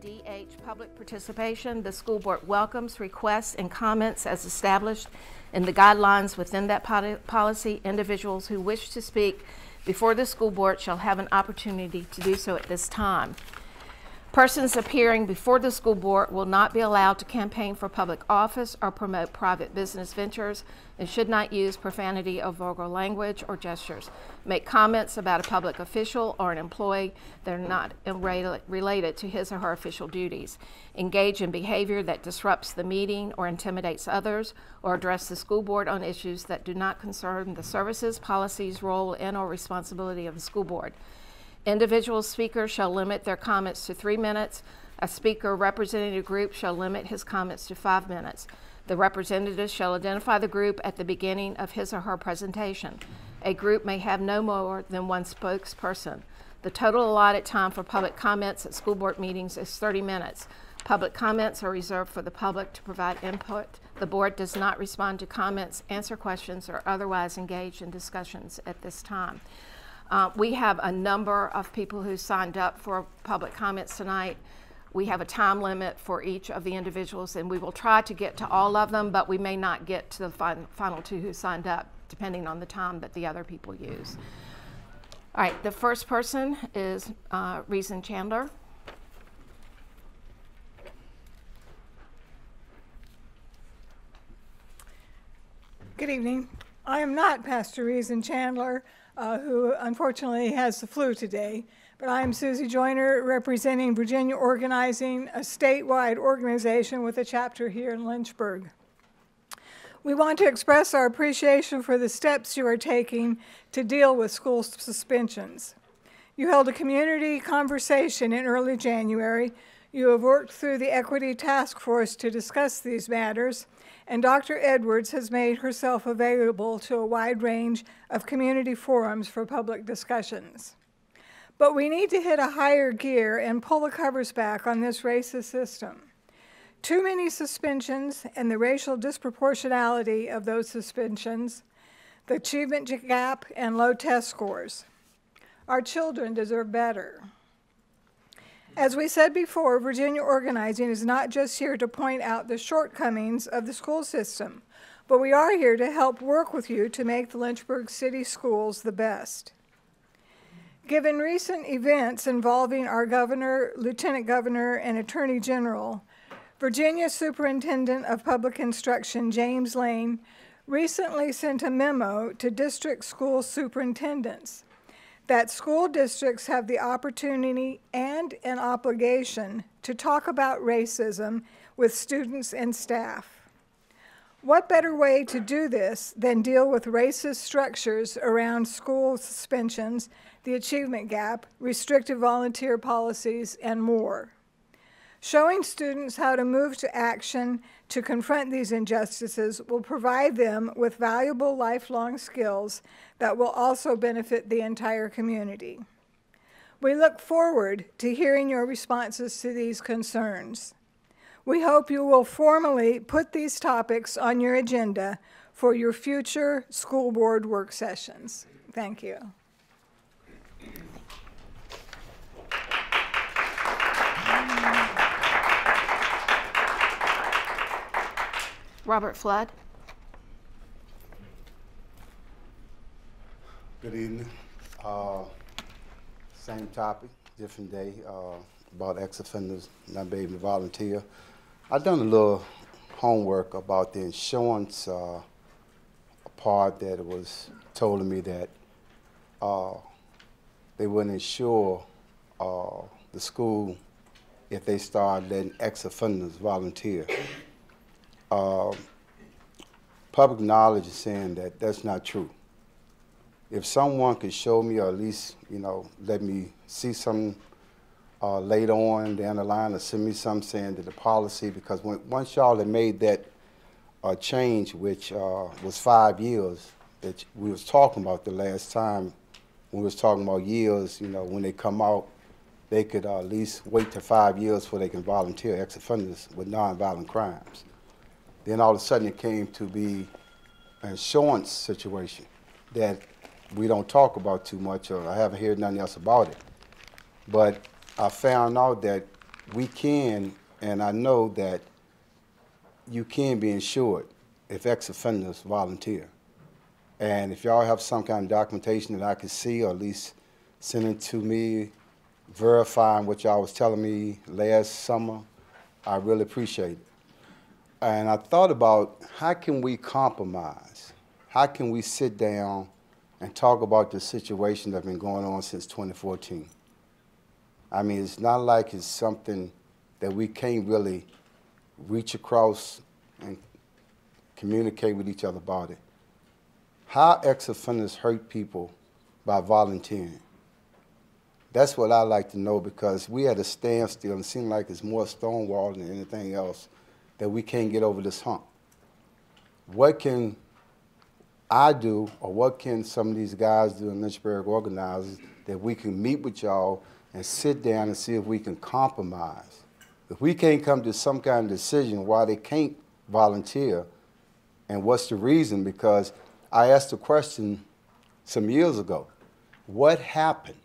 DH Public Participation. The school board welcomes requests and comments as established in the guidelines within that policy. Individuals who wish to speak before the school board shall have an opportunity to do so at this time. Persons appearing before the school board will not be allowed to campaign for public office or promote private business ventures and should not use profanity or vulgar language or gestures, make comments about a public official or an employee that are not related to his or her official duties, engage in behavior that disrupts the meeting or intimidates others, or address the school board on issues that do not concern the services, policies, role, and/or responsibility of the school board. Individual speakers shall limit their comments to 3 minutes. A speaker representing a group shall limit his comments to 5 minutes. The representative shall identify the group at the beginning of his or her presentation. A group may have no more than one spokesperson. The total allotted time for public comments at school board meetings is 30 minutes. Public comments are reserved for the public to provide input. The board does not respond to comments, answer questions, or otherwise engage in discussions at this time. We have a number of people who signed up for public comments tonight. We have a time limit for each of the individuals, and we will try to get to all of them, but we may not get to the final two who signed up, depending on the time that the other people use. All right, the first person is Reason Chandler. Good evening. I am not Pastor Reason Chandler, who unfortunately has the flu today, but I am Susie Joyner, representing Virginia Organizing, a statewide organization with a chapter here in Lynchburg. We want to express our appreciation for the steps you are taking to deal with school suspensions. You held a community conversation in early January. You have worked through the Equity Task Force to discuss these matters, and Dr. Edwards has made herself available to a wide range of community forums for public discussions. But we need to hit a higher gear and pull the covers back on this racist system. Too many suspensions and the racial disproportionality of those suspensions, the achievement gap, and low test scores. Our children deserve better. As we said before, Virginia Organizing is not just here to point out the shortcomings of the school system, but we are here to help work with you to make the Lynchburg City Schools the best. Given recent events involving our governor, lieutenant governor, and attorney general, Virginia Superintendent of Public Instruction James Lane recently sent a memo to district school superintendents that school districts have the opportunity and an obligation to talk about racism with students and staff. What better way to do this than deal with racist structures around school suspensions, the achievement gap, restrictive volunteer policies, and more? Showing students how to move to action to confront these injustices will provide them with valuable lifelong skills that will also benefit the entire community. We look forward to hearing your responses to these concerns. We hope you will formally put these topics on your agenda for your future school board work sessions. Thank you. Robert Flood. Good evening. Same topic, different day, about ex-offenders not being able to volunteer. I've done a little homework about the insurance part that it was told to me that they wouldn't insure the school if they start letting ex-offenders volunteer. Public knowledge is saying that that's not true. If someone could show me, or at least, let me see some later on down the line, or send me some saying that the policy, because once y'all had made that change, which was 5 years, that we was talking about the last time, when we was talking about years, when they come out, they could at least wait to 5 years before they can volunteer ex-offenders with nonviolent crimes. Then all of a sudden it came to be an insurance situation that we don't talk about too much, or I haven't heard nothing else about it. But I found out that we can, and I know that you can be insured if ex-offenders volunteer. And if y'all have some kind of documentation that I can see, or at least send it to me, verifying what y'all was telling me last summer, I really appreciate it. And I thought about, how can we compromise? How can we sit down and talk about the situation that's been going on since 2014? I mean, it's not like it's something that we can't really reach across and communicate with each other about it. How ex-offenders hurt people by volunteering? That's what I like to know, because we at a standstill and it seems like it's more stonewall than anything else, that we can't get over this hump. What can I do, or what can some of these guys do in Lynchburg organizers, that we can meet with y'all and sit down and see if we can compromise? If we can't come to some kind of decision why they can't volunteer, and what's the reason? Because I asked a question some years ago. What happened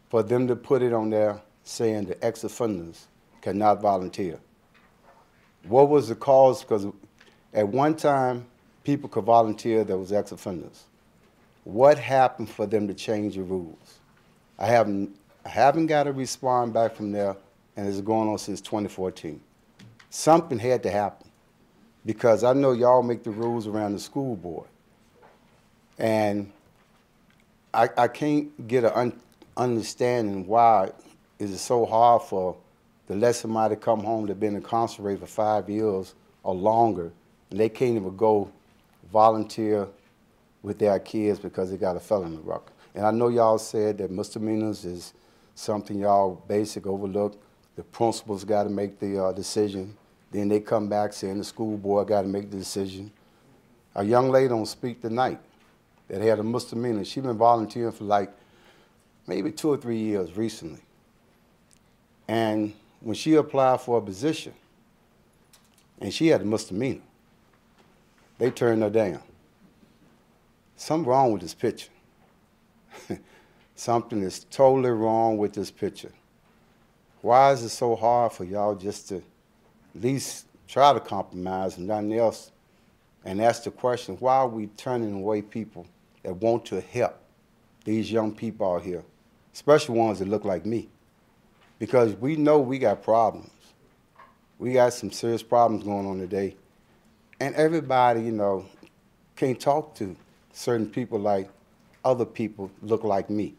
for them to put it on there saying the ex-offenders cannot volunteer? What was the cause? Because at one time, people could volunteer that was ex-offenders. What happened for them to change the rules? I haven't got a response back from there, and it's going on since 2014. Something had to happen, because I know y'all make the rules around the school board. And I can't get an understanding why is it so hard for to let somebody come home that's been incarcerated for 5 years or longer, and they can't even go volunteer with their kids because they got a felony record. And I know y'all said that misdemeanors is something y'all basic overlook. The principals got to make the decision. Then they come back saying the school board got to make the decision. A young lady on Speak Tonight that had a misdemeanor, she been volunteering for like maybe 2 or 3 years recently. And when she applied for a position, and she had a misdemeanor, they turned her down. Something wrong with this picture. Something is totally wrong with this picture. Why is it so hard for y'all just to at least try to compromise and nothing else, and ask the question, why are we turning away people that want to help these young people out here, especially ones that look like me? Because we know we got problems. We got some serious problems going on today. And everybody, you know, can't talk to certain people like other people look like me.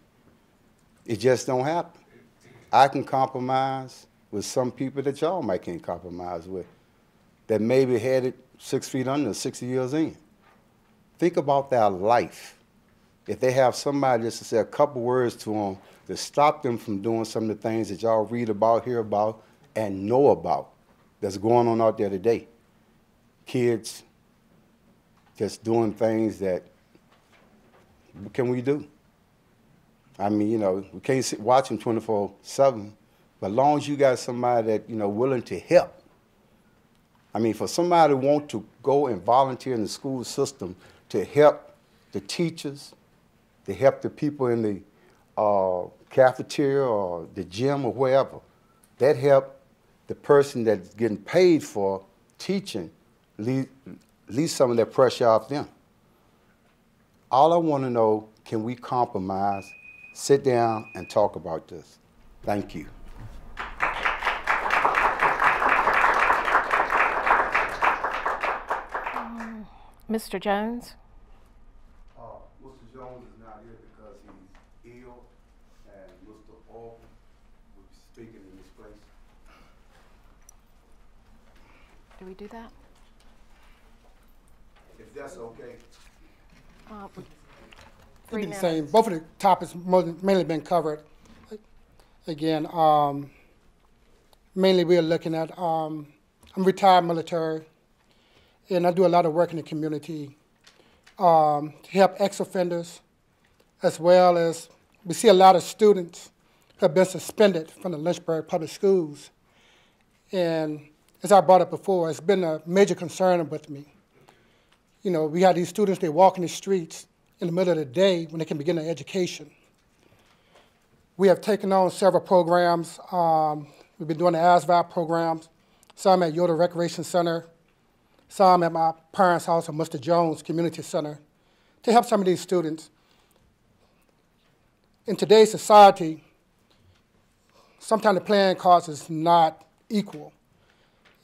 It just don't happen. I can compromise with some people that y'all might can't compromise with, that maybe had it 6 feet under, 60 years in. Think about their life. If they have somebody just to say a couple words to them to stop them from doing some of the things that y'all read about, hear about, and know about that's going on out there today. Kids just doing things that, what can we do? I mean, you know, we can't watch them 24/7, but as long as you got somebody that, you know, willing to help. I mean, for somebody to want to go and volunteer in the school system to help the teachers, to help the people in the cafeteria or the gym or wherever, that help the person that's getting paid for teaching, leave some of that pressure off them. All I want to know, can we compromise, sit down and talk about this? Thank you. Mr. Jones? Mr. Jones is not here because he's ill, and Mr. Orr will be speaking in this place. Do we do that? If that's okay. 3 It'd be the minutes. same. Both of the topics mainly been covered. Again, mainly we are looking at, I'm retired military, and I do a lot of work in the community to help ex-offenders, as well as we see a lot of students who have been suspended from the Lynchburg public schools. And as I brought up before, it's been a major concern with me. You know, we have these students, they walk in the streets in the middle of the day when they can begin their education. We have taken on several programs. We've been doing the ASVAB programs, some at Yoder Recreation Center, some at my parents' house at Mr. Jones Community Center, to help some of these students. In today's society, sometimes the playing cards is not equal.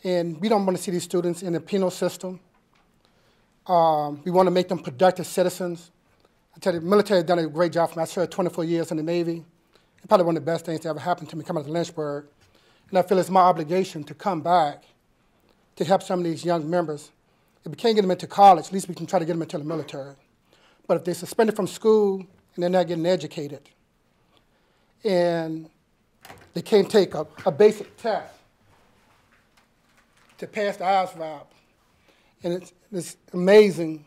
And we don't want to see these students in the penal system. We want to make them productive citizens. I tell you, the military has done a great job for me. I served 24 years in the Navy. It's probably one of the best things that ever happened to me coming to Lynchburg. And I feel it's my obligation to come back to help some of these young members. If we can't get them into college, at least we can try to get them into the military. But if they're suspended from school and they're not getting educated, and they can't take a basic test to pass the ASVAB, and it's amazing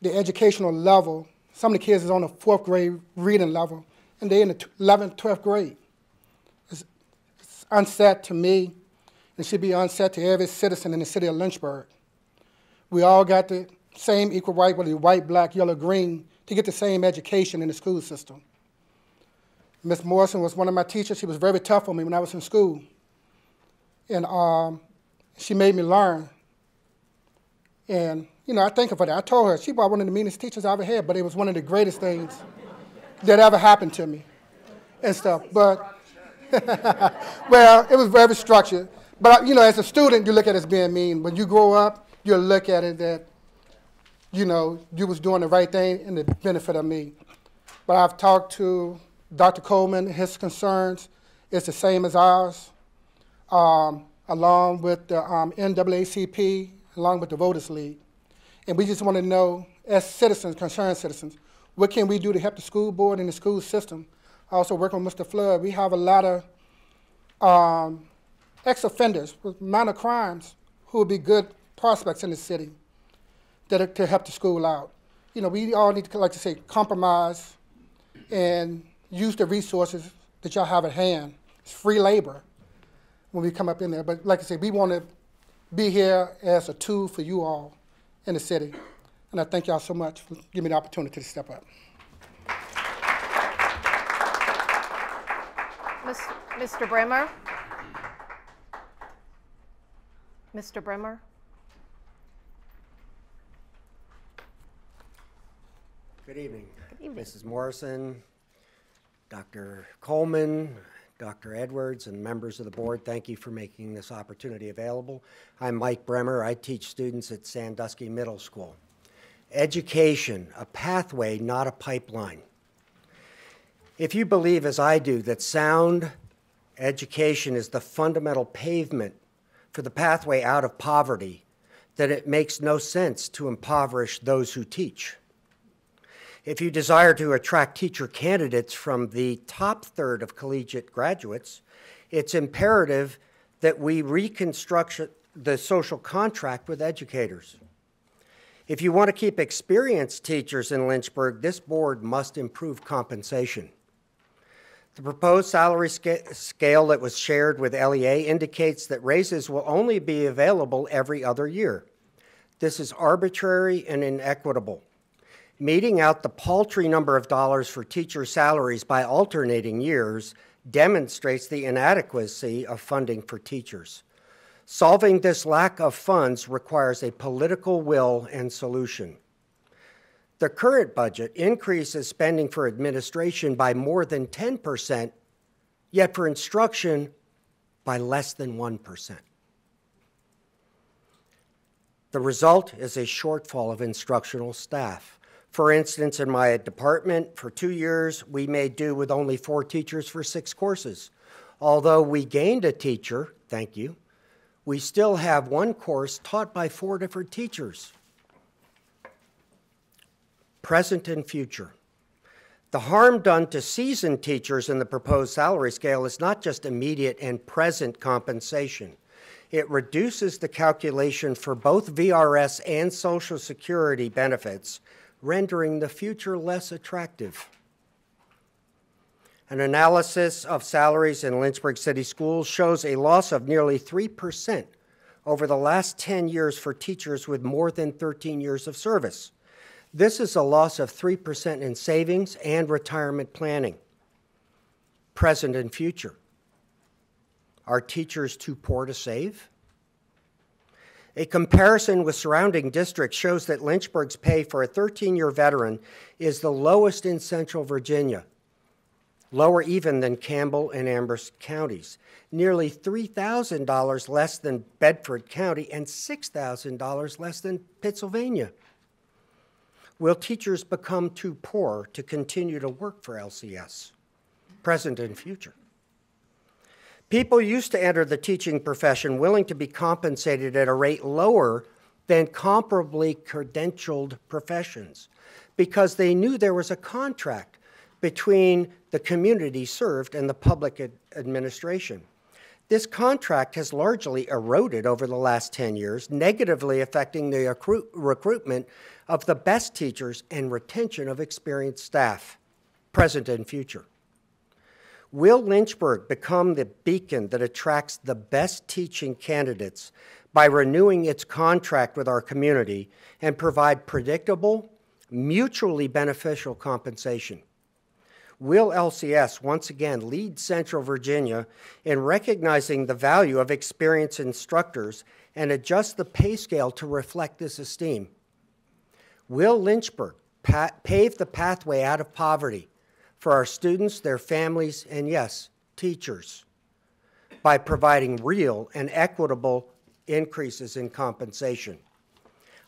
the educational level. Some of the kids is on the 4th grade reading level, and they're in the 11th, 12th grade. It's unsaid to me. It should be unsaid to every citizen in the city of Lynchburg. We all got the same equal right, whether you're white, black, yellow, green, to get the same education in the school system. Ms. Morrison was one of my teachers. She was very tough on me when I was in school. And she made me learn. And, you know, I thank her for that. I told her, she was one of the meanest teachers I ever had, but it was one of the greatest things that ever happened to me and stuff. But, well, it was very structured. But, you know, as a student, you look at it as being mean. When you grow up, you'll look at it that, you know, you was doing the right thing and the benefit of me. But I've talked to Dr. Coleman. His concerns is the same as ours, along with the NAACP, along with the Voters League. And we just want to know, as citizens, concerned citizens, what can we do to help the school board and the school system? I also work with Mr. Flood. We have a lot of ex-offenders with minor crimes who would be good prospects in the city that to help the school out. You know, we all need to, like to say, compromise and use the resources that y'all have at hand. It's free labor when we come up in there. But like I say, we want to be here as a tool for you all in the city. And I thank y'all so much for giving me the opportunity to step up. Mr. Bremer? Mr. Bremer? Good evening. Good evening. Mrs. Morrison, Dr. Coleman, Dr. Edwards, and members of the board, thank you for making this opportunity available. I'm Mike Bremer. I teach students at Sandusky Middle School. Education, a pathway, not a pipeline. If you believe, as I do, that sound education is the fundamental pavement for the pathway out of poverty, then it makes no sense to impoverish those who teach. If you desire to attract teacher candidates from the top third of collegiate graduates, it's imperative that we reconstruct the social contract with educators. If you want to keep experienced teachers in Lynchburg, this board must improve compensation. The proposed salary scale that was shared with LEA indicates that raises will only be available every other year. This is arbitrary and inequitable. Meting out the paltry number of dollars for teacher salaries by alternating years demonstrates the inadequacy of funding for teachers. Solving this lack of funds requires a political will and solution. The current budget increases spending for administration by more than 10%, yet for instruction by less than 1%. The result is a shortfall of instructional staff. For instance, in my department, for 2 years, we made do with only 4 teachers for 6 courses. Although we gained a teacher, thank you, we still have 1 course taught by 4 different teachers. Present and future. The harm done to seasoned teachers in the proposed salary scale is not just immediate and present compensation. It reduces the calculation for both VRS and Social Security benefits, rendering the future less attractive. An analysis of salaries in Lynchburg City Schools shows a loss of nearly 3% over the last 10 years for teachers with more than 13 years of service. This is a loss of 3% in savings and retirement planning, present and future. Are teachers too poor to save? A comparison with surrounding districts shows that Lynchburg's pay for a 13-year veteran is the lowest in Central Virginia, lower even than Campbell and Amherst counties, nearly $3,000 less than Bedford County and $6,000 less than Pennsylvania. Will teachers become too poor to continue to work for LCS, present and future? People used to enter the teaching profession willing to be compensated at a rate lower than comparably credentialed professions because they knew there was a contract between the community served and the public administration. This contract has largely eroded over the last 10 years, negatively affecting the recruitment of the best teachers and retention of experienced staff, present and future. Will Lynchburg become the beacon that attracts the best teaching candidates by renewing its contract with our community and provide predictable, mutually beneficial compensation? Will LCS once again lead Central Virginia in recognizing the value of experienced instructors and adjust the pay scale to reflect this esteem? Will Lynchburg pave the pathway out of poverty for our students, their families, and yes, teachers, by providing real and equitable increases in compensation?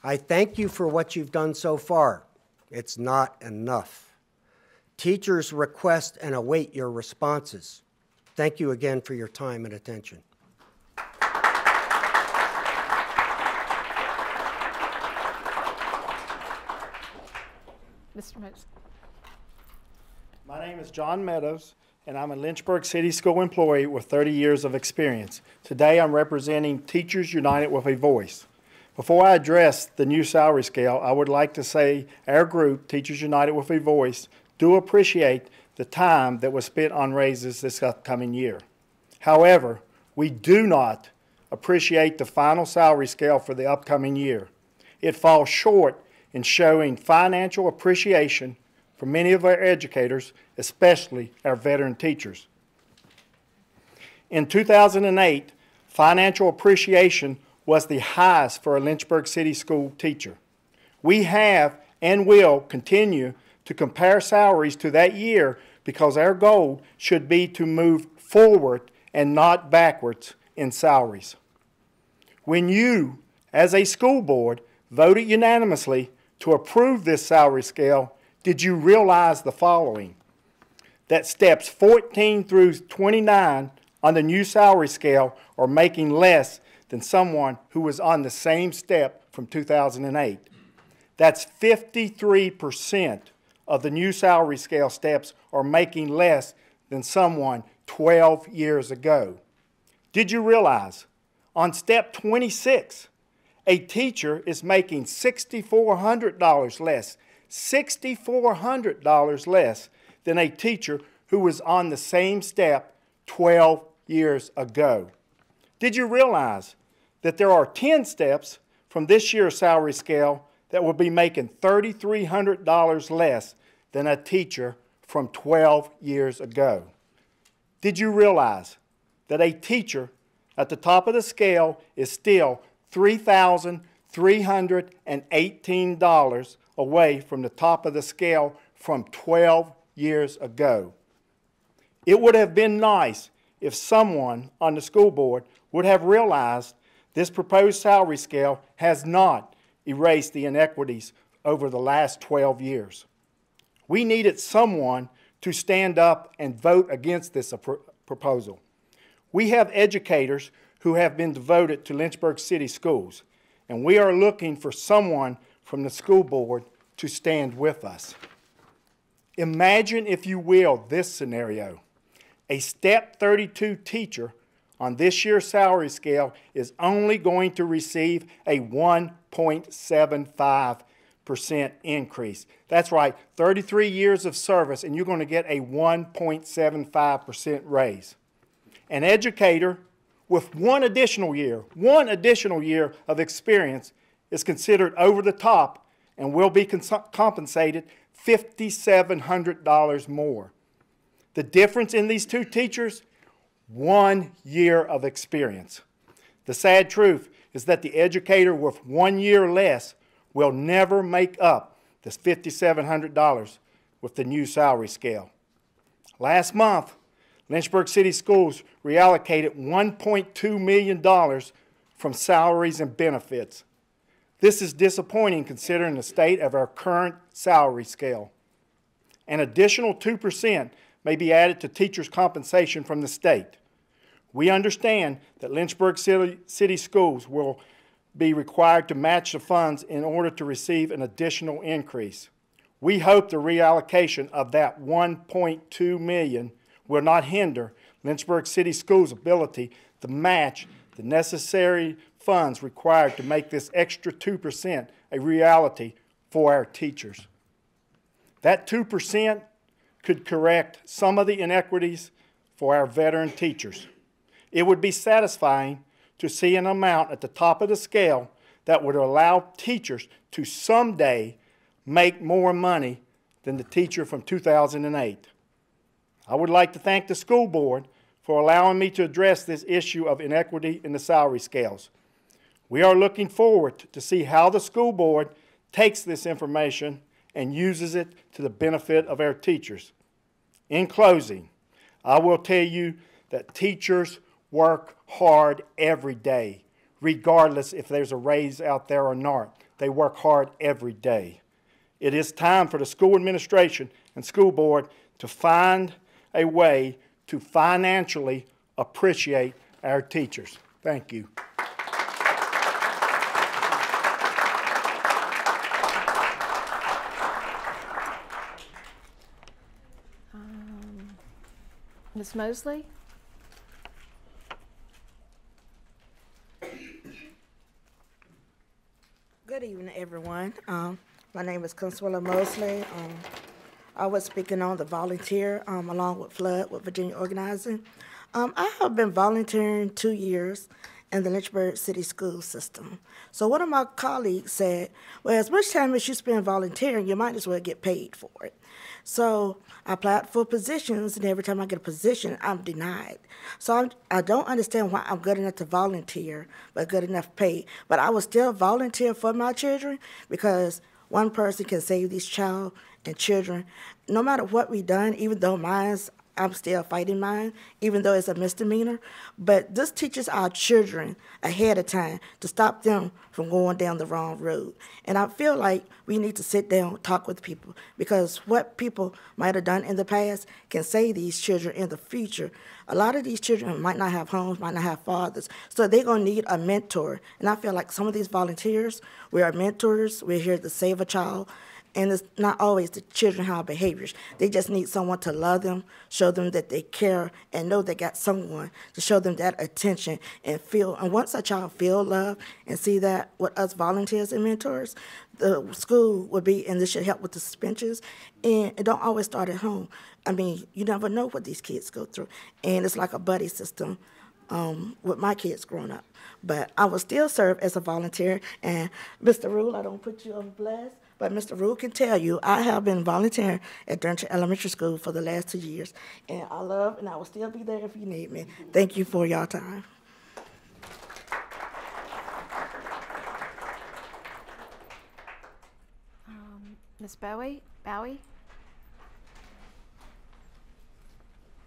I thank you for what you've done so far. It's not enough. Teachers request and await your responses. Thank you again for your time and attention. Mr. Meadows. My name is John Meadows, and I'm a Lynchburg City School employee with 30 years of experience. Today, I'm representing Teachers United with a Voice. Before I address the new salary scale, I would like to say our group, Teachers United with a Voice, do appreciate the time that was spent on raises this upcoming year. However, we do not appreciate the final salary scale for the upcoming year. It falls short in showing financial appreciation for many of our educators, especially our veteran teachers. In 2008, financial appreciation was the highest for a Lynchburg City School teacher. We have and will continue to compare salaries to that year because our goal should be to move forward and not backwards in salaries. When you, as a school board, voted unanimously to approve this salary scale, did you realize the following? That steps 14 through 29 on the new salary scale are making less than someone who was on the same step from 2008. That's 53% of the new salary scale steps are making less than someone 12 years ago. Did you realize on step 26, a teacher is making $6,400 less, $6,400 less than a teacher who was on the same step 12 years ago? Did you realize that there are 10 steps from this year's salary scale that will be making $3,300 less than a teacher from 12 years ago? Did you realize that a teacher at the top of the scale is still $3,318 away from the top of the scale from 12 years ago? It would have been nice if someone on the school board would have realized this proposed salary scale has not erased the inequities over the last 12 years. We needed someone to stand up and vote against this proposal. We have educators who have been devoted to Lynchburg City Schools, and we are looking for someone from the school board to stand with us. Imagine, if you will, this scenario. A step 32 teacher on this year's salary scale is only going to receive a 1.75% increase. That's right, 33 years of service, and you're going to get a 1.75% raise. An educator with one additional year of experience is considered over the top and will be compensated $5,700 more. The difference in these two teachers, 1 year of experience. The sad truth is that the educator with 1 year less will never make up this $5,700 with the new salary scale. Last month, Lynchburg City Schools reallocated $1.2 million from salaries and benefits. This is disappointing considering the state of our current salary scale. An additional 2% may be added to teachers' compensation from the state. We understand that Lynchburg City Schools will be required to match the funds in order to receive an additional increase. We hope the reallocation of that $1.2 million will not hinder Lynchburg City Schools' ability to match the necessary funds required to make this extra 2% a reality for our teachers. That 2% could correct some of the inequities for our veteran teachers. It would be satisfying to see an amount at the top of the scale that would allow teachers to someday make more money than the teacher from 2008. I would like to thank the school board for allowing me to address this issue of inequity in the salary scales. We are looking forward to see how the school board takes this information and uses it to the benefit of our teachers. In closing, I will tell you that teachers work hard every day, regardless if there's a raise out there or not. They work hard every day. It is time for the school administration and school board to find a way to financially appreciate our teachers. Thank you. Ms. Mosley? Good evening, everyone. My name is Consuela Mosley. I was speaking on the volunteer along with Flood with Virginia Organizing. I have been volunteering 2 years in the Lynchburg City School System. So one of my colleagues said, well, as much time as you spend volunteering, you might as well get paid for it. So I applied for positions, and every time I get a position, I'm denied. So I don't understand why I'm good enough to volunteer, but good enough pay. But I will still volunteer for my children because one person can save these child and children. No matter what we've done, even though I'm still fighting mine, even though it's a misdemeanor. But this teaches our children ahead of time to stop them from going down the wrong road. And I feel like we need to sit down, talk with people, because what people might have done in the past can save these children in the future. A lot of these children might not have homes, might not have fathers, so they're going to need a mentor. And I feel like some of these volunteers, we are mentors, we're here to save a child. And it's not always the children have behaviors. They just need someone to love them, show them that they care, and know they got someone to show them that attention and feel. And once a child feel love and see that with us volunteers and mentors, the school would be, and this should help with the suspensions. And it don't always start at home. I mean, you never know what these kids go through. And it's like a buddy system with my kids growing up. But I will still serve as a volunteer. And Mr. Rule, I don't put you on blast, but Mr. Rule can tell you I have been volunteering at Dearington Elementary School for the last 2 years. And I love, and I will still be there if you need me. Thank you for your time. Ms. Bowie?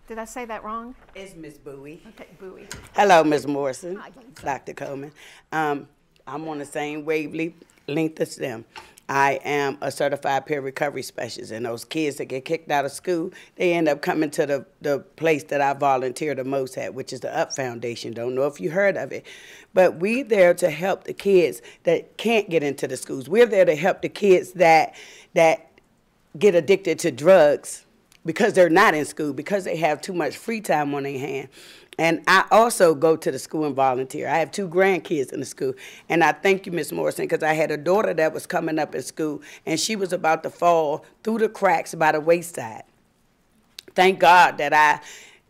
Did I say that wrong? It's Miss Bowie. Okay, Bowie. Hello, Ms. Morrison. Hi. Dr. Coleman. I'm on the same wavelength as them. I am a certified peer recovery specialist, and those kids that get kicked out of school, they end up coming to the place that I volunteer the most at, which is the UP Foundation. Don't know if you heard of it, but we're there to help the kids that can't get into the schools. We're there to help the kids that get addicted to drugs because they're not in school, because they have too much free time on their hand. And I also go to the school and volunteer. I have 2 grandkids in the school. And I thank you, Ms. Morrison, because I had a daughter that was coming up in school, and she was about to fall through the cracks by the wayside. Thank God that I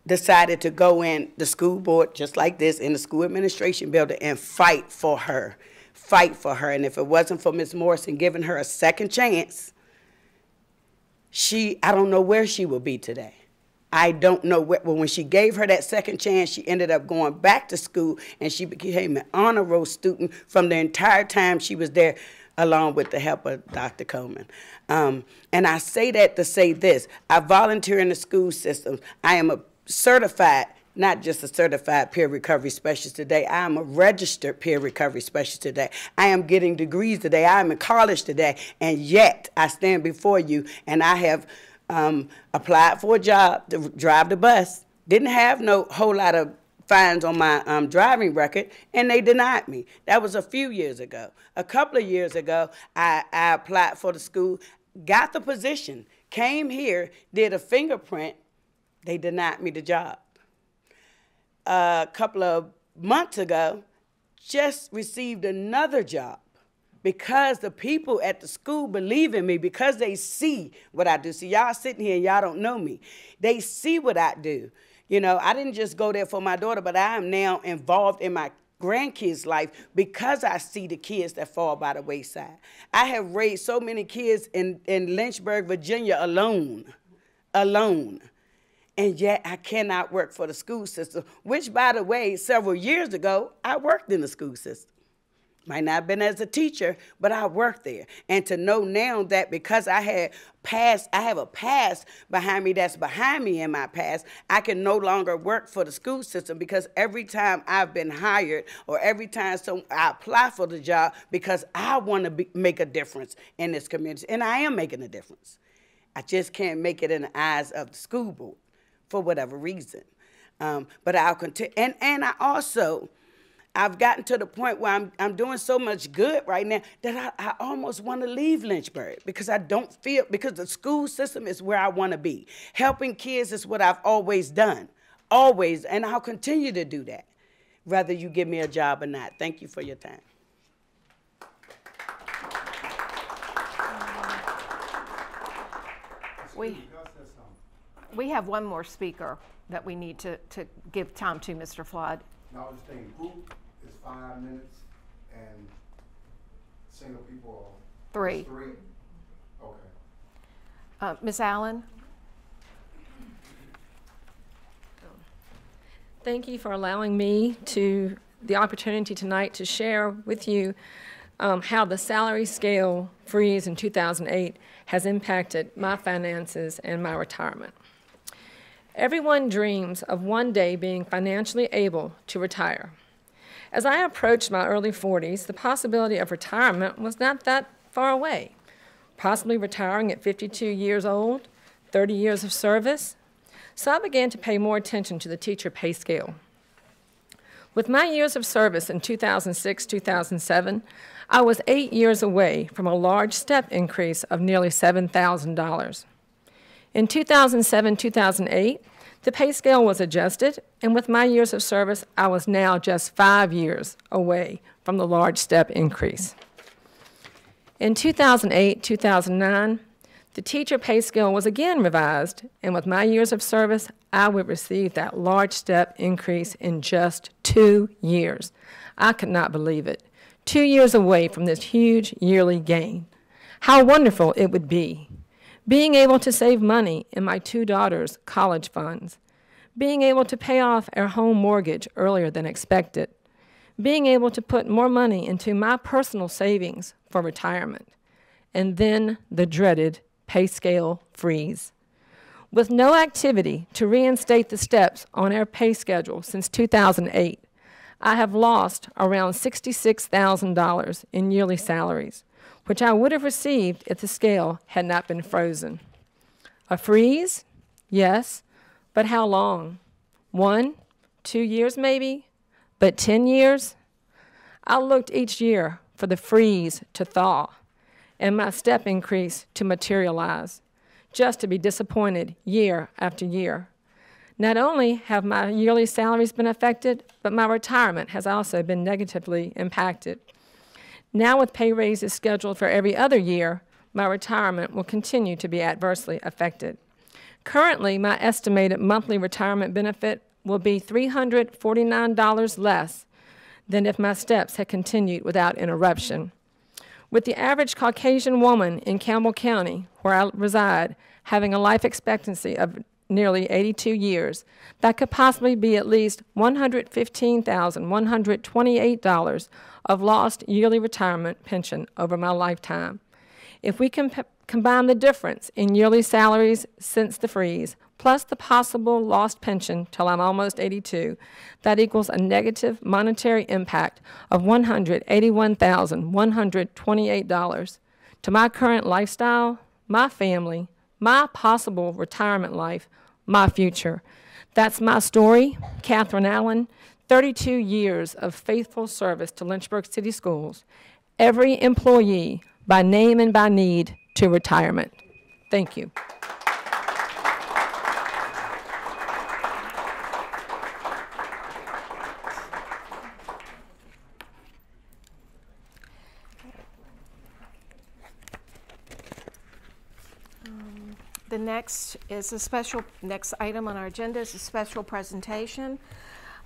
decided to go in the school board, just like this, in the school administration building, and fight for her. And if it wasn't for Ms. Morrison giving her a second chance, I don't know where she will be today. I don't know what, well, when she gave her that second chance, she ended up going back to school, and she became an honor roll student from the entire time she was there, along with the help of Dr. Coleman. And I say that to say this. I volunteer in the school system. I am a certified, not just a certified peer recovery specialist today. I am a registered peer recovery specialist today. I am getting degrees today. I am in college today. And yet, I stand before you, and I have applied for a job to drive the bus. Didn't have no whole lot of fines on my driving record, and they denied me. That was a few years ago. A couple of years ago, I applied for the school, got the position, came here, did a fingerprint. They denied me the job. A couple of months ago, just received another job because the people at the school believe in me, because they see what I do. See, y'all sitting here and y'all don't know me. They see what I do. You know, I didn't just go there for my daughter, but I am now involved in my grandkids' life because I see the kids that fall by the wayside. I have raised so many kids in Lynchburg, Virginia alone. And yet I cannot work for the school system, which, by the way, several years ago, I worked in the school system. Might not have been as a teacher, but I worked there. And to know now that because I have a past behind me that's behind me in my past, I can no longer work for the school system, because every time I've been hired or every time I apply for the job, because I want to make a difference in this community. And I am making a difference. I just can't make it in the eyes of the school board for whatever reason. But I'll continue. And I've gotten to the point where I'm doing so much good right now that I almost want to leave Lynchburg, because I don't feel, because the school system is where I want to be. Helping kids is what I've always done, always, and I'll continue to do that, whether you give me a job or not. Thank you for your time. We have one more speaker that we need to give time to, Mr. Flood. Now, this thing, group is 5 minutes, and single people are 3. 3? Okay. Ms. Allen? Thank you for allowing me the opportunity tonight to share with you how the salary scale freeze in 2008 has impacted my finances and my retirement. Everyone dreams of one day being financially able to retire. As I approached my early 40s, the possibility of retirement was not that far away, possibly retiring at 52 years old, 30 years of service. So I began to pay more attention to the teacher pay scale. With my years of service in 2006-2007, I was 8 years away from a large step increase of nearly $7,000. In 2007-2008, the pay scale was adjusted, and with my years of service, I was now just 5 years away from the large step increase. In 2008-2009, the teacher pay scale was again revised, and with my years of service, I would receive that large step increase in just 2 years. I could not believe it. 2 years away from this huge yearly gain. How wonderful it would be. Being able to save money in my 2 daughters' college funds. Being able to pay off our home mortgage earlier than expected. Being able to put more money into my personal savings for retirement. And then the dreaded pay scale freeze. With no activity to reinstate the steps on our pay schedule since 2008, I have lost around $66,000 in yearly salaries, which I would have received if the scale had not been frozen. A freeze? Yes, but how long? 1, 2 years maybe? But 10 years? I looked each year for the freeze to thaw and my step increase to materialize, just to be disappointed year after year. Not only have my yearly salaries been affected, but my retirement has also been negatively impacted. Now with pay raises scheduled for every other year, my retirement will continue to be adversely affected. Currently, my estimated monthly retirement benefit will be $349 less than if my steps had continued without interruption. With the average Caucasian woman in Campbell County, where I reside, having a life expectancy of nearly 82 years, that could possibly be at least $115,128 of lost yearly retirement pension over my lifetime. If we combine the difference in yearly salaries since the freeze, plus the possible lost pension till I'm almost 82, that equals a negative monetary impact of $181,128 to my current lifestyle, my family, my possible retirement life, my future. That's my story, Catherine Allen, 32 years of faithful service to Lynchburg City Schools, every employee by name and by need to retirement. Thank you. The next item on our agenda is a special presentation.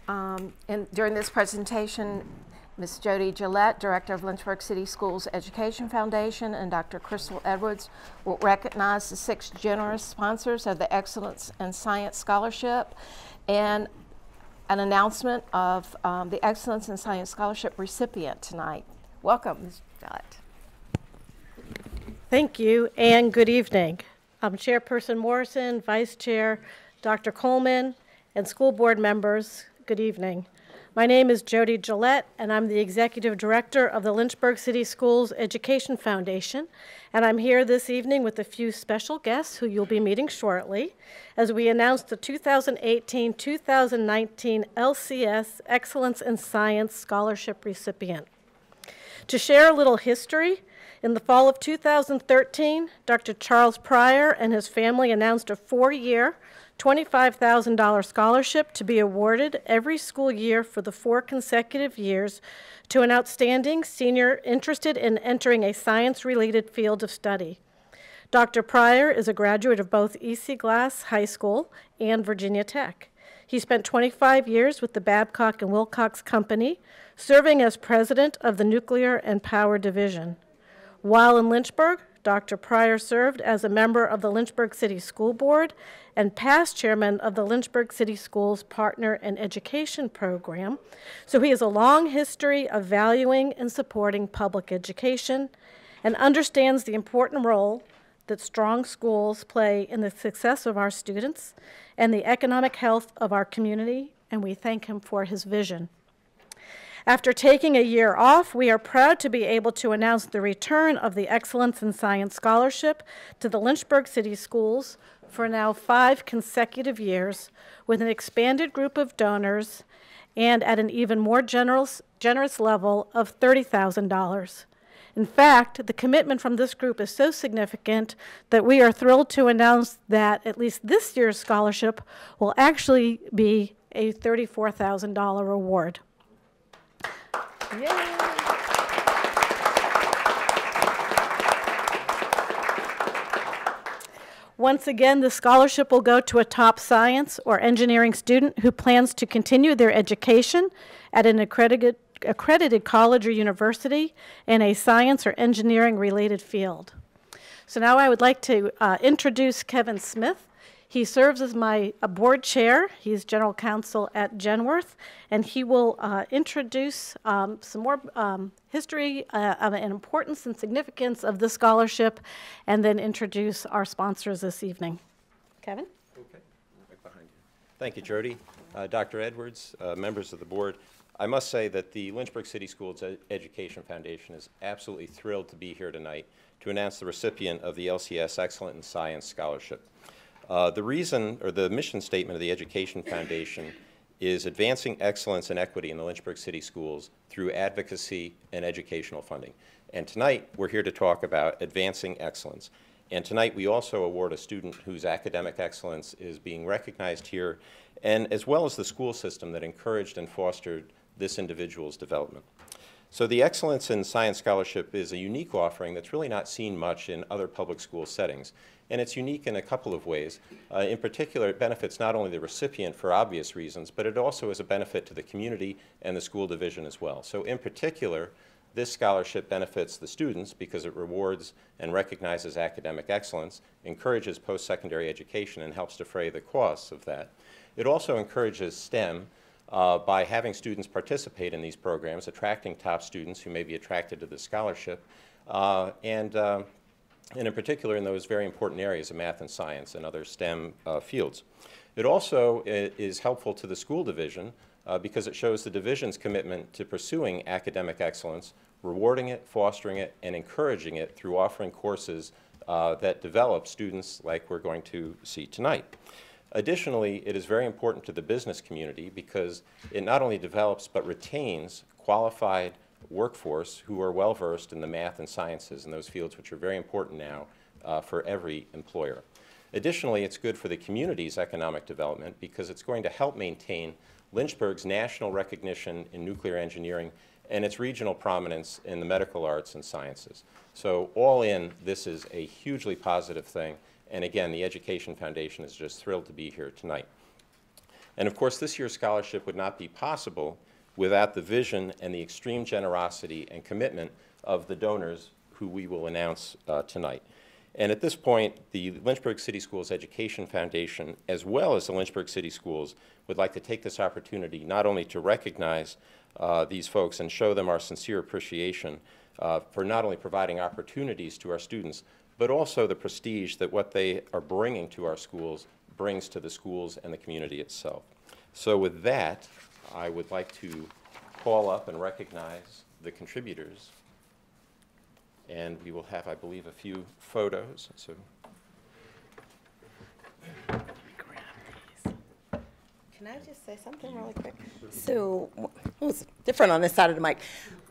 And during this presentation, Ms. Jody Gillette, Director of Lynchburg City Schools Education Foundation, and Dr. Crystal Edwards will recognize the 6 generous sponsors of the Excellence in Science Scholarship and an announcement of the Excellence in Science Scholarship recipient tonight. Welcome, Ms. Gillette. Thank you, and good evening. Chairperson Morrison, Vice Chair Dr. Coleman, and school board members, good evening. My name is Jody Gillette, and I'm the Executive Director of the Lynchburg City Schools Education Foundation, and I'm here this evening with a few special guests who you'll be meeting shortly as we announce the 2018-2019 LCS Excellence in Science Scholarship recipient. To share a little history, in the fall of 2013, Dr. Charles Pryor and his family announced a 4-year, $25,000 scholarship to be awarded every school year for the 4 consecutive years to an outstanding senior interested in entering a science-related field of study. Dr. Pryor is a graduate of both E.C. Glass High School and Virginia Tech. He spent 25 years with the Babcock & Wilcox Company, serving as president of the Nuclear and Power Division. While in Lynchburg, Dr. Pryor served as a member of the Lynchburg City School Board and past chairman of the Lynchburg City Schools Partner in Education Program, so he has a long history of valuing and supporting public education and understands the important role that strong schools play in the success of our students and the economic health of our community, and we thank him for his vision. After taking a year off, we are proud to be able to announce the return of the Excellence in Science Scholarship to the Lynchburg City Schools for now 5 consecutive years with an expanded group of donors and at an even more generous level of $30,000. In fact, the commitment from this group is so significant that we are thrilled to announce that at least this year's scholarship will actually be a $34,000 award. Yay. Once again, the scholarship will go to a top science or engineering student who plans to continue their education at an accredited college or university in a science or engineering related field. So now I would like to introduce Kevin Smith. He serves as my board chair. He's general counsel at Genworth, and he will introduce some more history of an importance and significance of this scholarship, and then introduce our sponsors this evening. Kevin? Okay, right behind you. Thank you, Jody. Dr. Edwards, members of the board, I must say that the Lynchburg City Schools Education Foundation is absolutely thrilled to be here tonight to announce the recipient of the LCS Excellent in Science Scholarship. The reason, or the mission statement of the Education Foundation is advancing excellence and equity in the Lynchburg City Schools through advocacy and educational funding. And tonight, we're here to talk about advancing excellence. And tonight, we also award a student whose academic excellence is being recognized here, and as well as the school system that encouraged and fostered this individual's development. So the Excellence in Science Scholarship is a unique offering that's really not seen much in other public school settings. And it's unique in a couple of ways. In particular, it benefits not only the recipient for obvious reasons, but it also is a benefit to the community and the school division as well. So in particular, This scholarship benefits the students because it rewards and recognizes academic excellence, encourages post-secondary education, and helps defray the costs of that. It also encourages STEM by having students participate in these programs, attracting top students who may be attracted to the scholarship, and in particular in those very important areas of math and science and other STEM fields. It also is helpful to the school division because it shows the division's commitment to pursuing academic excellence, rewarding it, fostering it, and encouraging it through offering courses that develop students like we're going to see tonight. Additionally, it is very important to the business community because it not only develops but retains qualified workforce who are well-versed in the math and sciences and those fields which are very important now for every employer. Additionally, it's good for the community's economic development because it's going to help maintain Lynchburg's national recognition in nuclear engineering and its regional prominence in the medical arts and sciences. So all in, this is a hugely positive thing. And again, the Education Foundation is just thrilled to be here tonight. And of course, this year's scholarship would not be possible without the vision and the extreme generosity and commitment of the donors who we will announce tonight. And at this point, the Lynchburg City Schools Education Foundation, as well as the Lynchburg City Schools, would like to take this opportunity not only to recognize these folks and show them our sincere appreciation for not only providing opportunities to our students, but also the prestige that what they are bringing to our schools brings to the schools and the community itself. So with that, I would like to call up and recognize the contributors. And we will have, I believe, a few photos. So. Can I just say something really quick? So it was different on this side of the mic.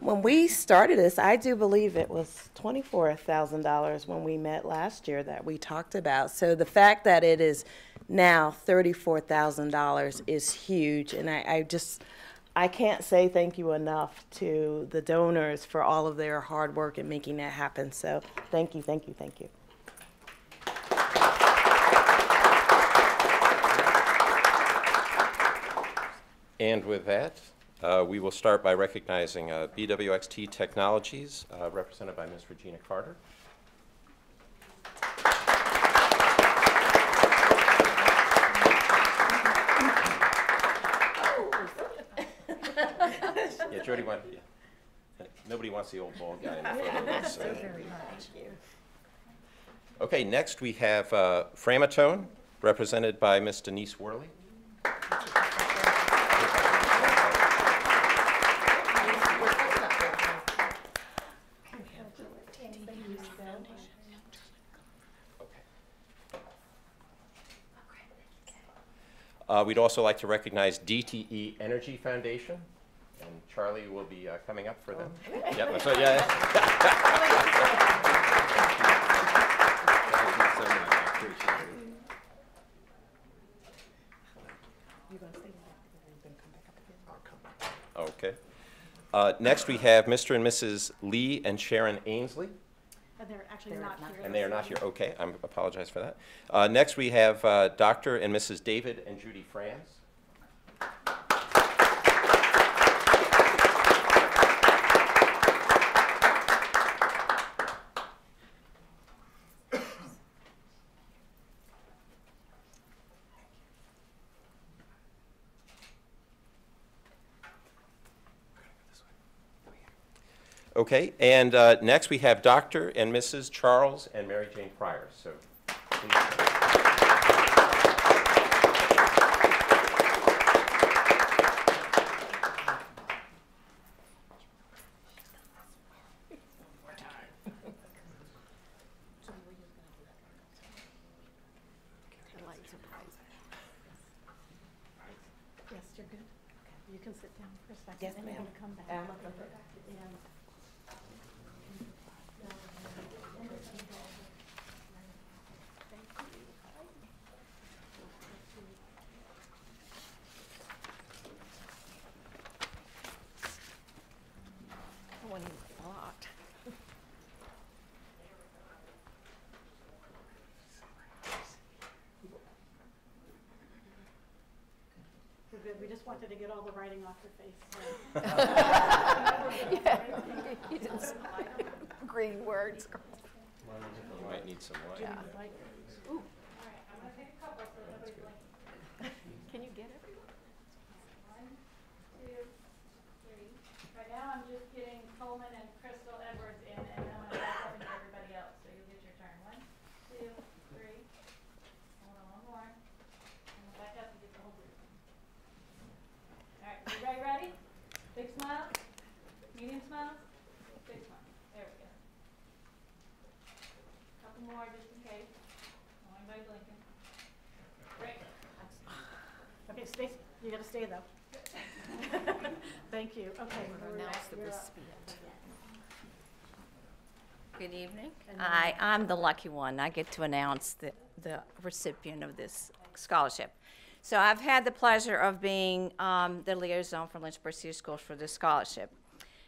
When we started this, I do believe it was $24,000 when we met last year that we talked about. So the fact that it is now $34,000 is huge. And I can't say thank you enough to the donors for all of their hard work in making that happen. So thank you, thank you, thank you. And with that, we will start by recognizing BWXT Technologies, represented by Ms. Regina Carter. Yeah, Jody, nobody wants the old bald guy in the photo. So. Very much. Okay, next we have Framatone, represented by Ms. Denise Worley. We'd also like to recognize DTE Energy Foundation, and Charlie will be coming up for them. Oh. Yep, so yeah. Thank you so much. I appreciate it. Okay. Next we have Mr. and Mrs. Lee and Sharon Ainsley. And they're actually not here. And they are not here. Okay, I apologize for that. Next we have Dr. and Mrs. David and Judy Franz. Okay, and next we have Dr. and Mrs. Charles and Mary Jane Pryor. So, please. Yes, you're good. You can sit down for a second. Yes, and ma'am. Come back. We're good. We just wanted to get all the writing off your face. So. Yeah, you didn't say green words. You might need some light. Yeah. Ooh. Can you get everyone? 1, 2, 3. Right now I'm just getting Coleman and Crystal Edwards in, and then I'm going to back up and get everybody else, so you'll get your turn. 1, 2, 3. Hold on, one more. And we'll back up and get the whole group. All right, everybody ready? Big smile. Medium smile. Big smile. There we go. Couple more just in case. Don't want anybody blinking. Great. Okay, stay, you gotta stay though. Thank you. Okay. Announce the recipient. Good evening. I'm the lucky one. I get to announce the recipient of this scholarship. So I've had the pleasure of being the liaison for Lynchburg City Schools for this scholarship.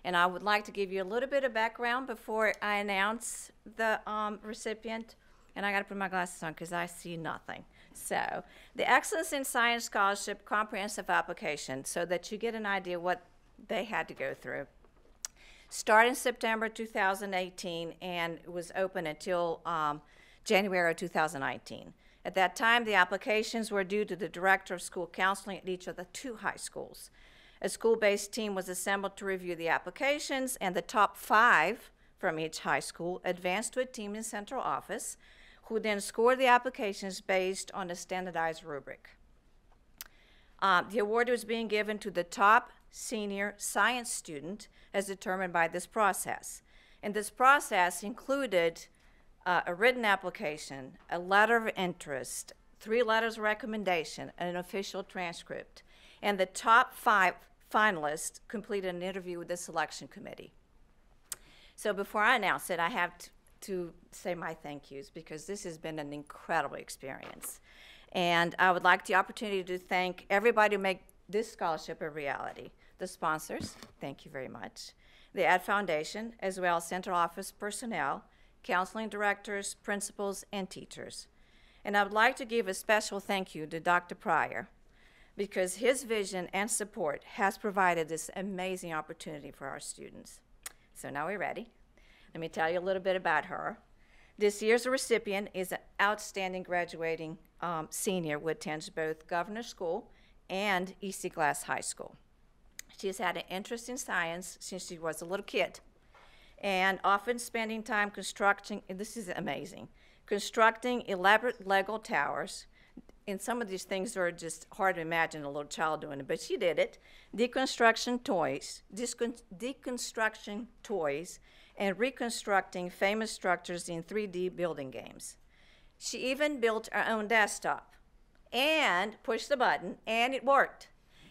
And I would like to give you a little bit of background before I announce the recipient. And I got to put my glasses on because I see nothing. So the Excellence in Science Scholarship Comprehensive Application, so that you get an idea what they had to go through. Started in September 2018 and was open until January 2019. At that time, the applications were due to the director of school counseling at each of the 2 high schools. A school-based team was assembled to review the applications, and the top 5 from each high school advanced to a team in central office, who then scored the applications based on a standardized rubric. The award was being given to the top senior science student as determined by this process. And this process included a written application, a letter of interest, 3 letters of recommendation, and an official transcript. And the top 5 finalists completed an interview with the selection committee. So before I announce it, I have to say my thank yous because this has been an incredible experience. And I would like the opportunity to thank everybody who made this scholarship a reality. The sponsors, thank you very much. The Ad Foundation, as well as central office personnel, counseling directors, principals, and teachers. And I would like to give a special thank you to Dr. Pryor because his vision and support has provided this amazing opportunity for our students. So now we're ready. Let me tell you a little bit about her. This year's recipient is an outstanding graduating senior who attends both Governor's School and E.C. Glass High School. She has had an interest in science since she was a little kid, and often spending time constructing, and this is amazing, constructing elaborate Lego towers. And some of these things are just hard to imagine a little child doing it, but she did it. Deconstruction toys, and reconstructing famous structures in 3D building games. She even built her own desktop and pushed the button, and it worked.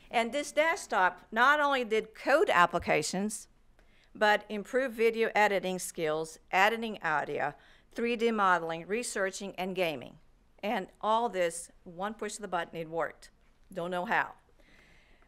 And this desktop not only did code applications, but improved video editing skills, editing audio, 3D modeling, researching, and gaming. And all this, one push of the button, it worked. Don't know how.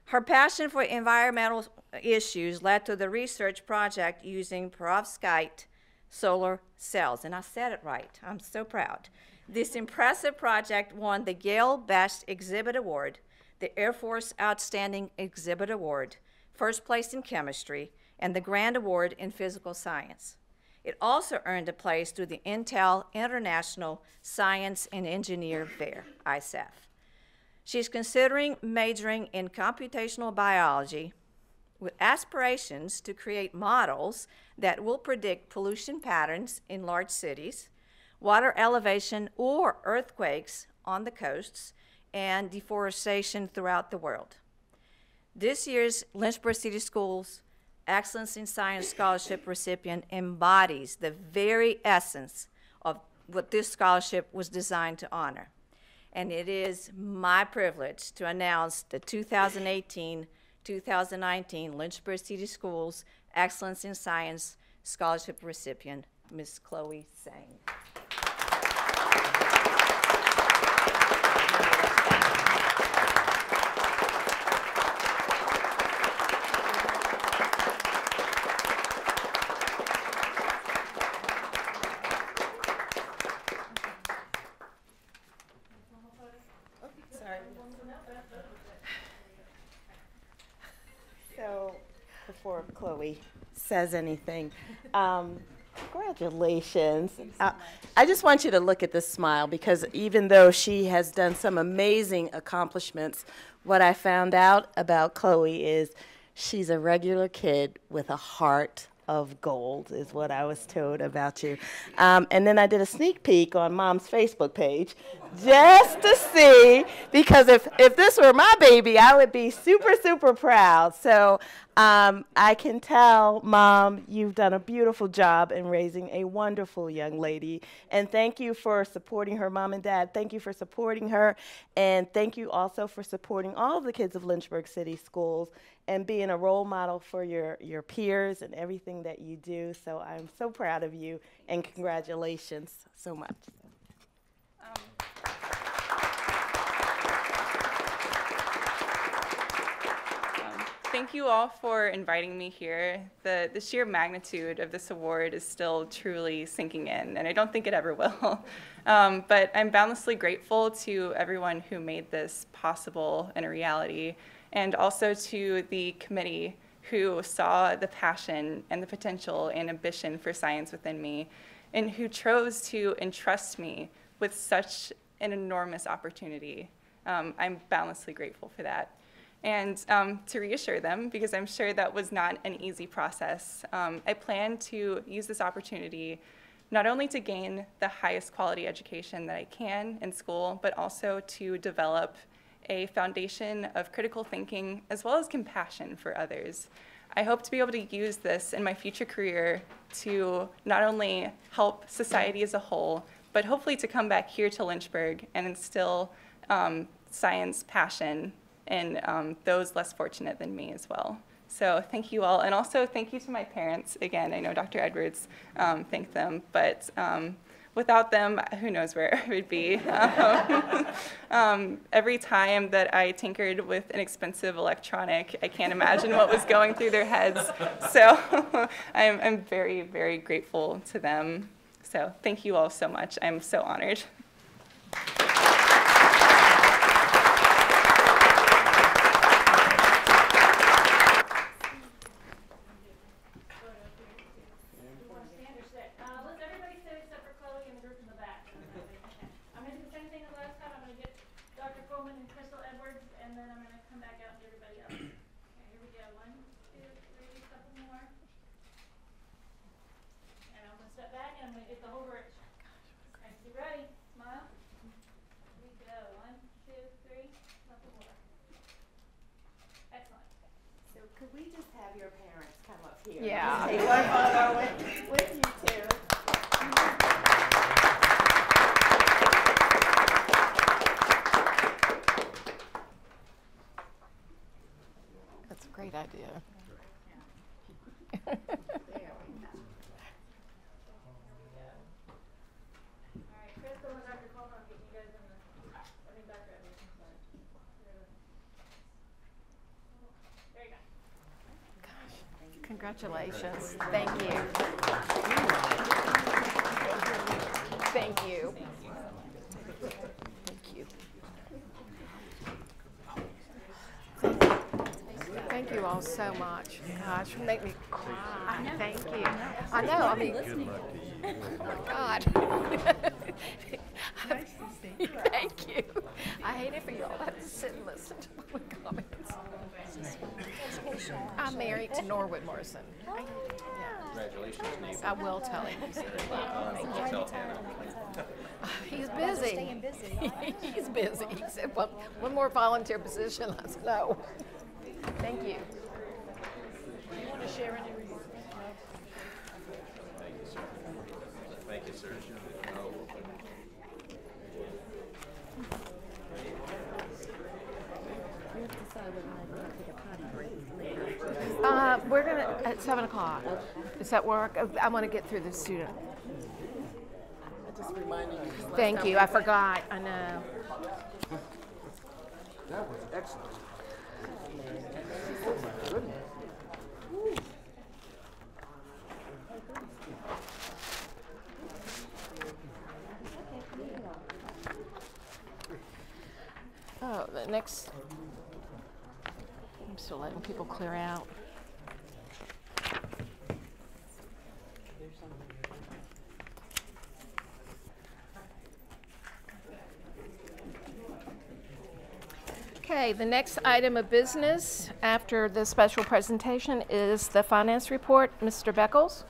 Her passion for environmental issues led to the research project using perovskite solar cells. And I said it right. I'm so proud. This impressive project won the Yale Best Exhibit Award, the Air Force Outstanding Exhibit Award, first place in chemistry, and the Grand Award in physical science. It also earned a place through the Intel International Science and Engineer Fair, ISEF. She's considering majoring in computational biology with aspirations to create models that will predict pollution patterns in large cities, water elevation or earthquakes on the coasts, and deforestation throughout the world. This year's Lynchburg City Schools Excellence in Science Scholarship recipient embodies the very essence of what this scholarship was designed to honor. And it is my privilege to announce the 2018-2019 Lynchburg City Schools Excellence in Science Scholarship recipient, Ms. Chloe Sang. before Chloe says anything. Congratulations. I just want you to look at this smile, because even though she has done some amazing accomplishments, what I found out about Chloe is she's a regular kid with a heart of gold, is what I was told about you. And then I did a sneak peek on Mom's Facebook page just to see, because if this were my baby, I would be super, super proud. So I can tell, Mom, you've done a beautiful job in raising a wonderful young lady. And thank you for supporting her, Mom and Dad. Thank you for supporting her. And thank you also for supporting all of the kids of Lynchburg City Schools and being a role model for your peers and everything that you do. So I'm so proud of you, and congratulations so much. Thank you all for inviting me here. The sheer magnitude of this award is still truly sinking in, and I don't think it ever will. But I'm boundlessly grateful to everyone who made this possible and a reality, and also to the committee who saw the passion and the potential and ambition for science within me, and who chose to entrust me with such an enormous opportunity. I'm boundlessly grateful for that. And to reassure them, because I'm sure that was not an easy process, I plan to use this opportunity not only to gain the highest quality education that I can in school, but also to develop a foundation of critical thinking as well as compassion for others. I hope to be able to use this in my future career to not only help society as a whole, but hopefully to come back here to Lynchburg and instill science passion in those less fortunate than me as well. So thank you all, and also thank you to my parents. Again, I know Dr. Edwards thanked them, but without them, who knows where I would be. Every time that I tinkered with an expensive electronic, I can't imagine what was going through their heads. So I'm very, very grateful to them. So thank you all so much. I'm so honored. Yeah. Take one photo with you too. That's a great idea. Congratulations. Thank you. Thank you. Thank you. Thank you all so much. Gosh, you make me cry. Thank you. I know. I mean, oh my God. Thank you. I hate it for y'all to have to sit and listen to my comments. I'm married to Norwood Morrison. Congratulations, Nate. I will tell him. Tell Hannah. He's busy. He's busy. He said, well, one more volunteer position. I said, no. Thank you. Do you want to share any remarks? Thank you, sir. Thank you, sir. We're gonna at 7 o'clock. Does that work? I want to get through the student. Just reminding you. Thank you. I forgot. I know. That was excellent. Oh, the next. I'm still letting people clear out. Okay, the next item of business after the special presentation is the finance report. Mr. Beckles.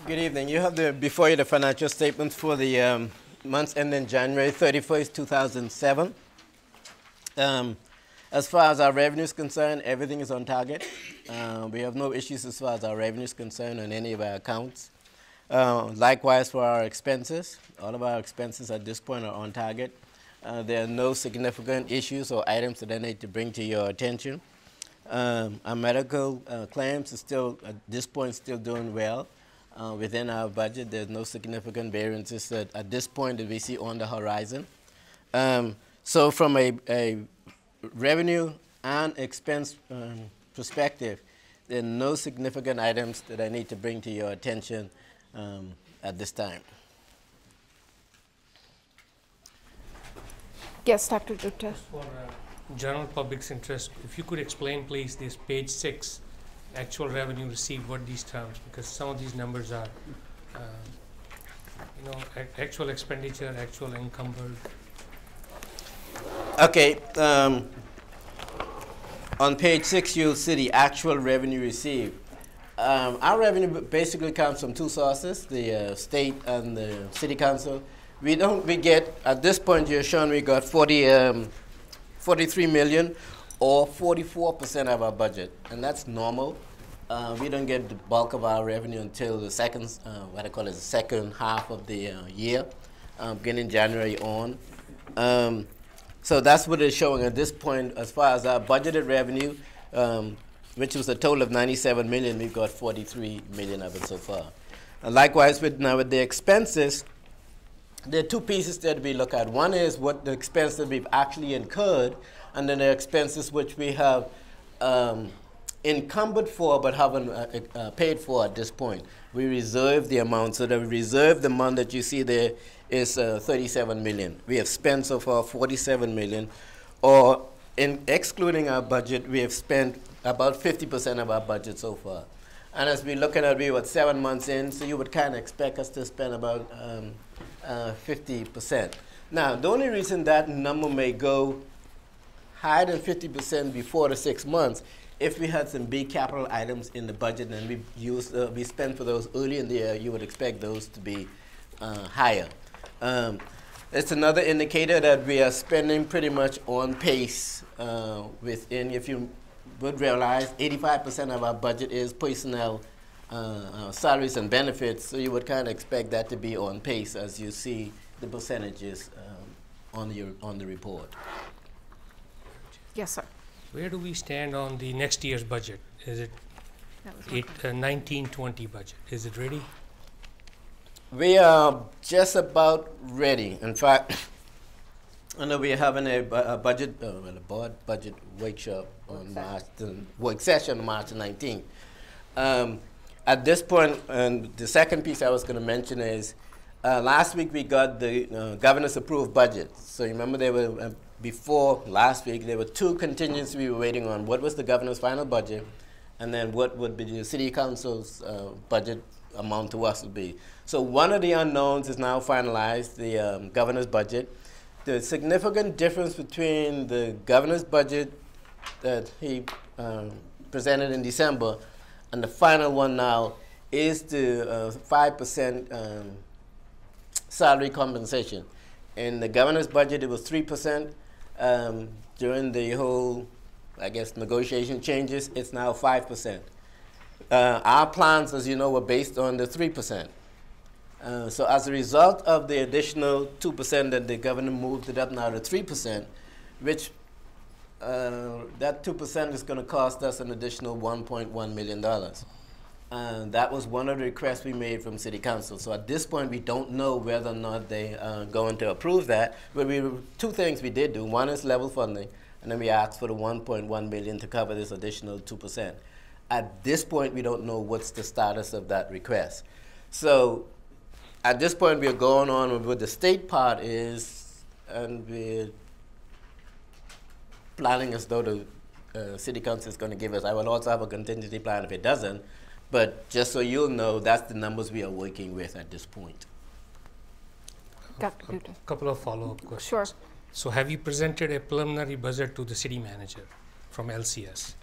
Good evening. You have before you the financial statements for the months ending January 31st, 2007. As far as our revenue is concerned, everything is on target. We have no issues as far as our revenue is concerned on any of our accounts. Likewise for our expenses, all of our expenses at this point are on target. There are no significant issues or items that I need to bring to your attention. Our medical claims is still, at this point, still doing well. Within our budget, there's no significant variances that at this point that we see on the horizon. So from a revenue and expense perspective, there are no significant items that I need to bring to your attention at this time. Yes, Dr. Gupta. For general public's interest, if you could explain, please, this page 6, actual revenue received, what these terms, because some of these numbers are, actual expenditure, actual encumbered. Okay. On page 6, you'll see the actual revenue received. Our revenue basically comes from two sources, the state and the city council. We get, at this point you're showing we got 43 million or 44% of our budget, and that's normal. We don't get the bulk of our revenue until the second, what I call it, the second half of the year, beginning January on. So that's what it's showing at this point as far as our budgeted revenue, which was a total of 97 million, we've got 43 million of it so far. And likewise, with the expenses, there are two pieces there we look at. One is what the expense that we've actually incurred, and then the expenses which we have encumbered for but haven't paid for at this point. We reserve the amount, so the reserved amount that you see there is 37 million. We have spent so far 47 million, or in excluding our budget, we have spent about 50% of our budget so far. And as we look at it, we were 7 months in, so you would kind of expect us to spend about 50%. Now, the only reason that number may go higher than 50% before the 6 months, if we had some big capital items in the budget and we spent for those early in the year, you would expect those to be higher. It's another indicator that we are spending pretty much on pace within, if you would realize, 85% of our budget is personnel, salaries and benefits, so you would kind of expect that to be on pace as you see the percentages on the report. Yes, sir. Where do we stand on the next year's budget? Is it 19-20 budget? Is it ready? We are just about ready. In fact, I know we're having a budget, a board budget workshop on work session on March 19th. At this point, and the second piece I was going to mention is, last week we got the governor's approved budget. So you remember there were, before last week, there were two contingencies we were waiting on. What was the governor's final budget, and then what would be the city council's budget amount to us would be. So one of the unknowns is now finalized, the governor's budget. The significant difference between the governor's budget that he presented in December and the final one now is the 5% salary compensation. In the governor's budget, it was 3%. During the whole, I guess, negotiation changes, it's now 5%. Our plans, as you know, were based on the 3%. So as a result of the additional 2% that the governor moved it up now to 3%, which that 2% is going to cost us an additional $1.1 million. That was one of the requests we made from City Council. So at this point, we don't know whether or not they are going to approve that. But two things we did do. One is level funding, and then we asked for the $1.1 million to cover this additional 2%. At this point, we don't know what's the status of that request. So at this point, we are going on with what the state part is, and we're planning as though the City Council is going to give us. I will also have a contingency plan if it doesn't. But just so you'll know, that's the numbers we are working with at this point. Dr. Gupta. Couple of follow-up questions. Sure. So have you presented a preliminary budget to the city manager from LCS?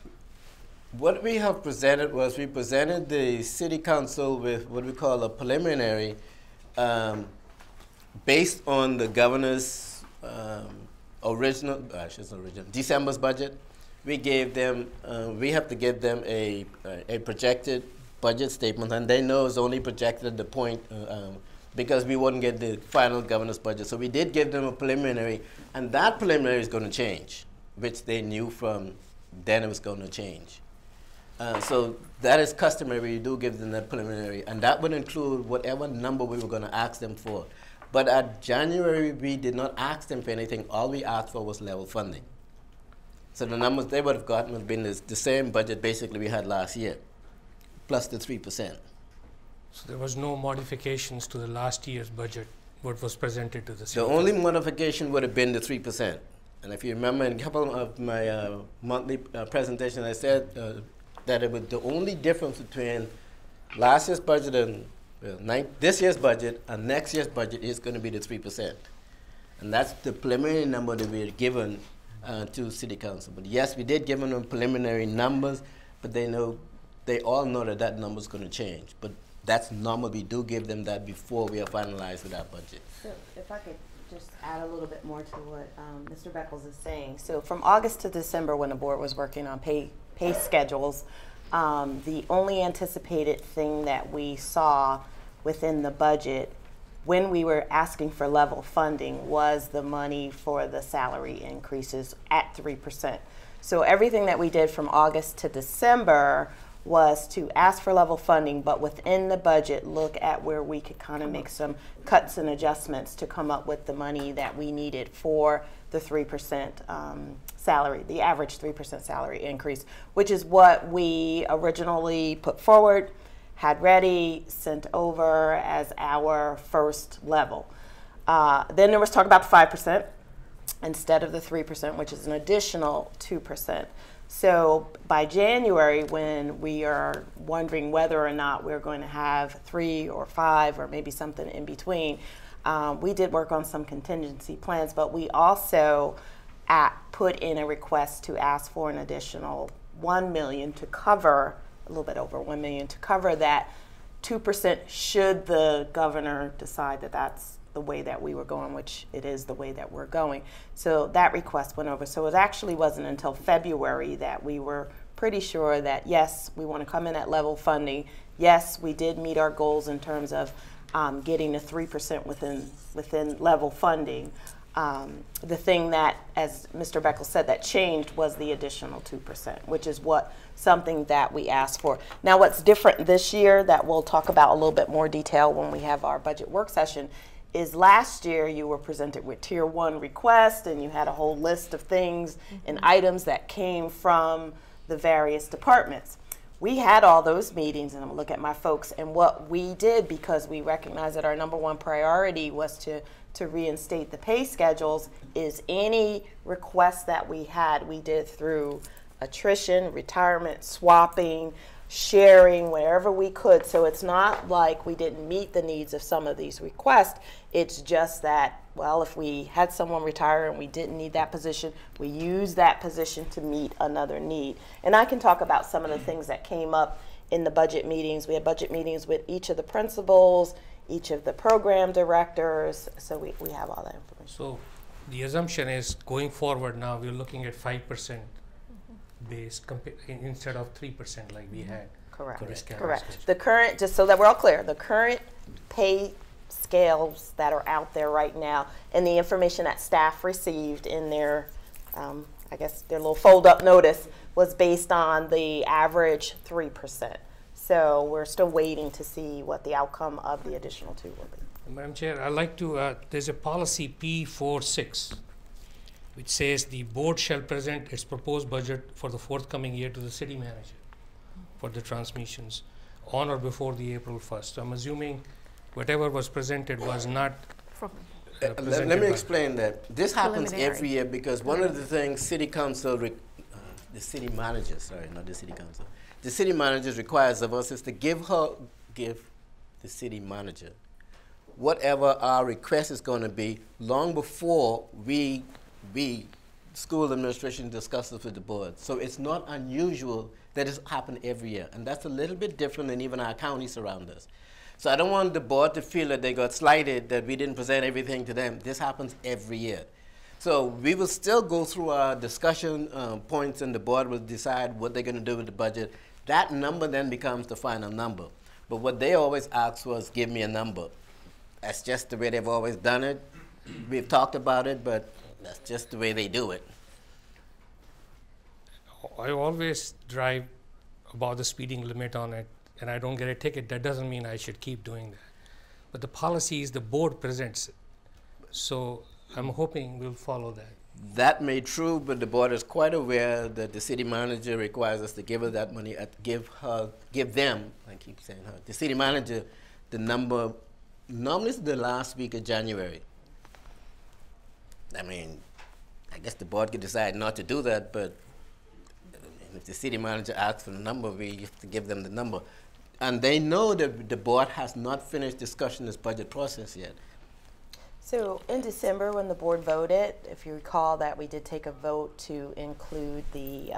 What we have presented was we presented the city council with what we call a preliminary based on the governor's December's budget. We gave them, we have to give them a projected budget statement, and they know it's only projected at the point because we wouldn't get the final governor's budget. So we did give them a preliminary, and that preliminary is going to change, which they knew from then it was going to change. So that is customary. You do give them that preliminary, and that would include whatever number we were going to ask them for. But at January, we did not ask them for anything. All we asked for was level funding. So the numbers they would have gotten would have been the same budget basically we had last year, plus the 3%. So there was no modifications to the last year's budget, what was presented to the city? The only modification would have been the 3%. And if you remember in a couple of my monthly presentations, I said that it was the only difference between last year's budget and this year's budget and next year's budget is going to be the 3%. And that's the preliminary number that we had given to City Council. But yes, we did give them preliminary numbers, but they all know that that number is going to change. But that's normal. We do give them that before we are finalized with our budget. So if I could just add a little bit more to what Mr. Beckles is saying. So from August to December, when the board was working on pay schedules, the only anticipated thing that we saw within the budget when we were asking for level funding was the money for the salary increases at 3%. So everything that we did from August to December was to ask for level funding, but within the budget, look at where we could kind of make some cuts and adjustments to come up with the money that we needed for the 3% salary, the average 3% salary increase, which is what we originally put forward, had ready, sent over as our first level. Then there was talk about the 5% instead of the 3%, which is an additional 2%. So by January, when we are wondering whether or not we're going to have 3 or 5 or maybe something in between, we did work on some contingency plans, but we also put in a request to ask for an additional $1 million to cover, a little bit over $1 million, to cover that 2% should the governor decide that that's the way that we were going, which it is the way that we're going. So that request went over. So it actually wasn't until February that we were pretty sure that, yes, we want to come in at level funding. Yes, we did meet our goals in terms of getting the 3% within level funding. The thing that, as Mr. Beckles said, that changed was the additional 2%, which is something that we asked for. Now, what's different this year that we'll talk about a little bit more detail when we have our budget work session is last year you were presented with Tier 1 request and you had a whole list of things and items that came from the various departments. We had all those meetings, and I'm gonna look at my folks, and what we did, because we recognized that our #1 priority was to reinstate the pay schedules, is any requests that we had, we did through attrition, retirement, swapping, sharing, wherever we could. So it's not like we didn't meet the needs of some of these requests. It's just that, well, if we had someone retire and we didn't need that position, we used that position to meet another need. And I can talk about some of the things that came up in the budget meetings. We had budget meetings with each of the principals, each of the program directors, so we have all that information. So the assumption is going forward now we're looking at 5% base instead of 3% like we had. Correct. Correct. The current, just so that we're all clear, the current pay scales that are out there right now and the information that staff received in their, I guess their little fold-up notice was based on the average 3%. So we're still waiting to see what the outcome of the additional 2 will be. Madam Chair, I'd like to, there's a policy P46, which says the board shall present its proposed budget for the forthcoming year to the city manager for the transmissions on or before the April 1st. So I'm assuming whatever was presented was not let me explain that. This happens every year because one of the things City Council, the city manager, sorry, not the City Council, the city manager requires of us is to give the city manager whatever our request is going to be long before we school administration discusses with the board. So it's not unusual that it's happened every year. And that's a little bit different than even our counties around us. So I don't want the board to feel that they got slighted, that we didn't present everything to them. This happens every year. So we will still go through our discussion points, and the board will decide what they're going to do with the budget. That number then becomes the final number. But what they always ask was, give me a number. That's just the way they've always done it. We've talked about it, but that's just the way they do it. I always drive above the speeding limit on it, and I don't get a ticket. That doesn't mean I should keep doing that. But the policy is the board presents it. So I'm hoping we'll follow that. That may be true, but the board is quite aware that the city manager requires us to give her that money, give them, I keep saying her, the city manager, the number, normally it's the last week of January. I mean, I guess the board could decide not to do that, but if the city manager asks for the number, we have to give them the number. And they know that the board has not finished discussing this budget process yet. So in December, when the board voted, if you recall that we did take a vote to include the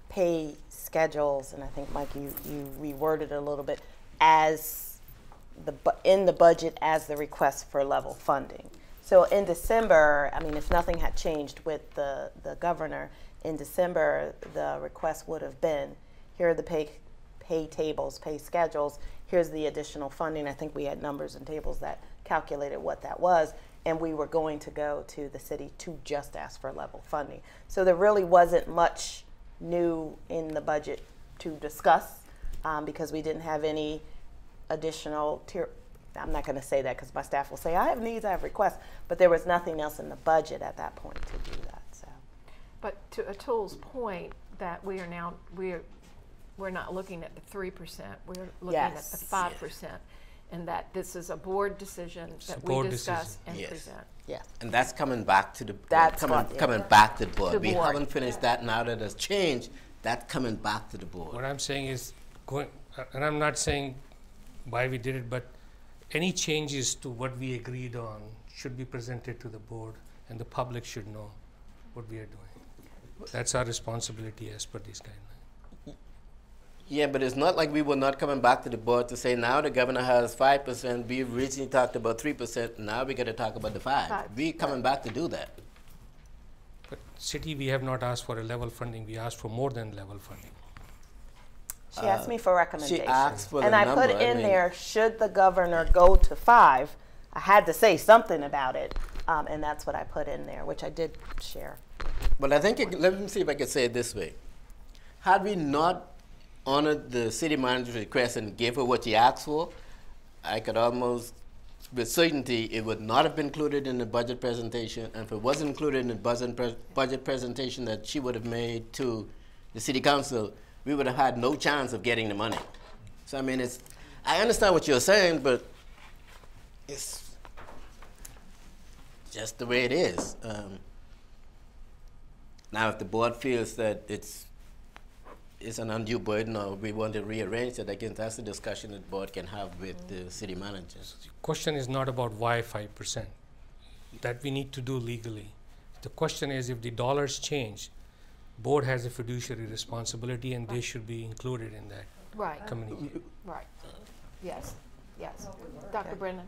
pay schedules, and I think, Mike, you reworded it a little bit, as in the budget as the request for level funding. So in December, I mean, if nothing had changed with the governor, in December, the request would have been, here are the pay tables, pay schedules, here's the additional funding. I think we had numbers and tables that calculated what that was, and we were going to go to the city to just ask for level funding. So there really wasn't much new in the budget to discuss because we didn't have any additional tier. I'm not going to say that because my staff will say, I have needs, I have requests, but there was nothing else in the budget at that point to do that. So, but to Atul's point, that we are now, we're not looking at the 3%, we're looking at the 5%, and that this is a board decision that we discuss and present. Yeah, and that's coming back to the coming back to the board. We haven't finished that. Now that has changed, that's coming back to the board. What I'm saying is going, and I'm not saying why we did it, but any changes to what we agreed on should be presented to the board, and the public should know what we are doing. That's our responsibility as per these guidelines. Yeah, but it's not like we were not coming back to the board to say now the governor has 5%. We originally talked about 3%. Now we got to talk about the 5%. We're coming back to do that. But city, we have not asked for a level funding. We asked for more than level funding. She asked me for recommendations. She asked for the and I number. put in there, should the governor go to 5, I had to say something about it, and that's what I put in there, which I did share. But I think, let me see if I can say it this way. Had we not honored the city manager's request and gave her what she asked for, I could almost, with certainty, it would not have been included in the budget presentation, and if it wasn't included in the budget presentation that she would have made to the city council, we would have had no chance of getting the money. So, I mean, I understand what you're saying, but it's just the way it is. Now, if the board feels that it's an undue burden or we want to rearrange it, again, that's a discussion that the board can have with the city manager. The question is not about why 5%. That we need to do legally. The question is, if the dollars change, board has a fiduciary responsibility, and they should be included in that communication. Right. Yes. Yes. Dr. Brennan.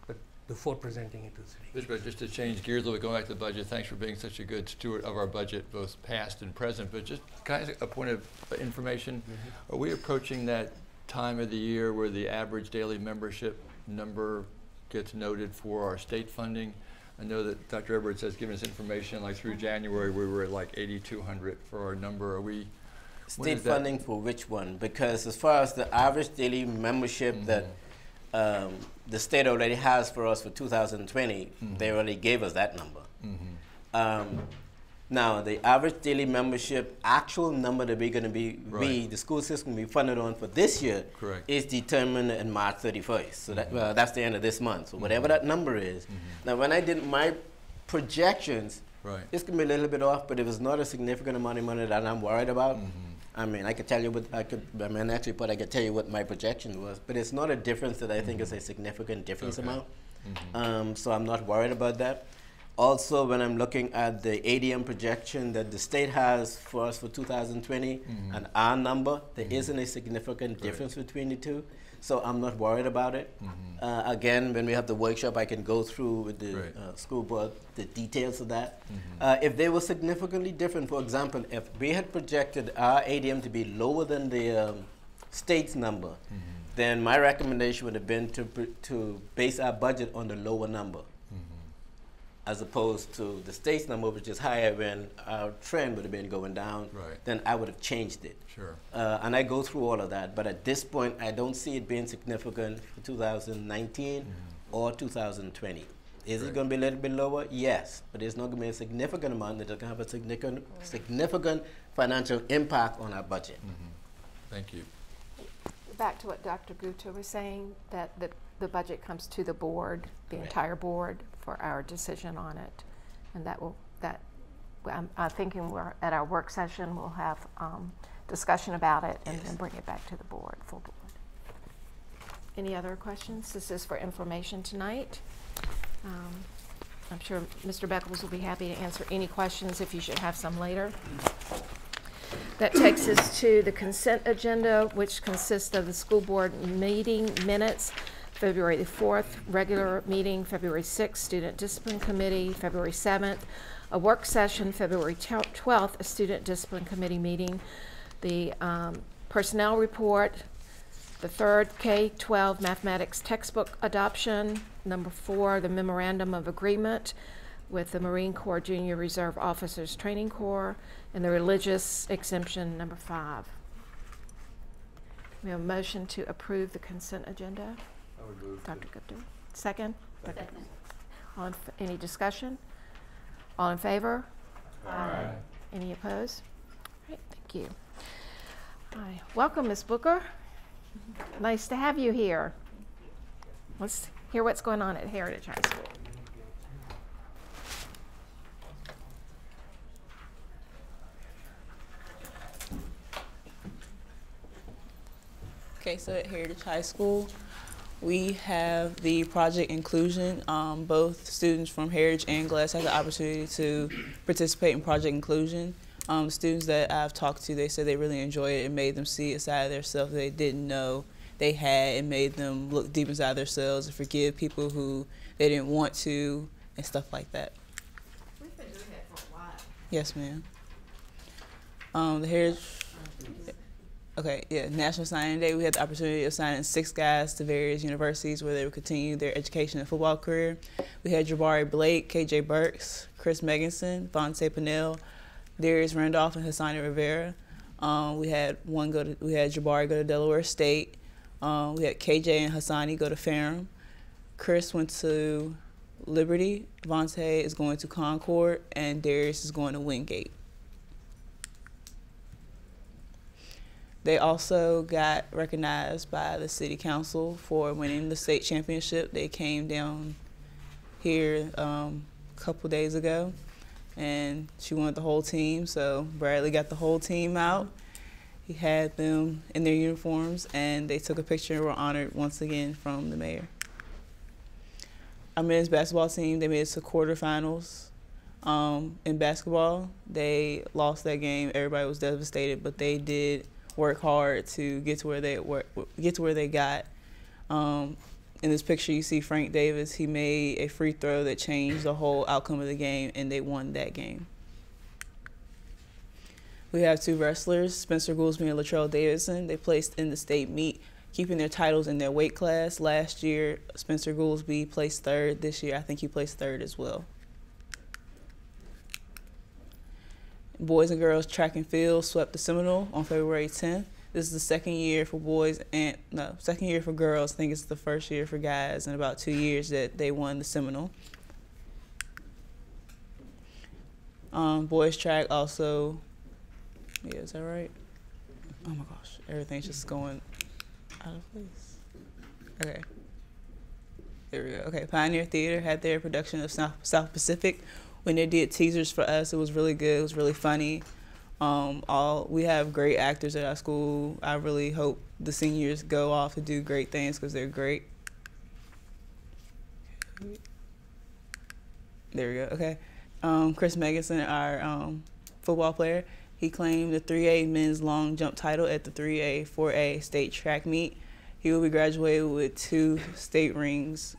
But before presenting it to the city. Mr. President, just to change gears a little bit, going back to the budget, thanks for being such a good steward of our budget, both past and present. But just kind of a point of information, are we approaching that time of the year where the average daily membership number gets noted for our state funding? I know that Dr. Edwards has given us information, like through January, we were at like 8,200 for our number. Are we? State funding for which one? Because as far as the average daily membership that the state already has for us for 2020, they already gave us that number. Now, the average daily membership, actual number that we're going to be, the school system will be funded on for this year is determined in March 31st. So that, that's the end of this month. So whatever that number is. Now, when I did my projections, it's going to be a little bit off, but it was not a significant amount of money that I'm worried about. I mean, I could tell you what I could. I mean, actually, but I could tell you what my projection was. But it's not a difference that I think is a significant difference amount. So I'm not worried about that. Also, when I'm looking at the ADM projection that the state has for us for 2020 and our number, there isn't a significant difference between the two. So I'm not worried about it. Again, when we have the workshop, I can go through with the school board the details of that. If they were significantly different, for example, if we had projected our ADM to be lower than the state's number, then my recommendation would have been to base our budget on the lower number, as opposed to the state's number, which is higher when our trend would have been going down, then I would have changed it. Sure. And I go through all of that, but at this point, I don't see it being significant for 2019 or 2020. Is it going to be a little bit lower? Yes, but it's not going to be a significant amount that can have a significant financial impact on our budget. Thank you. Back to what Dr. Gupta was saying, that the budget comes to the board, the entire board, for our decision on it, and I'm thinking we're at our work session. We'll have discussion about it and then bring it back to the board, full board. Any other questions? This is for information tonight. I'm sure Mr. Beckles will be happy to answer any questions if you should have some later. That takes us to the consent agenda, which consists of the school board meeting minutes, February the 4th, regular meeting, February 6th, student discipline committee, February 7th, a work session, February 12th, a student discipline committee meeting, the personnel report, the third K-12 mathematics textbook adoption, number 4, the memorandum of agreement with the Marine Corps Junior Reserve Officers Training Corps, and the religious exemption, number 5. We have a motion to approve the consent agenda. I would move. Dr. Gupta. Second? Second. Any discussion? All in favor? Aye. Any opposed? All right, thank you. Hi. Welcome, Ms. Booker. Nice to have you here. Let's hear what's going on at Heritage High School. Okay, so at Heritage High School, we have the project inclusion. Both students from Heritage and Glass had the opportunity to participate in project inclusion. The students that I've talked to, they said they really enjoyed it. It made them see a side of themselves they didn't know they had. It made them look deep inside themselves and forgive people who they didn't want to and stuff like that. We've been doing that for a while. Yes, ma'am. The Heritage, okay, yeah, National Signing Day, we had the opportunity of signing 6 guys to various universities where they would continue their education and football career. We had Jabari Blake, KJ Burks, Chris Meganson, Vontae Pinnell, Darius Randolph, and Hassani Rivera. We had Jabari go to Delaware State. We had KJ and Hassani go to Ferrum. Chris went to Liberty. Vontae is going to Concord, and Darius is going to Wingate. They also got recognized by the city council for winning the state championship. They came down here a couple days ago, and she wanted the whole team, so Bradley got the whole team out. He had them in their uniforms, and they took a picture and were honored once again from the mayor. Our men's basketball team, they made it to quarterfinals. In basketball, they lost that game. Everybody was devastated, but they did work hard to get to where they got. In this picture, you see Frank Davis. He made a free throw that changed the whole outcome of the game, and they won that game. We have 2 wrestlers, Spencer Goolsby and Latrell Davidson. They placed in the state meet, keeping their titles in their weight class. Last year, Spencer Goolsby placed 3rd. This year, I think he placed 3rd as well. Boys and girls track and field swept the Seminole on February 10th. This is the second year for boys and, no, second year for girls. I think it's the first year for guys in about 2 years that they won the Seminole. Boys track also, yeah, is that right? Oh my gosh, everything's just going out of place. Okay, there we go. Okay, Pioneer Theater had their production of South Pacific. When they did teasers for us, it was really good. It was really funny. We have great actors at our school. I really hope the seniors go off to do great things because they're great. There we go, okay. Chris Meganson, our football player, he claimed the 3A men's long jump title at the 3A, 4A state track meet. He will be graduated with 2 state rings.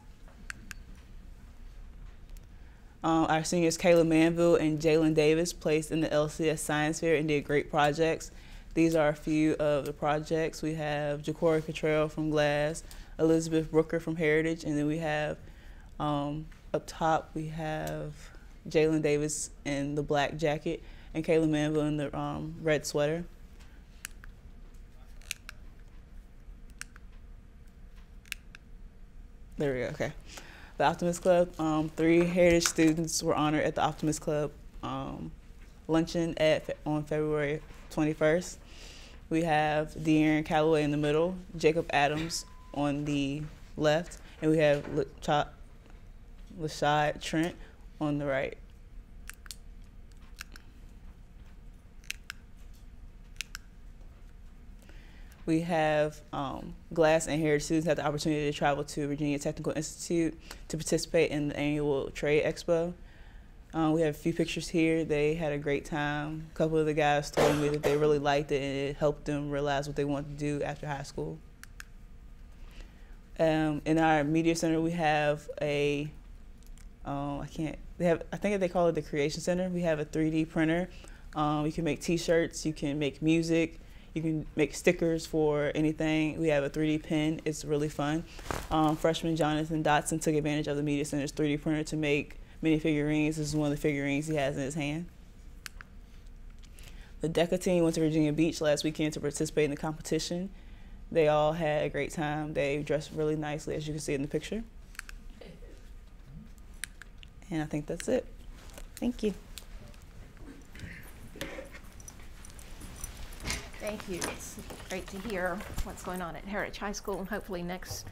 Our seniors, Kayla Manville and Jalen Davis, placed in the LCS Science Fair and did great projects. These are a few of the projects. We have Ja'Cory Cottrell from Glass, Elizabeth Brooker from Heritage, and then we have, up top, we have Jalen Davis in the black jacket and Kayla Manville in the red sweater. There we go, okay. The Optimist Club, 3 Heritage students were honored at the Optimist Club luncheon on February 21st. We have De'Aaron Calloway in the middle, Jacob Adams on the left, and we have Lashad Trent on the right. We have Glass and Heritage students had the opportunity to travel to Virginia Technical Institute to participate in the annual trade expo. We have a few pictures here. They had a great time. A couple of the guys told me that they really liked it and it helped them realize what they wanted to do after high school. In our media center, we have a, I think they call it the Creation Center. We have a 3D printer. You can make t-shirts, you can make music, you can make stickers for anything. We have a 3D pen. It's really fun. Freshman Jonathan Dotson took advantage of the Media Center's 3D printer to make mini figurines. This is one of the figurines he has in his hand. The DECA team went to Virginia Beach last weekend to participate in the competition. They all had a great time. They dressed really nicely, as you can see in the picture. And I think that's it. Thank you. Thank you. It's great to hear what's going on at Heritage High School, and hopefully next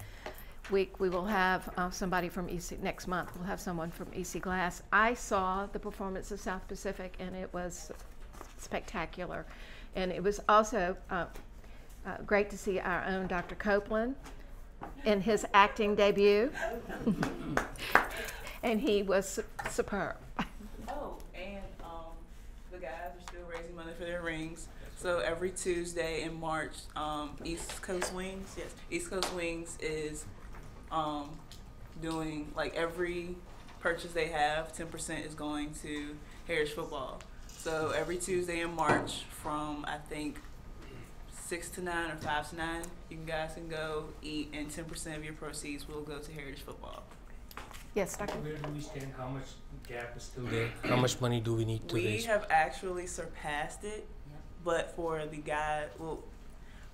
week we will have somebody from next month we'll have someone from EC Glass. I saw the performance of South Pacific and it was spectacular. And it was also great to see our own Dr. Copeland in his acting debut. And he was superb. Oh, and the guys are still raising money for their rings. So every Tuesday in March, East Coast Wings is doing, like, every purchase they have, 10% is going to Heritage Football. So every Tuesday in March from, I think, 6 to 9 or 5 to 9, you guys can go eat, and 10% of your proceeds will go to Heritage Football. Yes, Dr. Where do we stand? How much gap is still there? How much money do we need to raise? We have actually surpassed it, but for the guy, well,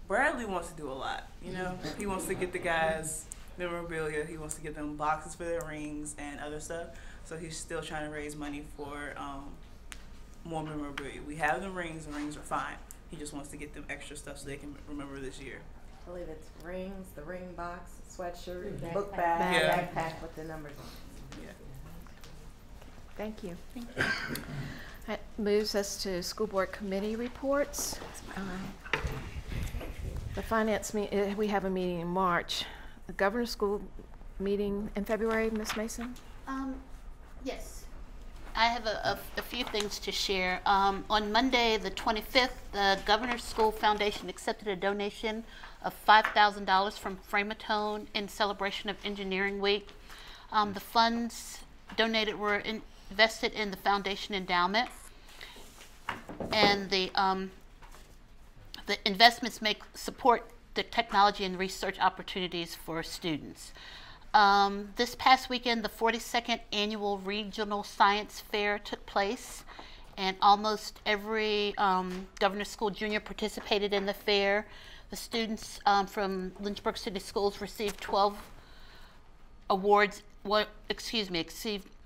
Bradley wants to do a lot, you know? He wants to get the guys memorabilia, he wants to get them boxes for their rings and other stuff, so he's still trying to raise money for more memorabilia. We have the rings are fine. He just wants to get them extra stuff so they can remember this year. I believe it's rings, the ring box, sweatshirt, book bag, backpack with the numbers on it. Yeah. Thank you. Thank you. That moves us to school board committee reports. The finance we have a meeting in March. The governor's school meeting in February, Ms. Mason? Yes. I have a few things to share. On Monday, the 25th, the Governor's School Foundation accepted a donation of $5,000 from Framatone in celebration of Engineering Week. The funds donated were invested in the foundation endowment, and the investments support the technology and research opportunities for students. This past weekend, the 42nd Annual Regional Science Fair took place, and almost every Governor's School Junior participated in the fair. The students from Lynchburg City Schools received 12 awards,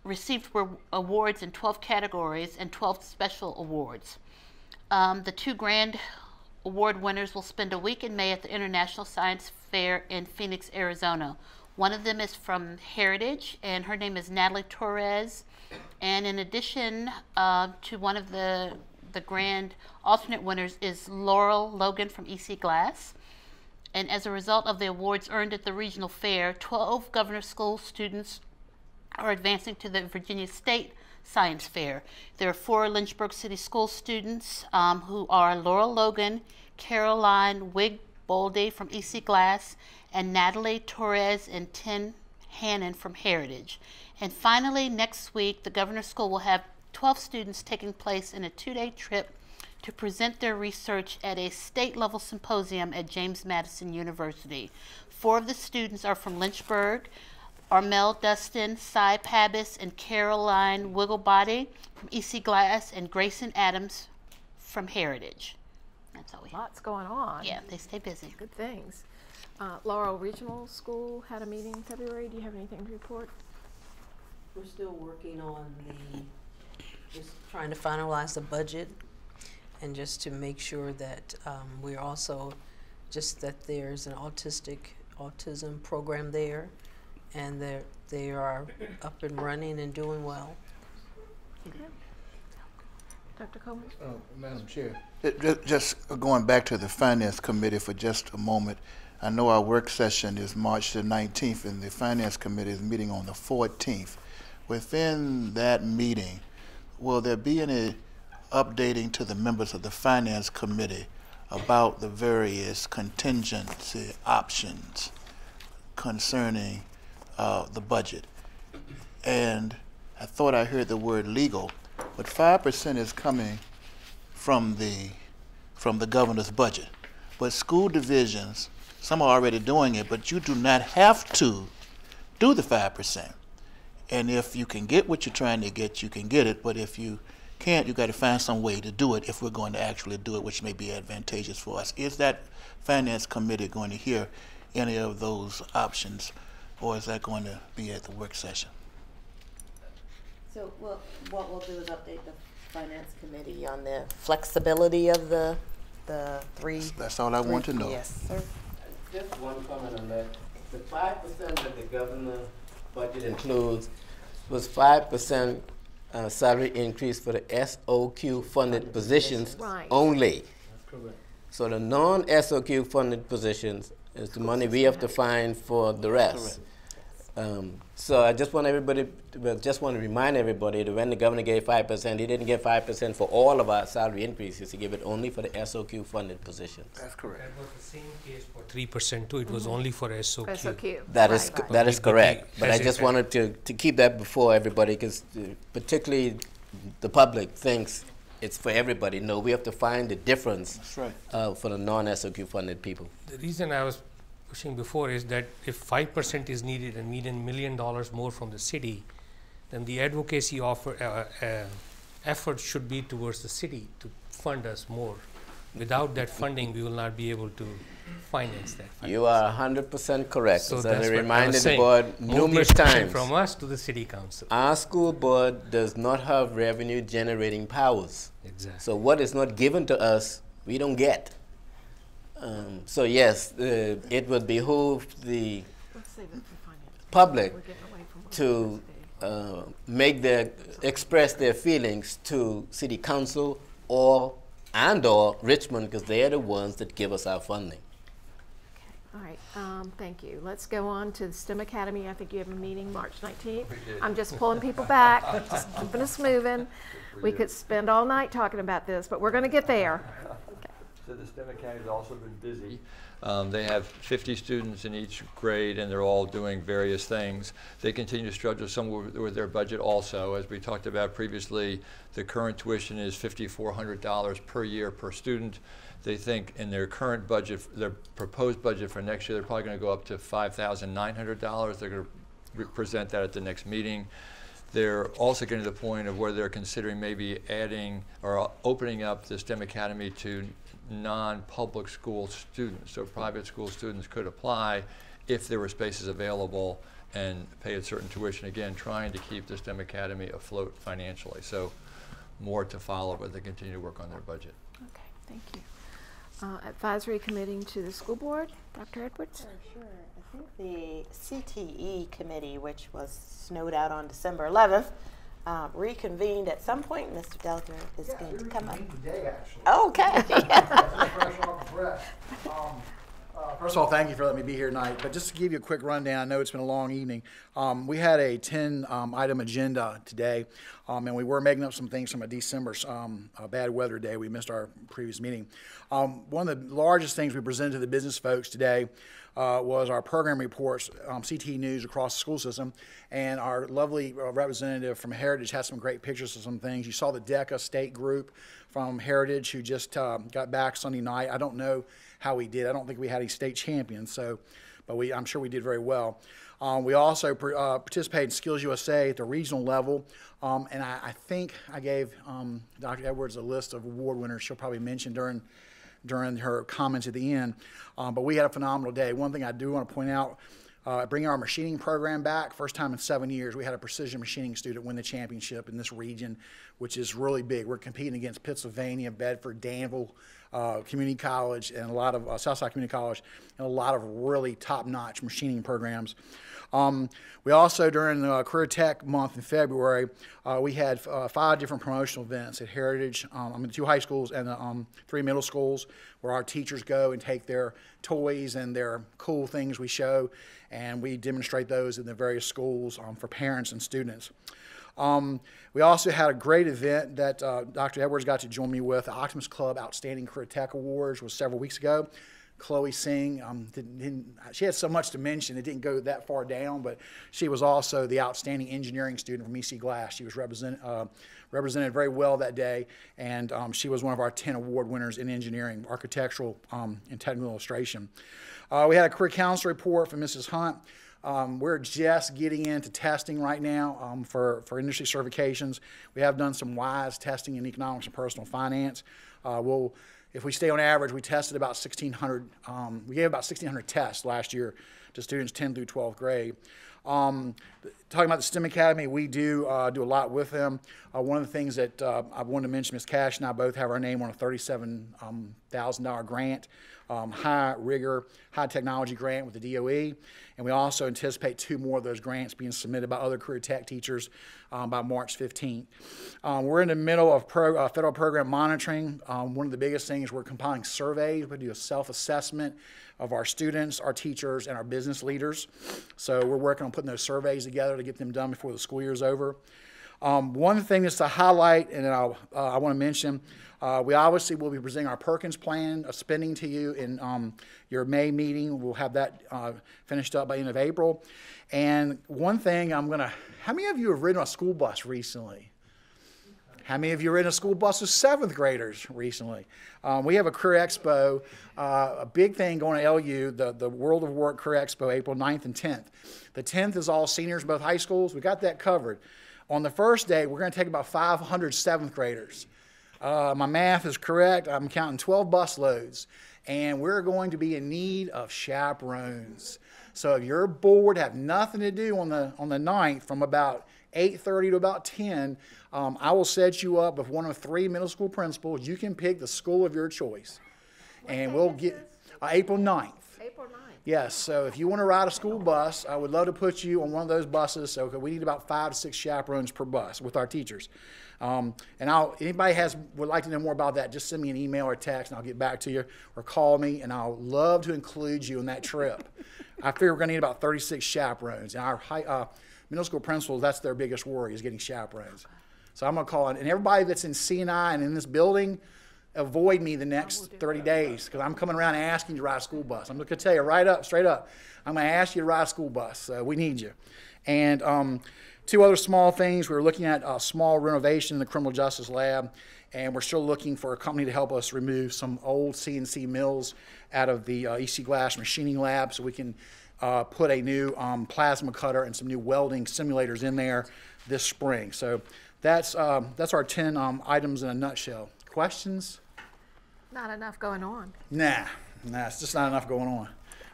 received awards in 12 categories and 12 special awards. The 2 grand award winners will spend a week in May at the International Science Fair in Phoenix, Arizona. One of them is from Heritage, and her name is Natalie Torres. And in addition to one of the the grand alternate winners is Laurel Logan from EC Glass. And as a result of the awards earned at the regional fair, 12 Governor School students are advancing to the Virginia State Science Fair. There are 4 Lynchburg City School students who are Laurel Logan, Caroline Wig-Boldy from EC Glass, and Natalie Torres and Tin Hannon from Heritage. And finally, next week, the Governor's School will have 12 students taking place in a 2-day trip to present their research at a state-level symposium at James Madison University. 4 of the students are from Lynchburg: Armel Dustin, Cy Pabis, and Caroline Wigglebody from EC Glass, and Grayson Adams from Heritage. That's all we have. Lots going on. Yeah, they stay busy. Good things. Laurel Regional School had a meeting in February. Do you have anything to report? We're still working on just trying to finalize the budget, and just to make sure that we're also that there's an autism program there, and they are up and running and doing well. Okay. Dr. Coleman? Madam Chair, just going back to the Finance Committee for just a moment. I know our work session is March the 19th, and the Finance Committee is meeting on the 14th. Within that meeting, will there be any updating to the members of the Finance Committee about the various contingency options concerning the budget? And I thought I heard the word legal, but 5% is coming from the governor's budget. But school divisions, some are already doing it, but you do not have to do the 5%. And if you can get what you're trying to get, you can get it. But if you can't, you got to find some way to do it if we're going to actually do it, which may be advantageous for us. Is that Finance Committee going to hear any of those options, or is that going to be at the work session? So what we'll do is update the Finance Committee on the flexibility of the 3. That's all I want to know. Yes, sir. Just one comment on that. The 5% that the governor budget includes was 5% salary increase for the SOQ funded positions only. That's correct. So the non-SOQ funded positions is the money we have to find for the rest. So I just want to remind everybody that when the governor gave 5%, he didn't give 5% for all of our salary increases. He gave it only for the SOQ funded positions. That's correct. That was the same case for 3% too. It was only for SOQ. SOQ. That is correct. But I just wanted to keep that before everybody, because particularly the public thinks it's for everybody. No, we have to find the difference. That's right. For the non-SOQ funded people. The reason I was pushing before is that if 5% is needed and we need $1 million more from the city, then the advocacy effort should be towards the city to fund us more. Without that funding, we will not be able to finance that. 5%. You are 100% correct. So I that's reminded the board numerous times. From us to the city council. Our school board does not have revenue generating powers. Exactly. So what is not given to us, we don't get. So yes, it would behoove the public to express their feelings to City Council or Richmond, because they are the ones that give us our funding. All right, thank you. Let's go on to the STEM Academy. I think you have a meeting March 19th. I'm just pulling people back, just keeping us moving. We could spend all night talking about this, but we're going to get there. So the STEM Academy has also been busy. They have 50 students in each grade, and they're all doing various things. They continue to struggle some with their budget also. As we talked about previously, the current tuition is $5,400 per year per student. They think in their current budget, their proposed budget for next year, they're probably going to go up to $5,900. They're going to present that at the next meeting. They're also getting to the point of where they're considering maybe adding or opening up the STEM Academy to non-public school students. So private school students could apply if there were spaces available and pay a certain tuition, again, trying to keep the STEM Academy afloat financially. So more to follow, but they continue to work on their budget. Okay, thank you. Advisory committee to the school board, Dr. Edwards? Sure. I think the CTE committee, which was snowed out on December 11th, reconvened at some point. Mr. Delger is going to come up. Today, actually. Okay. First of all, thank you for letting me be here tonight. But just to give you a quick rundown, I know it's been a long evening. We had a 10-item agenda today, and we were making up some things from a December's bad weather day. We missed our previous meeting. One of the largest things we presented to the business folks today was our program reports, CTE news across the school system, and our lovely representative from Heritage had some great pictures of some things. You saw the DECA state group from Heritage who just got back Sunday night. I don't know how we did. I don't think we had any state champions, but I'm sure we did very well. We also participated in Skills USA at the regional level, and I think I gave Dr. Edwards a list of award winners she'll probably mention during her comments at the end. But we had a phenomenal day. One thing I do want to point out, bringing our machining program back, first time in 7 years, we had a precision machining student win the championship in this region, which is really big. We're competing against Pennsylvania, Bedford, Danville Community College, and a lot of Southside Community College, and a lot of really top-notch machining programs. We also, during the Career Tech Month in February, we had 5 different promotional events at Heritage, the 2 high schools and the 3 middle schools, where our teachers go and take their toys and their cool things we show, and we demonstrate those in the various schools for parents and students. We also had a great event that Dr. Edwards got to join me with. The Optimus Club Outstanding Career Tech Awards was several weeks ago. Chloe Singh, she had so much to mention, it didn't go that far down, but she was also the outstanding engineering student from EC Glass. She was represented very well that day, and she was one of our 10 award winners in engineering, architectural, and technical illustration. We had a career counselor report from Mrs. Hunt. We're just getting into testing right now for industry certifications. We have done some WISE testing in economics and personal finance. If we stay on average, we tested about 1,600, we gave about 1,600 tests last year to students 10 through 12th grade. Talking about the STEM Academy, we do a lot with them. One of the things that I wanted to mention, Ms. Cash and I both have our name on a $37,000 grant, high rigor, high technology grant with the DOE, and we also anticipate 2 more of those grants being submitted by other career tech teachers by March 15th. We're in the middle of federal program monitoring. One of the biggest things, we're compiling surveys. We do a self-assessment of our students, our teachers, and our business leaders. So we're working on putting those surveys together to get them done before the school year is over. One thing that's to highlight, and I want to mention, we obviously will be presenting our Perkins plan of spending to you in your May meeting. We'll have that finished up by the end of April. And one thing how many of you have ridden a school bus recently? How many of you ridden a school bus with 7th graders recently? We have a Career Expo, a big thing going to LU, the World of Work Career Expo, April 9th and 10th. The 10th is all seniors, both high schools. We got that covered. On the first day, we're going to take about 500 7th graders. My math is correct. I'm counting 12 bus loads, and we're going to be in need of chaperones. So if you're bored, have nothing to do on the 9th from about 8:30 to about 10, I will set you up with one of 3 middle school principals. You can pick the school of your choice. And we'll get April 9th. April 9th. Yes, so if you want to ride a school bus, I would love to put you on one of those buses. So we need about 5 to 6 chaperones per bus with our teachers. And anybody would like to know more about that, just send me an email or text, and I'll get back to you, or call me, and I'll love to include you in that trip. I figure we're going to need about 36 chaperones. And our middle school principals, that's their biggest worry, is getting chaperones. So I'm going to call in. And everybody that's in C&I and in this building, avoid me the next 30 days, because I'm coming around asking you to ride a school bus. I'm going to tell you right up, straight up, I'm going to ask you to ride a school bus. So we need you. And 2 other small things. We were looking at a small renovation in the criminal justice lab, and we're still looking for a company to help us remove some old CNC mills out of the EC Glass machining lab, so we can put a new plasma cutter and some new welding simulators in there this spring. So that's our 10 items in a nutshell. Questions? Not enough going on. Nah, it's just not enough going on.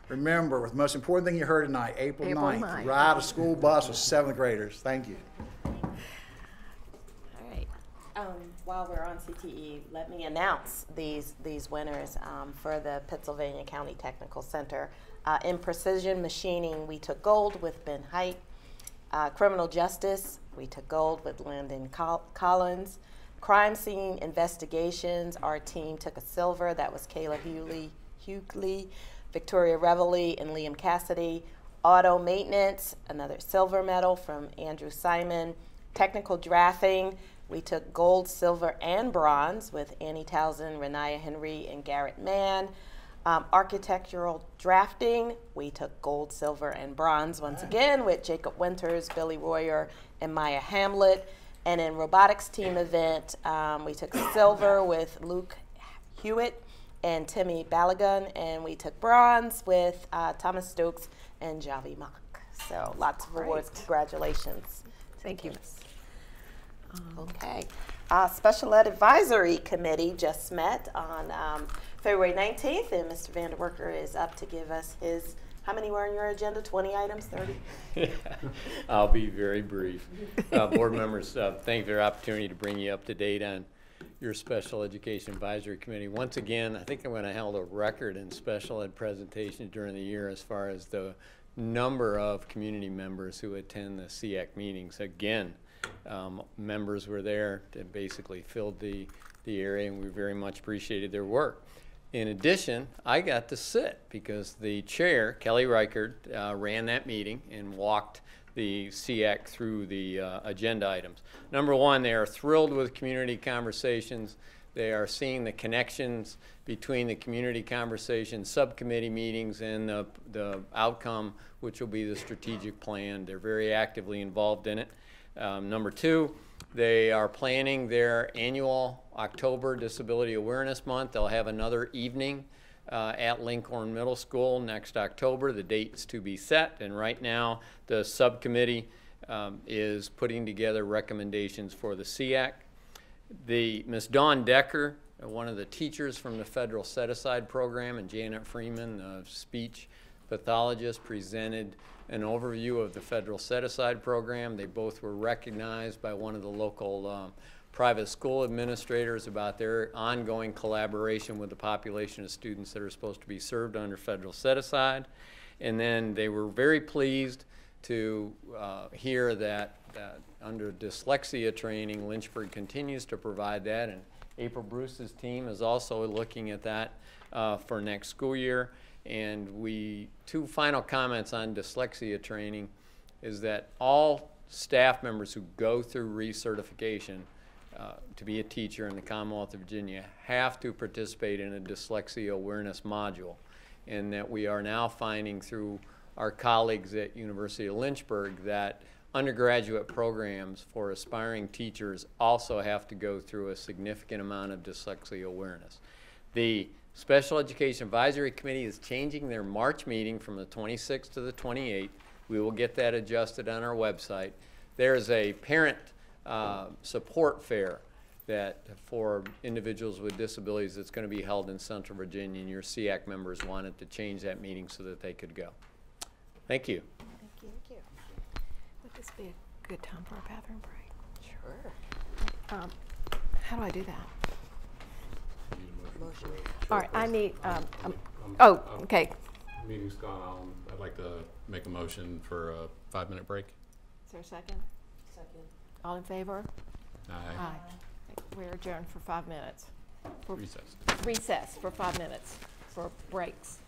Remember, the most important thing you heard tonight, April 9th, ride a school bus with 7th graders. Thank you. All right. While we're on CTE, let me announce these winners for the Pennsylvania County Technical Center. In precision machining, we took gold with Ben Height. Criminal justice, we took gold with Landon Collins. Crime scene investigations, our team took a silver. That was Kayla Hughley, Victoria Reveley, and Liam Cassidy. Auto maintenance, another silver medal from Andrew Simon. Technical drafting, we took gold, silver, and bronze with Annie Townsend, Renaya Henry, and Garrett Mann. Architectural drafting, we took gold, silver, and bronze once again with Jacob Winters, Billy Royer, and Maya Hamlet. And in robotics team event, we took silver with Luke Hewitt and Timmy Balagun, and we took bronze with Thomas Stokes and Javi Mock. So lots of awards. Congratulations. Thank you. Okay. Special Ed Advisory Committee just met on February 19th, and Mr. Vanderwerker is up to give us his, how many were on your agenda? 20 items, 30? I'll be very brief. Board members, thank you for the opportunity to bring you up to date on your Special Education Advisory Committee. Once again, I think I'm going to held a record in special ed presentations during the year as far as the number of community members who attend the SEAC meetings. Again, members were there that basically filled the area, and we very much appreciated their work. In addition, I got to sit because the chair, Kelly Reichert, ran that meeting and walked the SEAC through the agenda items. Number one, they are thrilled with community conversations. They are seeing the connections between the community conversations, subcommittee meetings, and the outcome, which will be the strategic plan. They're very actively involved in it. Number two, they are planning their annual October Disability Awareness Month. They'll have another evening at Lincoln Middle School next October. The date's to be set, and right now the subcommittee is putting together recommendations for the SEAC. Ms. Dawn Decker, one of the teachers from the Federal Set-Aside Program, and Janet Freeman, the speech pathologist, presented an overview of the Federal Set-Aside Program. They both were recognized by one of the local private school administrators about their ongoing collaboration with the population of students that are supposed to be served under Federal Set-Aside. And then they were very pleased to hear that under dyslexia training, Lynchburg continues to provide that, and April Bruce's team is also looking at that for next school year. And two final comments on dyslexia training is that all staff members who go through recertification to be a teacher in the Commonwealth of Virginia have to participate in a dyslexia awareness module, and that we are now finding through our colleagues at University of Lynchburg that undergraduate programs for aspiring teachers also have to go through a significant amount of dyslexia awareness. The Special Education Advisory Committee is changing their March meeting from the 26th to the 28th. We will get that adjusted on our website. There's a parent support fair that for individuals with disabilities that's going to be held in Central Virginia, and your SEAC members wanted to change that meeting so that they could go. Thank you. Thank you. Thank you. Would this be a good time for a bathroom break? Sure. How do I do that? Motion. All right, I need, oh, okay. Meeting's gone on. I'd like to make a motion for a 5-minute break. Is there a second? Second. All in favor? Aye. Aye. We're adjourned for 5 minutes. Recess. Recess for 5 minutes for breaks.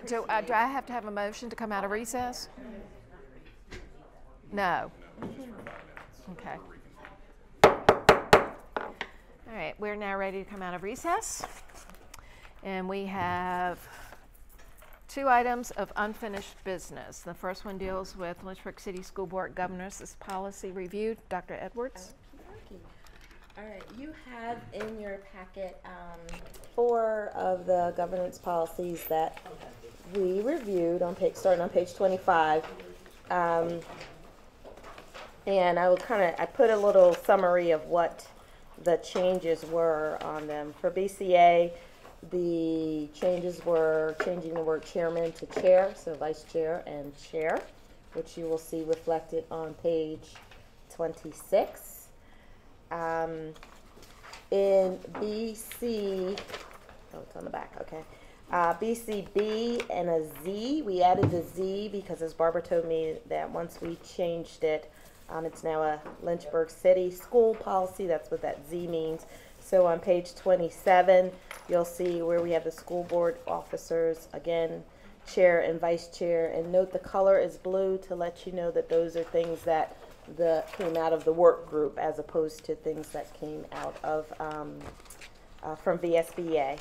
Do I have to have a motion to come out of recess? No. Okay. All right, we're now ready to come out of recess. And we have 2 items of unfinished business. The first one deals with Lynchburg City School Board Governance Policy Review. Dr. Edwards. All right, you have in your packet 4 of the governance policies that we reviewed on starting on page 25. And I put a little summary of what the changes were on them. For BCA, the changes were changing the word chairman to chair, so vice chair and chair, which you will see reflected on page 26. In BC, oh, it's on the back, okay. BCB and a Z, we added the Z because, as Barbara told me, that once we changed it, it's now a Lynchburg City school policy. That's what that Z means. So on page 27, you'll see where we have the school board officers, again, chair and vice chair. And note the color is blue to let you know that those are things that came out of the work group as opposed to things that came out of from VSBA.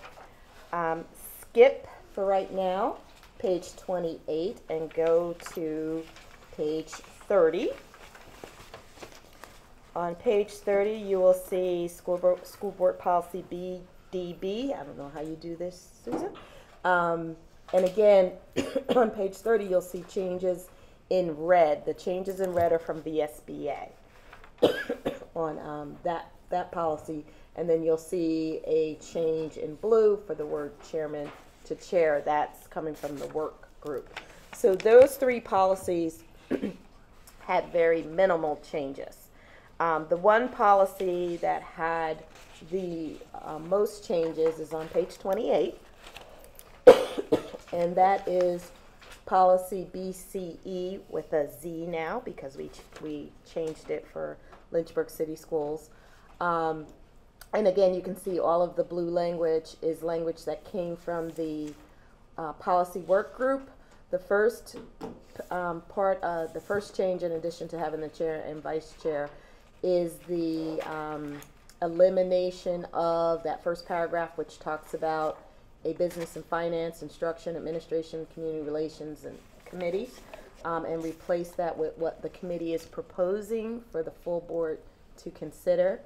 Skip for right now page 28 and go to page 30. On page 30, you will see school board policy BDB. I don't know how you do this, Susan. And again, on page 30, you'll see changes in red. The changes in red are from VSBA on that policy. And then you'll see a change in blue for the word chairman to chair. That's coming from the work group. So those 3 policies had very minimal changes. The one policy that had the most changes is on page 28, and that is policy BCE with a Z now because we changed it for Lynchburg City Schools. And again, you can see all of the blue language is language that came from the policy work group. The first the first change, in addition to having the chair and vice chair, is the elimination of that first paragraph, which talks about a business and finance, instruction, administration, community relations, and committees, and replace that with what the committee is proposing for the full board to consider.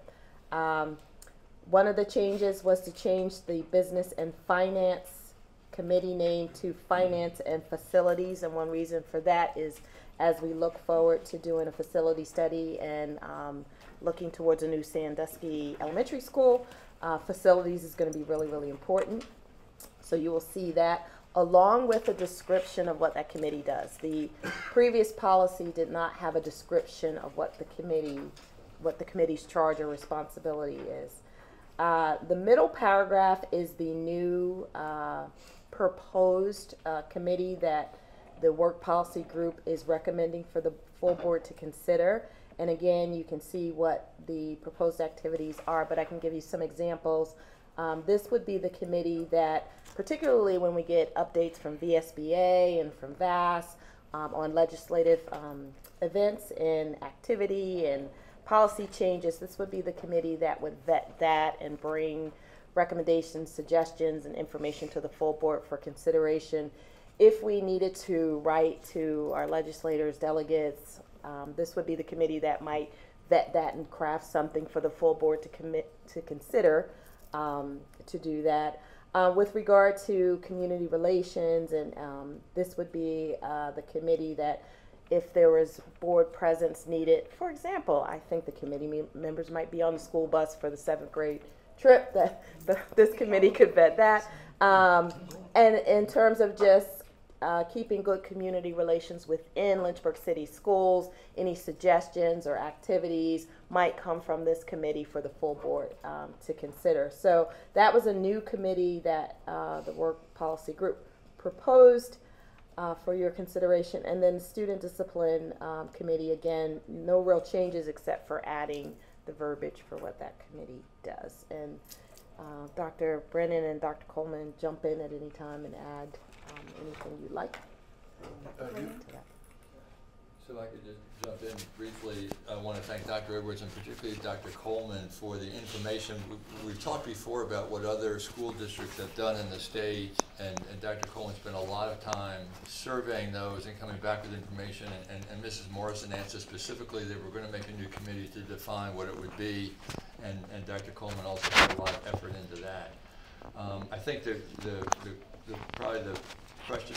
One of the changes was to change the business and finance committee name to finance and facilities, and one reason for that is as we look forward to doing a facility study and looking towards a new Sandusky Elementary School, facilities is going to be really, really important. So you will see that along with a description of what that committee does. The previous policy did not have a description of what the committee's charge or responsibility is. The middle paragraph is the new proposed committee that the work policy group is recommending for the full board to consider. And again, you can see what the proposed activities are, but I can give you some examples. This would be the committee that, particularly when we get updates from VSBA and from VAS on legislative events and activity and policy changes, this would be the committee that would vet that and bring recommendations, suggestions, and information to the full board for consideration. If we needed to write to our legislators, delegates, this would be the committee that might vet that and craft something for the full board to consider to do that. With regard to community relations, and this would be the committee that if there was board presence needed, for example, I think the committee members might be on the school bus for the 7th grade trip, that this committee could vet that. And in terms of just keeping good community relations within Lynchburg City Schools, any suggestions or activities might come from this committee for the full board to consider. So that was a new committee that the work policy group proposed for your consideration. And then student discipline committee, again, no real changes except for adding the verbiage for what that committee does. And Dr. Brennan and Dr. Coleman jump in at any time and add Anything you'd like? So if I could just jump in briefly, I want to thank Dr. Edwards and particularly Dr. Coleman for the information. We've talked before about what other school districts have done in the state, and Dr. Coleman spent a lot of time surveying those and coming back with information, and Mrs. Morrison answered specifically that we're going to make a new committee to define what it would be, and Dr. Coleman also put a lot of effort into that. I think probably the question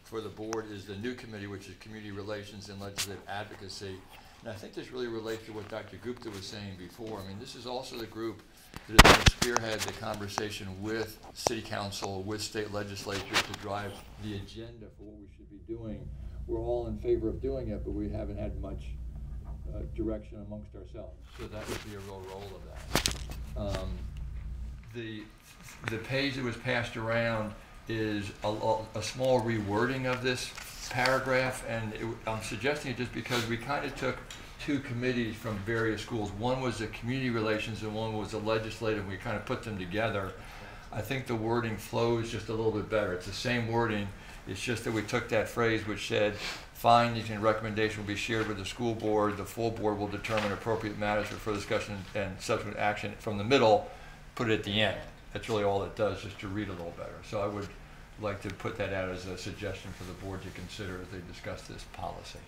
for the board is the new committee, which is Community Relations and Legislative Advocacy. And I think this really relates to what Dr. Gupta was saying before. I mean, this is also the group that is going to spearhead the conversation with City Council, with state legislatures to drive the agenda for what we should be doing. We're all in favor of doing it, but we haven't had much direction amongst ourselves. So that would be a real role of that. The page that was passed around is a small rewording of this paragraph, and I'm suggesting it just because we kind of took two committees from various schools. One was the community relations and one was the legislative, and we kind of put them together. I think the wording flows just a little bit better. It's the same wording, it's just that we took that phrase which said findings and recommendation will be shared with the school board. The full board will determine appropriate matters for further discussion and subsequent action. From the middle, put it at the end. That's really all it does, just to read a little better. So I would like to put that out as a suggestion for the board to consider as they discuss this policy.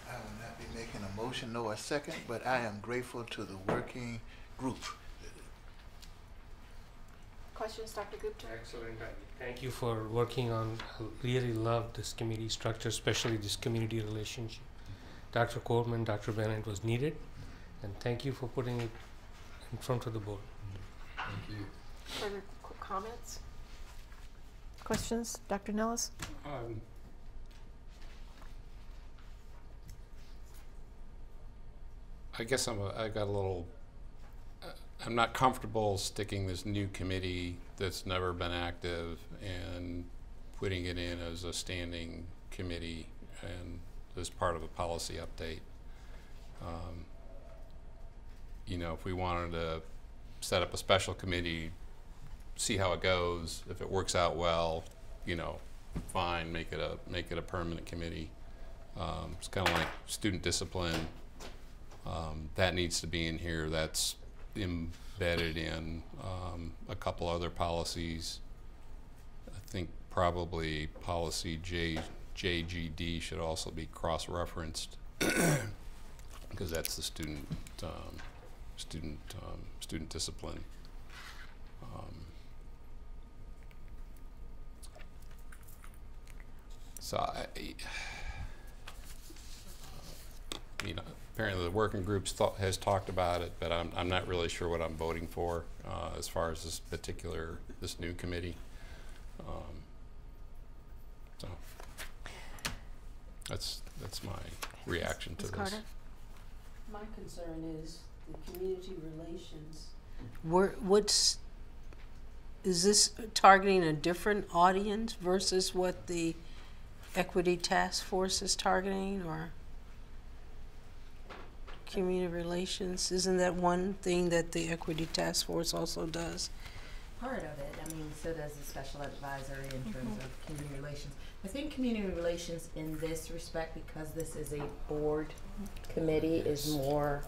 I will not be making a motion nor a second, but I am grateful to the working group. Questions, Dr. Gupta? Excellent. Thank you for working on, I really love this committee structure, especially this community relationship. Dr. Coleman, Dr. Bennett was needed, and thank you for putting it in front of the board. Thank you. Further comments? Questions, Dr. Nellis? I guess I'm not comfortable sticking this new committee that's never been active and putting it in as a standing committee and as part of a policy update. You know, if we wanted to set up a special committee, see how it goes, if it works out well, you know, fine, make it a permanent committee. It's kind of like student discipline. That needs to be in here. That's embedded in a couple other policies. I think probably policy JGD should also be cross-referenced because that's the student discipline. So you know, apparently the working group has talked about it, but I'm not really sure what I'm voting for as far as this new committee. So that's my reaction to this. Carter? My concern is the community relations. Is this targeting a different audience versus what the equity task force is targeting, or community relations? Isn't that one thing that the equity task force also does? Part of it. I mean, so does the special advisory in terms of community relations. I think community relations in this respect, because this is a board committee, is more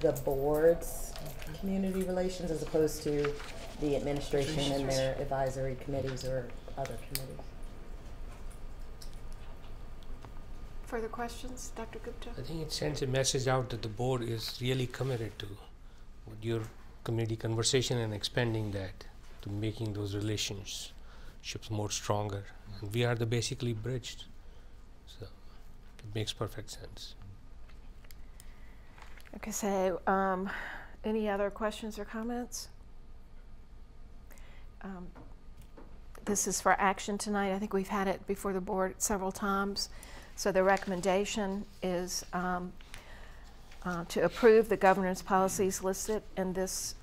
the board's community relations as opposed to the administration and their advisory committees or other committees. Further questions, Dr. Gupta? I think it sends a message out that the board is really committed to your community conversation and expanding that to making those relationships more stronger. And we are the basically bridged, so it makes perfect sense. Okay, so any other questions or comments? This is for action tonight. I think we've had it before the board several times. So the recommendation is to approve the governance policies listed in this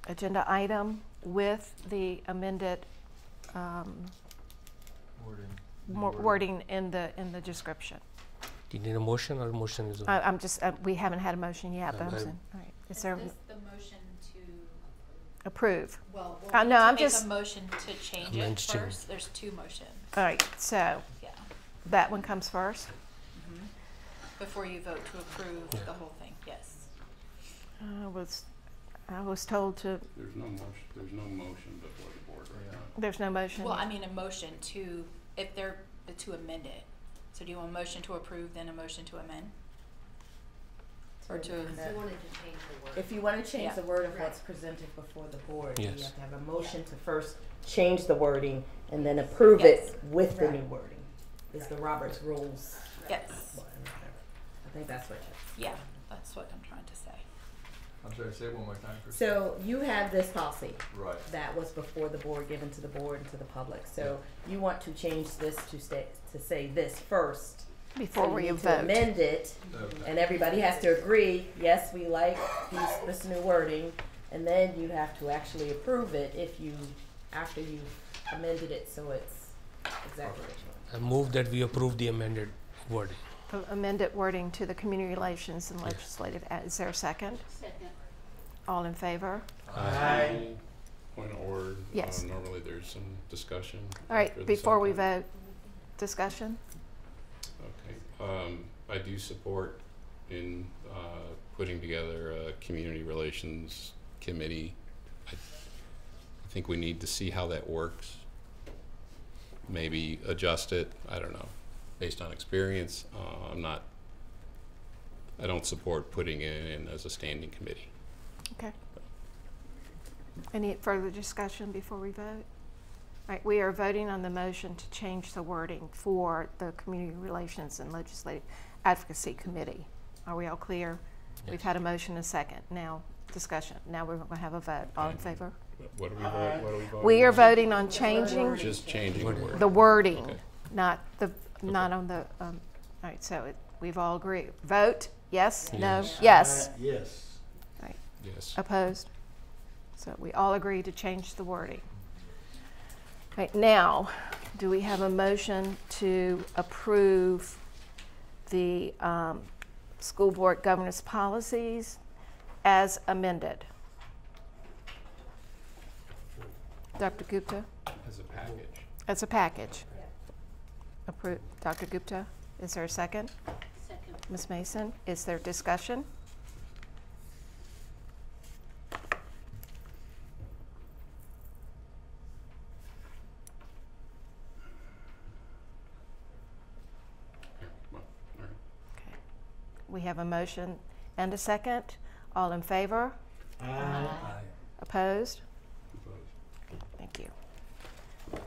agenda item with the amended wording in the description. Do you need a motion, or a motion is? I'm just we haven't had a motion yet, but I'm saying, all right. Is there the motion to Approve. Well, No, we'll I'm make just, a motion to change it Amend change. first. There's two motions. all right, so Yeah. that one comes first. Before you vote to approve the whole thing, yes. I was told to, There's no motion before the board right now. there's no motion. Well, I mean a motion to, if they're, to amend it. So do you want a motion to approve, then a motion to amend? Or to? If you want to change Yeah. the word of what's presented before the board, you Yes. have to have a motion to first change the wording and then approve it with the new wording. Is the Roberts rules. Yes. I think that's what it is. Yeah, that's what I'm trying to say. I'm sorry, say it one more time, Chris. So you have this policy. Right. That was before the board, given to the board and to the public. So you want to change this to say this first. Before So we you need vote. to amend it, and everybody has to agree, yes, we like this new wording, and then you have to actually approve it after you've amended it so it's exactly what you want. I move that we approve the amended wording. Amended wording to the community relations and legislative. Is there a second? Second. All in favor? Aye. Point of order. Yes. Normally there's some discussion. All right, after the before we second. vote, discussion? Okay. I do support in putting together a community relations committee. I think we need to see how that works. Maybe adjust it. I don't know. Based on experience, I don't support putting it in as a standing committee. Okay. Any further discussion before we vote? All right, we are voting on the motion to change the wording for the Community Relations and Legislative Advocacy Committee. Are we all clear? Yes. We've had a motion and a second. Now, discussion. Now we're going to have a vote. All in favor? What are we voting? What are we voting? We are on? voting on changing Just changing the word. the wording, Okay. not on the, all right, so we've all agreed. Vote, yes, no, yes. Yes. Right. Yes. Opposed? So we all agree to change the wording. Right, now, do we have a motion to approve the school board governance policies as amended? Dr. Gupta? As a package. As a package. Approved. Dr. Gupta, is there a second? Second. Ms. Mason, is there discussion? Okay. We have a motion and a second. All in favor? Aye. Opposed? Thank you. All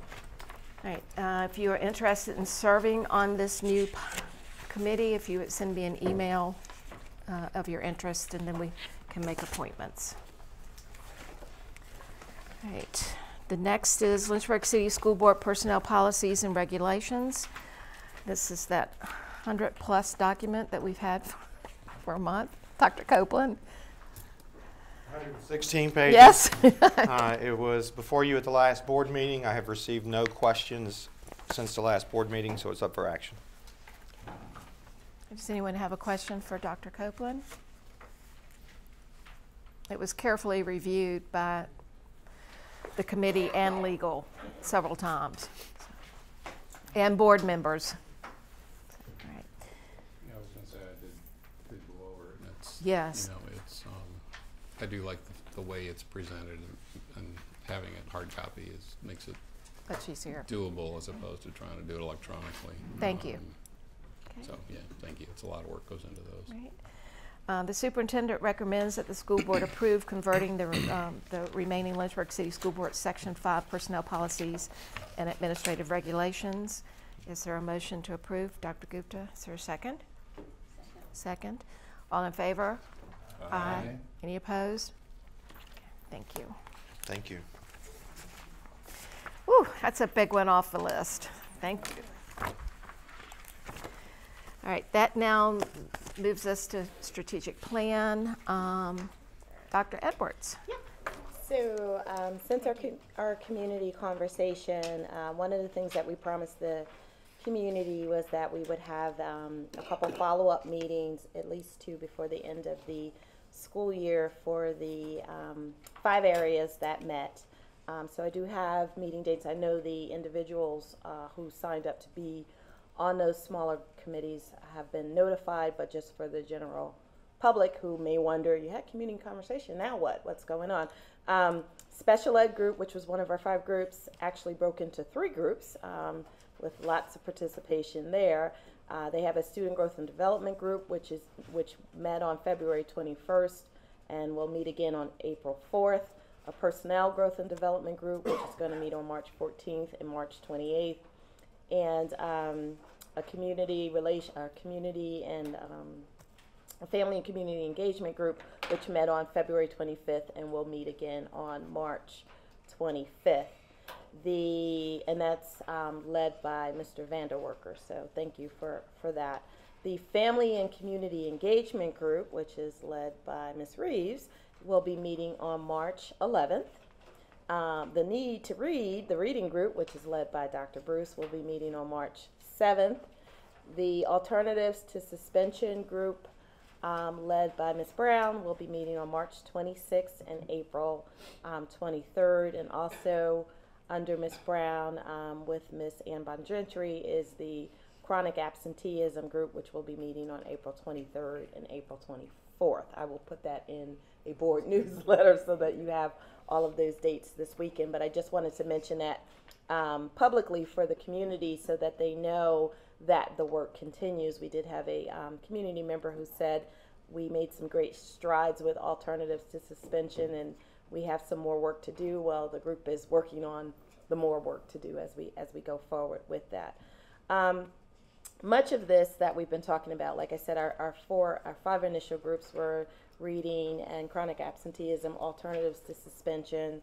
right, if you are interested in serving on this new committee, if you would send me an email of your interest, and then we can make appointments. All right, the next is Lynchburg City School Board Personnel Policies and Regulations. This is that 100+ document that we've had for a month. Dr. Copeland? 116 pages. Yes. It was before you at the last board meeting. I have received no questions since the last board meeting, so it's up for action. Does anyone have a question for Dr. Copeland? It was carefully reviewed by the committee and legal several times, and board members. All right. Yeah, I was going to say I did go over it, and it's, Yes. you know, it's, I do like the way it's presented, and having it hard copy makes it Much easier. doable as opposed to trying to do it electronically. Thank you. Okay. So, yeah, thank you. It's a lot of work goes into those. Right. The superintendent recommends that the school board approve converting the remaining Lynchburg City School Board Section 5 personnel policies and administrative regulations. Is there a motion to approve? Dr. Gupta, is there a second? Second. All in favor? Aye. Any opposed? Thank you. Thank you. Whew, that's a big one off the list. Thank you. All right, that now moves us to strategic plan. Dr. Edwards. So since our community conversation, one of the things that we promised the community was that we would have a couple follow-up meetings, at least 2 before the end of the school year for the 5 areas that met. So I do have meeting dates. I know the individuals who signed up to be on those smaller committees have been notified, but just for the general public who may wonder, you had community conversation, now what? What's going on? Special ed group, which was one of our 5 groups, actually broke into 3 groups with lots of participation there. They have a student growth and development group, which met on February 21st and will meet again on April 4th. A personnel growth and development group, which is going to meet on March 14th and March 28th, and a community and a family and community engagement group, which met on February 25th and will meet again on March 25th. And that's led by Mr. Vanderwerker, so thank you for that. The family and community engagement group, which is led by Ms. Reeves, will be meeting on March 11th. The Need to Read, the reading group, which is led by Dr. Bruce, will be meeting on March 7th. The Alternatives to Suspension group, led by Ms. Brown, will be meeting on March 26th and April 23rd. And also under Ms. Brown with Ms. Ann Bongentry is the Chronic Absenteeism group, which will be meeting on April 23rd and April 24th. I will put that in a board newsletter so that you have all of those dates this weekend, but I just wanted to mention that publicly for the community so that they know that the work continues. We did have a community member who said we made some great strides with Alternatives to Suspension and we have some more work to do. Well, the group is working on the more work to do as we go forward with that. Much of this that we've been talking about, like I said, our 5 initial groups were reading and chronic absenteeism, alternatives to suspension,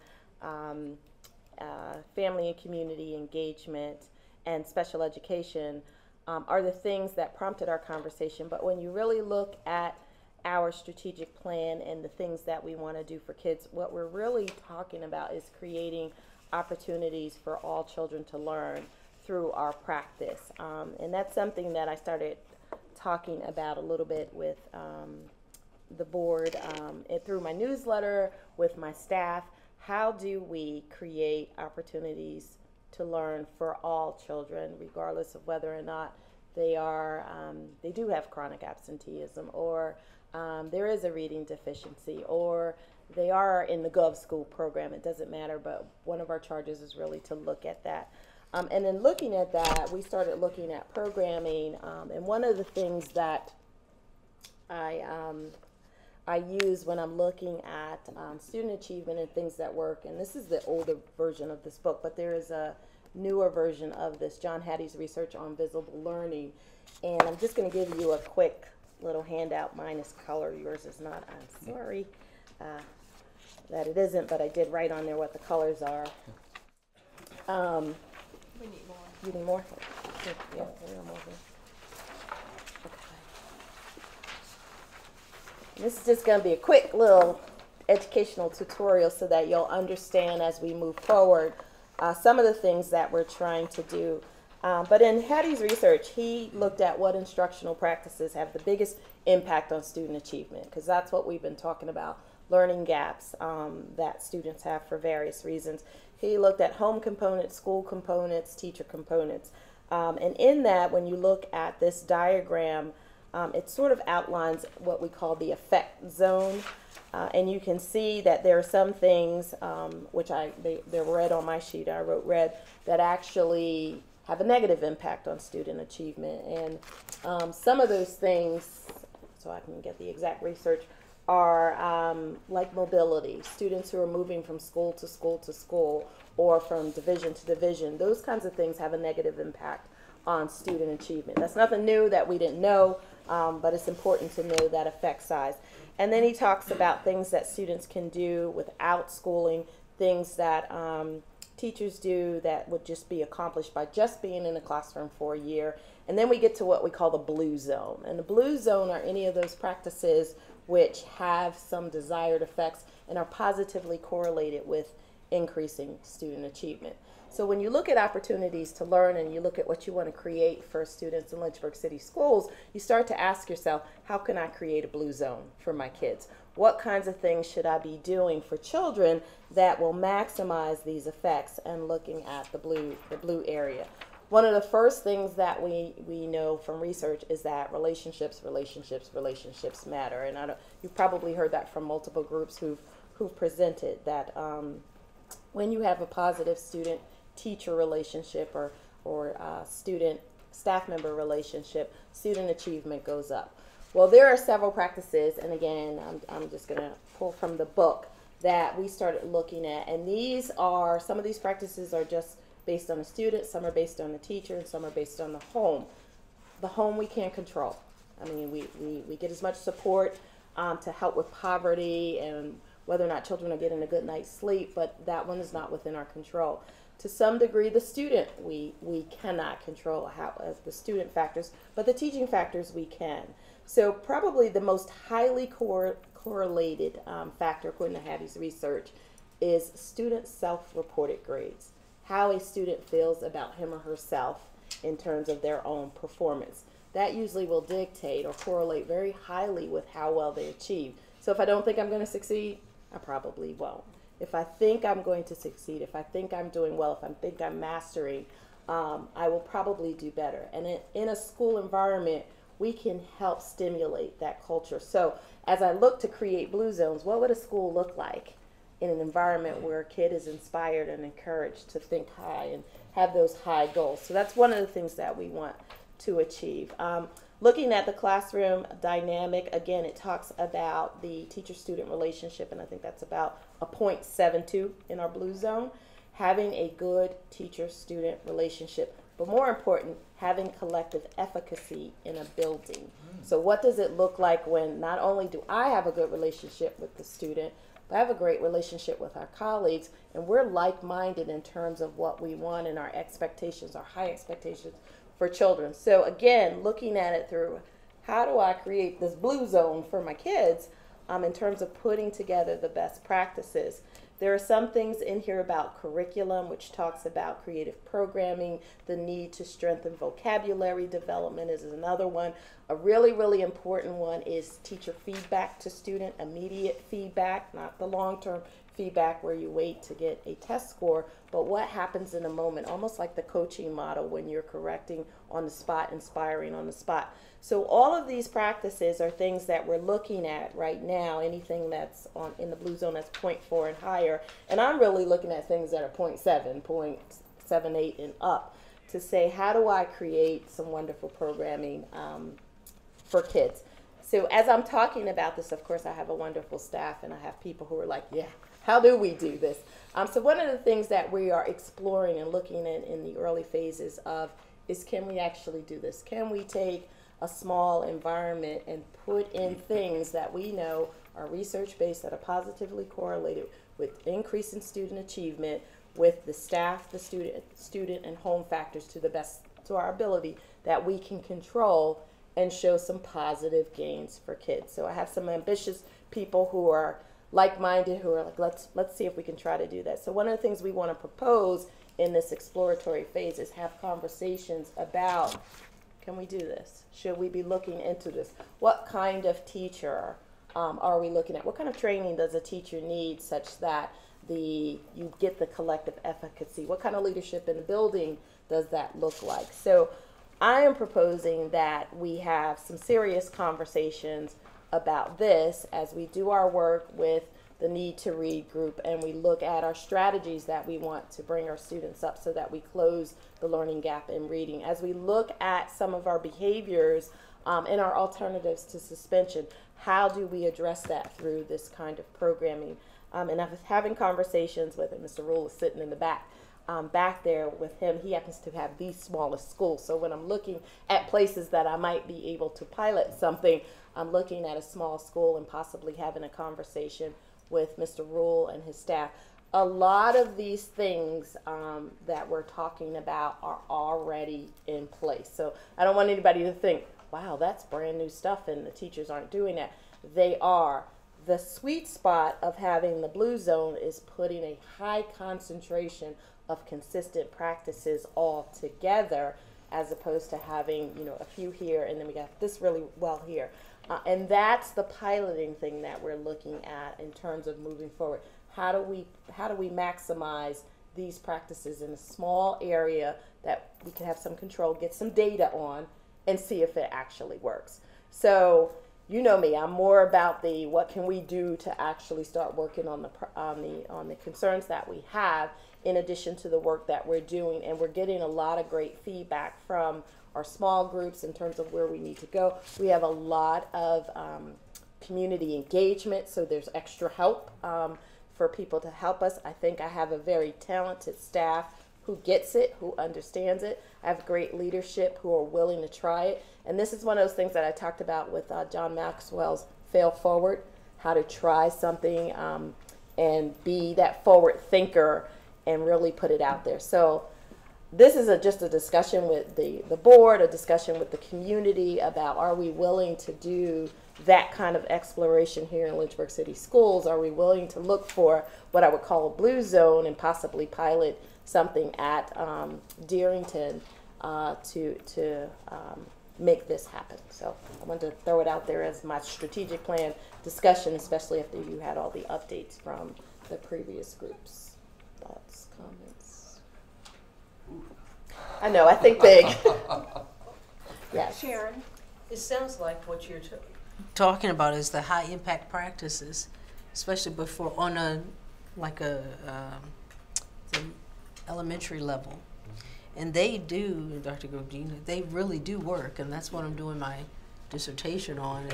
family and community engagement, and special education are the things that prompted our conversation. But when you really look at our strategic plan and the things that we want to do for kids, what we're really talking about is creating opportunities for all children to learn through our practice. And that's something that I started talking about a little bit with the board through my newsletter, with my staff. How do we create opportunities to learn for all children, regardless of whether or not they do have chronic absenteeism, or there is a reading deficiency, or they are in the GovSchool program? It doesn't matter, but one of our charges is really to look at that. And then looking at that, we started looking at programming, and one of the things that I use when I'm looking at student achievement and things that work, and this is the older version of this book, but there is a newer version of this, John Hattie's research on visible learning, and I'm just going to give you a quick little handout. Mine is color, yours is not. I'm sorry that it isn't, but I did write on there what the colors are. We need more. You need more? Yeah, we have more here. Okay. This is just going to be a quick little educational tutorial so that you'll understand as we move forward some of the things that we're trying to do. But in Hattie's research, he looked at what instructional practices have the biggest impact on student achievement, because that's what we've been talking about, learning gaps that students have for various reasons. He looked at home components, school components, teacher components. And in that, when you look at this diagram, it sort of outlines what we call the effect zone. And you can see that there are some things, which they're red on my sheet, I wrote red, that actually have a negative impact on student achievement. And some of those things, so I can get the exact research, are like mobility, students who are moving from school to school to school, or from division to division. Those kinds of things have a negative impact on student achievement. That's nothing new that we didn't know, but it's important to know that effect size. And then he talks about things that students can do without schooling, things that teachers do that would just be accomplished by just being in the classroom for a year. And then we get to what we call the blue zone. And the blue zone are any of those practices which have some desired effects and are positively correlated with increasing student achievement. So when you look at opportunities to learn and you look at what you want to create for students in Lynchburg City Schools, you start to ask yourself, how can I create a blue zone for my kids? What kinds of things should I be doing for children that will maximize these effects, and looking at the blue area? One of the first things that we know from research is that relationships matter. And you've probably heard that from multiple groups who've presented that when you have a positive student-teacher relationship or student-staff member relationship, student achievement goes up. Well, there are several practices, and again, I'm just going to pull from the book that we started looking at. And some of these practices are just based on the student, some are based on the teacher, and some are based on the home. The home we can't control. I mean, we get as much support to help with poverty and whether or not children are getting a good night's sleep, but that one is not within our control. To some degree, the student we cannot control the student factors, but the teaching factors we can. So probably the most highly correlated factor, according to Hattie's research, is student self-reported grades. How a student feels about him or herself in terms of their own performance. That usually will dictate or correlate very highly with how well they achieve. So if I don't think I'm going to succeed, I probably won't. If I think I'm going to succeed, if I think I'm doing well, if I think I'm mastering, I will probably do better. And in a school environment, we can help stimulate that culture. So as I look to create blue zones, what would a school look like in an environment where a kid is inspired and encouraged to think high and have those high goals? So that's one of the things that we want to achieve. Looking at the classroom dynamic, again, it talks about the teacher-student relationship, and I think that's about a 0.72 in our blue zone. Having a good teacher-student relationship, but more important, having collective efficacy in a building. So what does it look like when not only do I have a good relationship with the student, but I have a great relationship with our colleagues, and we're like-minded in terms of what we want and our expectations, our high expectations for children. So again, looking at it through how do I create this blue zone for my kids in terms of putting together the best practices. There are some things in here about curriculum, which talks about creative programming, the need to strengthen vocabulary development is another one. A really, really important one is teacher feedback to student, immediate feedback, not the long-term feedback where you wait to get a test score, but what happens in a moment, almost like the coaching model when you're correcting on the spot, inspiring on the spot. So all of these practices are things that we're looking at right now, anything that's in the blue zone that's 0.4 and higher, and I'm really looking at things that are 0.7, 0.78 and up to say, how do I create some wonderful programming for kids? So as I'm talking about this, of course, I have a wonderful staff and I have people who are like, yeah, how do we do this? So one of the things that we are exploring and looking at in the early phases of is, can we actually do this? Can we take a small environment and put in things that we know are research-based, that are positively correlated with increase in student achievement, with the staff, the student and home factors to the best, to our ability that we can control and show some positive gains for kids. So I have some ambitious people who are like-minded, who are like, let's see if we can try to do that. So one of the things we want to propose in this exploratory phase is have conversations about, can we do this? Should we be looking into this? What kind of teacher are we looking at? What kind of training does a teacher need such that you get the collective efficacy? What kind of leadership in the building does that look like? So I am proposing that we have some serious conversations about this as we do our work with the Need to Read group, and we look at our strategies that we want to bring our students up so that we close the learning gap in reading. As we look at some of our behaviors and our alternatives to suspension, how do we address that through this kind of programming? And I was having conversations with Mr. Rule is sitting in the back there with him. He happens to have the smallest school, so when I'm looking at places that I might be able to pilot something, I'm looking at a small school and possibly having a conversation with Mr. Rule and his staff. A lot of these things that we're talking about are already in place. So I don't want anybody to think, wow, that's brand new stuff and the teachers aren't doing that. They are. The sweet spot of having the blue zone is putting a high concentration of consistent practices all together, as opposed to having, you know, a few here and then we got this really well here. And that's the piloting thing that we're looking at in terms of moving forward. How do we maximize these practices in a small area that we can have some control, get some data on, and see if it actually works. So, you know me, I'm more about the what can we do to actually start working on the concerns that we have, in addition to the work that we're doing. And we're getting a lot of great feedback from our small groups in terms of where we need to go. We have a lot of community engagement, so there's extra help for people to help us. I think I have a very talented staff who gets it, who understands it. I have great leadership who are willing to try it. And this is one of those things that I talked about with John Maxwell's Fail Forward, how to try something and be that forward thinker and really put it out there. So this is just a discussion with the board, a discussion with the community about, are we willing to do that kind of exploration here in Lynchburg City Schools? Are we willing to look for what I would call a blue zone and possibly pilot something at Dearington to make this happen? So I wanted to throw it out there as my strategic plan discussion, especially after you had all the updates from the previous groups. Thoughts, comments? I know, I think big. Yes. Sharon? It sounds like what you're talking about is the high impact practices, especially before on the elementary level. And they do, Dr. Godina, they really do work, and that's what I'm doing my dissertation on.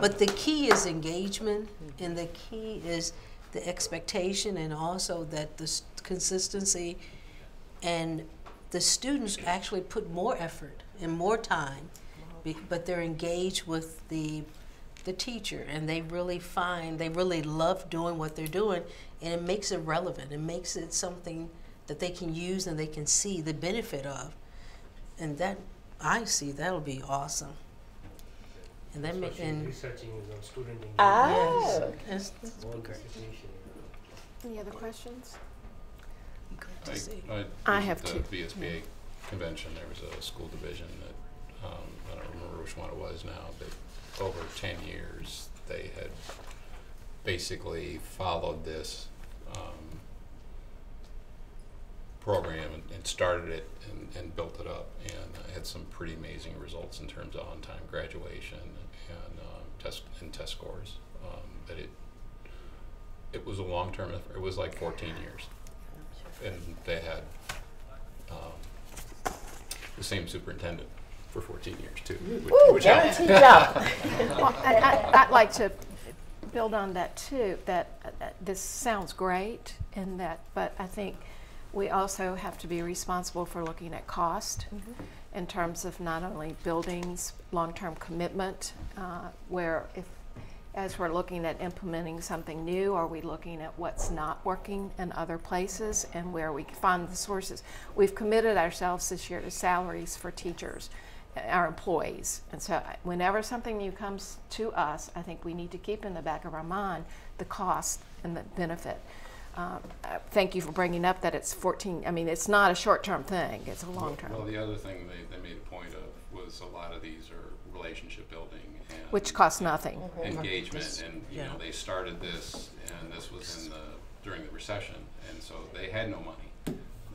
But the key is engagement, and the key is the expectation, and also that the consistency, and the students actually put more effort and more time, but they're engaged with the teacher, and they really love doing what they're doing, and it makes it relevant. It makes it something that they can use and they can see the benefit of. And that, I see, that'll be awesome. And then researching is on student engagement. Yes, that's great. Any other questions? I have two. At the VSBA convention, there was a school division that, I don't remember which one it was now, but over 10 years, they had basically followed this program and started it and built it up, and had some pretty amazing results in terms of on-time graduation and test scores. But it was a long-term effort. It was like 14 years, and they had the same superintendent for 14 years too, which helped. Well, I'd like to build on that too. That this sounds great, but I think we also have to be responsible for looking at cost in terms of not only buildings, long-term commitment, where as we're looking at implementing something new, are we looking at what's not working in other places and where we find the sources? We've committed ourselves this year to salaries for teachers, our employees. And so whenever something new comes to us, I think we need to keep in the back of our mind the cost and the benefit. Thank you for bringing up that it's 14. I mean, it's not a short-term thing. It's a long-term. Well, the other thing they made a point of was a lot of these are relationship building. And which costs nothing. Engagement, and you know, they started this, and this was during the recession, and so they had no money.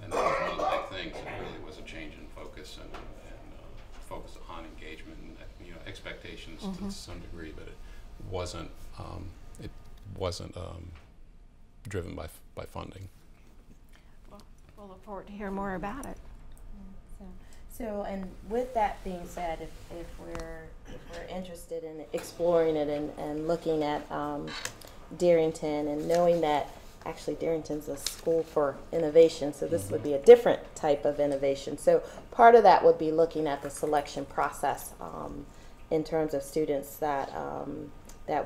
And that was one of the big things. It really was a change in focus and focus on engagement and expectations to some degree, but it wasn't driven by funding. Well, we'll look forward to hearing more about it. So, and with that being said, if we're interested in exploring it and looking at Dearington, and knowing that actually Dearington's a school for innovation, so this would be a different type of innovation. So part of that would be looking at the selection process in terms of students that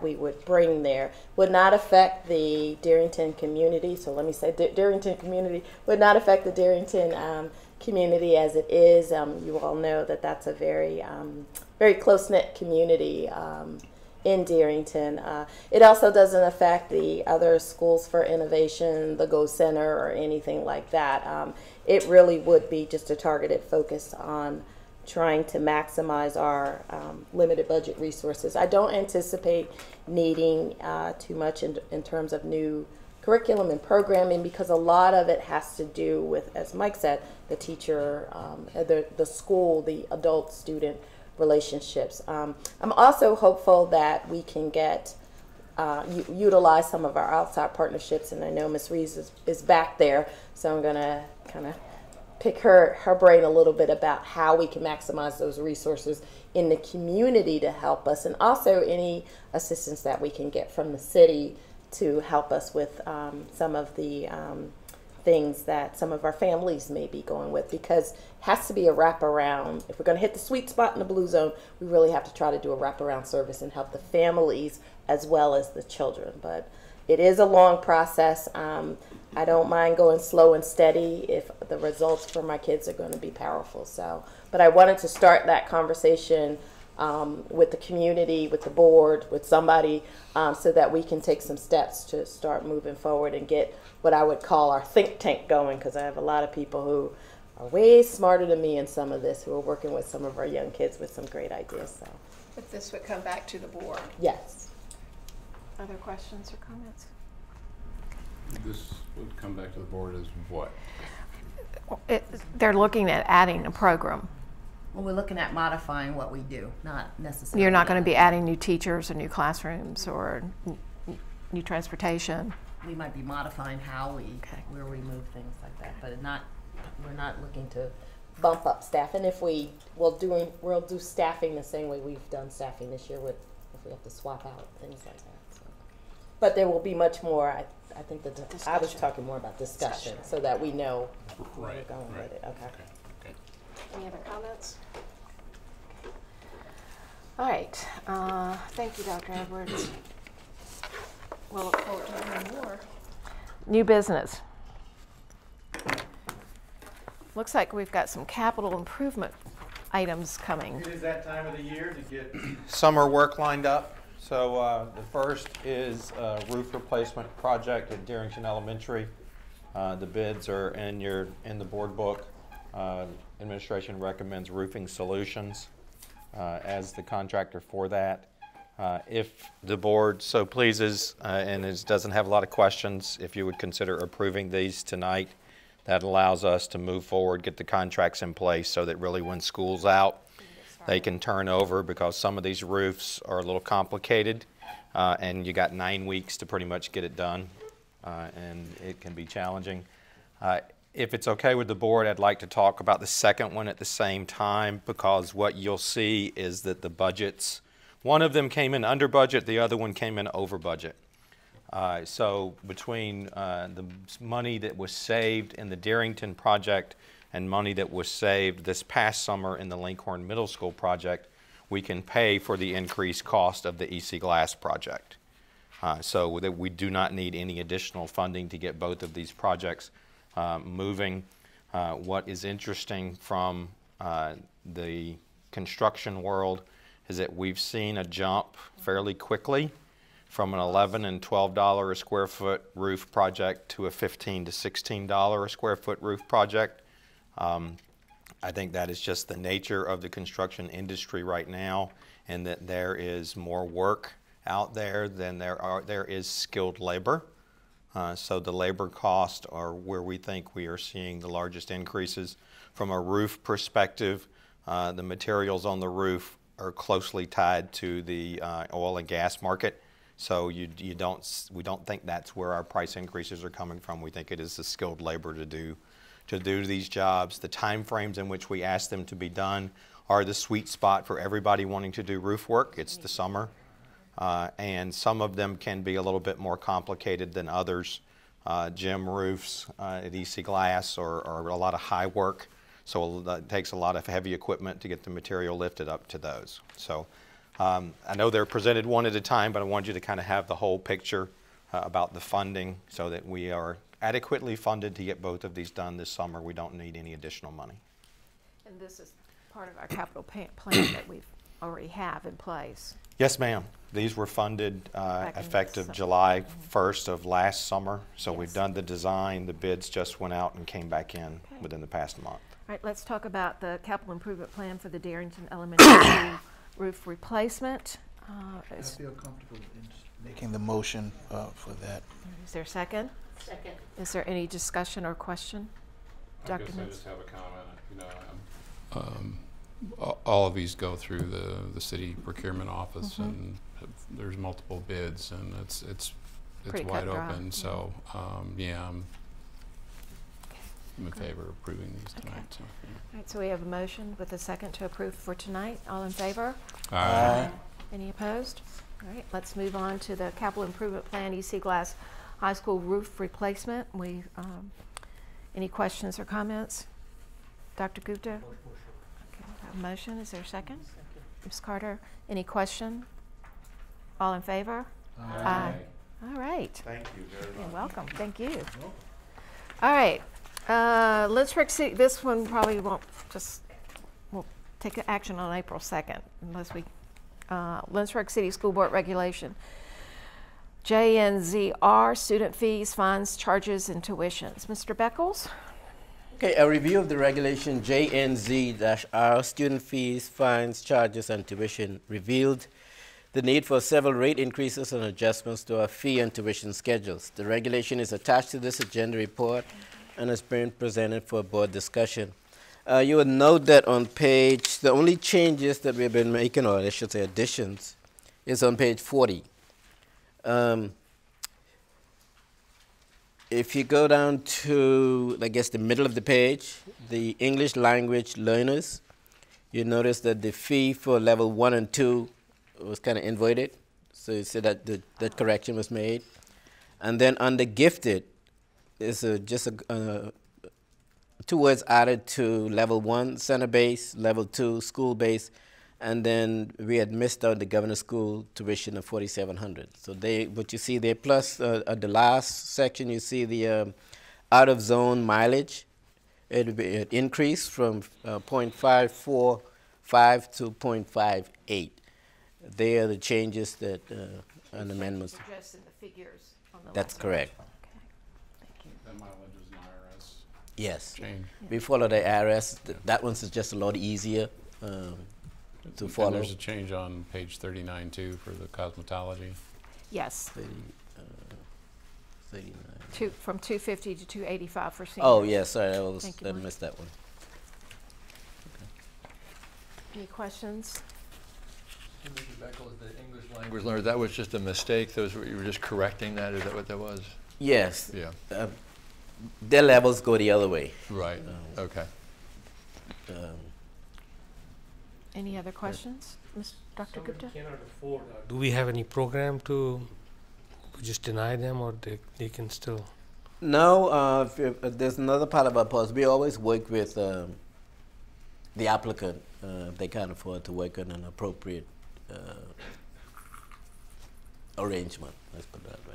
we would bring there. Would not affect the Dearington community. So let me say Dearington community would not affect the Dearington community as it is. You all know that that's a very very close-knit community in Dearington. It also doesn't affect the other schools for innovation, the Go Center, or anything like that. It really would be just a targeted focus on trying to maximize our limited budget resources. I don't anticipate needing too much in terms of new curriculum and programming, because a lot of it has to do with, as Mike said, the teacher, the school, the adult-student relationships. I'm also hopeful that we can get utilize some of our outside partnerships, and I know Ms. Reeves is back there, so I'm going to kind of pick her brain a little bit about how we can maximize those resources in the community to help us, and also any assistance that we can get from the city to help us with some of the things that some of our families may be going with, because it has to be a wraparound. If we're going to hit the sweet spot in the blue zone, we really have to try to do a wraparound service and help the families as well as the children. But it is a long process. I don't mind going slow and steady if the results for my kids are going to be powerful. So, but I wanted to start that conversation with the community, with the board, with somebody, so that we can take some steps to start moving forward and get what I would call our think tank going, because I have a lot of people who are way smarter than me in some of this, who are working with some of our young kids with some great ideas. So, But this would come back to the board. yes. Other questions or comments? This would come back to the board as what? They're looking at adding a program. Well, we're looking at modifying what we do, not necessarily. You're not going to be adding new teachers or new classrooms or new transportation. We might be modifying how we, where we move things like that, but we're not looking to Bump up staff, and if we'll do staffing the same way we've done staffing this year, with if we have to swap out things like that. So. But there will be much more. I think that I was talking more about discussion, so that we know where we're going with it. Okay. Any other comments? All right. Thank you, Dr. Edwards. We'll look forward to hearing more. New business. Looks like we've got some capital improvement items coming. It is that time of the year to get summer work lined up. So the first is a roof replacement project at Dearington Elementary. The bids are in the board book. Administration recommends Roofing Solutions as the contractor for that. If the board so pleases and doesn't have a lot of questions, if you would consider approving these tonight, that allows us to move forward, get the contracts in place so that really when school's out, they can turn over, because some of these roofs are a little complicated and you got 9 weeks to pretty much get it done, and it can be challenging. If it's okay with the board, I'd like to talk about the second one at the same time, because what you'll see is that the budgets, one of them came in under budget, the other one came in over budget. So between the money that was saved in the Dearington project and money that was saved this past summer in the Lincoln Middle School project, we can pay for the increased cost of the EC Glass project. So that we do not need any additional funding to get both of these projects moving. What is interesting from the construction world is that we've seen a jump fairly quickly from an $11 and $12 a square foot roof project to a $15 to $16 a square foot roof project. I think that is just the nature of the construction industry right now, and that there is more work out there than there is skilled labor. So the labor costs are where we think we are seeing the largest increases. From a roof perspective, the materials on the roof are closely tied to the oil and gas market. So we don't think that's where our price increases are coming from. We think it is the skilled labor to do these jobs. The time frames in which we ask them to be done are the sweet spot for everybody wanting to do roof work. It's the summer. And some of them can be a little bit more complicated than others. Gym roofs at EC Glass are a lot of high work, so it takes a lot of heavy equipment to get the material lifted up to those. So I know they're presented one at a time, but I want you to kind of have the whole picture about the funding so that we are adequately funded to get both of these done this summer. We don't need any additional money. And this is part of our capital plan that we've already have in place. Yes, ma'am. These were funded effective July 1st of last summer. So we've done the design. The bids just went out and came back in within the past month. All right, let's talk about the capital improvement plan for the Dearington Elementary School roof replacement. I feel comfortable in making the motion for that. Is there a second? Second. Is there any discussion or question? I guess I just have a comment. You know, all of these go through the city procurement office, and there's multiple bids, and it's wide open. So yeah, I'm in favor of approving these tonight. So, yeah. All right, so we have a motion with a second to approve for tonight. All in favor? Aye. Any opposed? All right, let's move on to the capital improvement plan, EC Glass High School roof replacement. Any questions or comments? Dr. Gupta? Okay, we have a motion. Is there a second? Ms. Carter, any question? All in favor? Aye. All right. Thank you very much. You're welcome. Thank you. All right. Lynchburg City, this one probably won't we'll take action on April 2nd unless we, Lynchburg City School Board Regulation. JNZ-R, student fees, fines, charges, and tuitions. Mr. Beckles? Okay, a review of the regulation JNZ-R, student fees, fines, charges, and tuition revealed the need for several rate increases and adjustments to our fee and tuition schedules. The regulation is attached to this agenda report and is being presented for board discussion. You will note that on page, the only changes that we've been making, or I should say additions, is on page 40. If you go down to, I guess, the middle of the page, the English language learners, you notice that the fee for level 1 and 2 was kind of inverted. So you see that that correction was made. And then under gifted, there's just 2 words added to level 1, center base, level 2, school base, and then we had missed out the governor's school tuition of $4,700. So what you see there, plus at the last section, you see the out of zone mileage. It increased from 0.545 to 0.58. They are the changes that and amendments. Suggested the figures on the That's last correct. page. Okay. Thank you. That mileage is an IRS Yes. change. We follow the IRS. That one's just a lot easier to follow. And there's a change on page 39 too for the cosmetology. Yes. 39. From 250 to 285 for seniors. Oh, yes, sorry, Thank you, I Mike. missed that one. Any questions? Mr. Beckles, the English language learner, that was just a mistake? You were just correcting that? Is that what that was? Yes. Yeah. Their levels go the other way. Right. Okay. Any other questions? Dr. Gupta? Do we have any program to just deny them, or they can still? No, there's another part of our policy. We always work with the applicant. They can't afford to work on an appropriate arrangement, let's put it that way.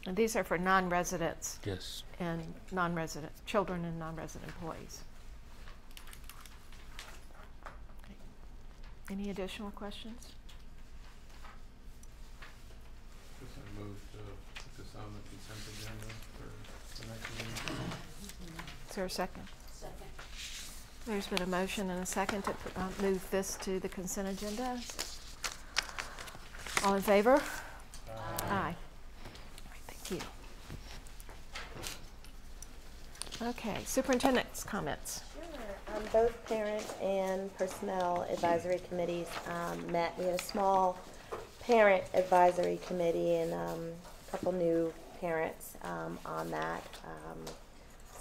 And these are for non-residents. Yes. And non-resident, children and non-resident employees. Okay. Any additional questions? Move to put this on the consent agenda for the next meeting. Is there a second? Second. There's been a motion and a second to move this to the consent agenda. All in favor? Aye. All right, thank you. Okay, superintendent's comments. Sure. Both parent and personnel advisory committees met. We had a small parent advisory committee and a couple new parents on that.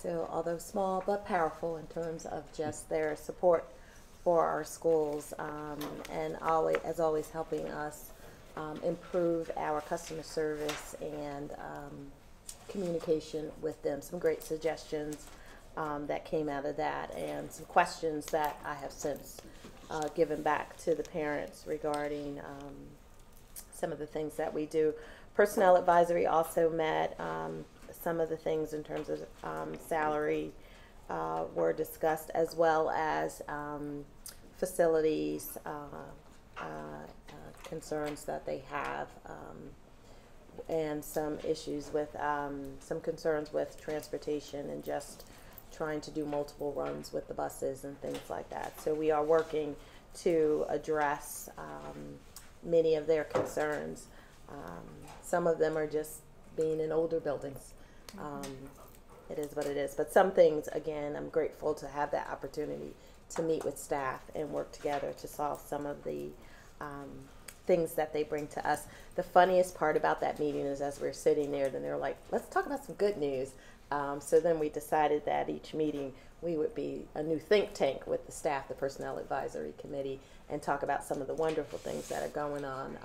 So although small but powerful in terms of just their support for our schools and as always helping us improve our customer service and communication with them. Some great suggestions that came out of that and some questions that I have since given back to the parents regarding some of the things that we do. Personnel advisory also met. Some of the things in terms of salary were discussed, as well as facilities, concerns that they have, and some issues with, some concerns with transportation and just trying to do multiple runs with the buses and things like that. So we are working to address many of their concerns. Some of them are just being in older buildings. It is what it is. But some things, again, I'm grateful to have that opportunity to meet with staff and work together to solve some of the things that they bring to us. The funniest part about that meeting is as we're sitting there, then they're like, let's talk about some good news. So then we decided that each meeting we would be a new think tank with the staff, the Personnel Advisory Committee, and talk about some of the wonderful things that are going on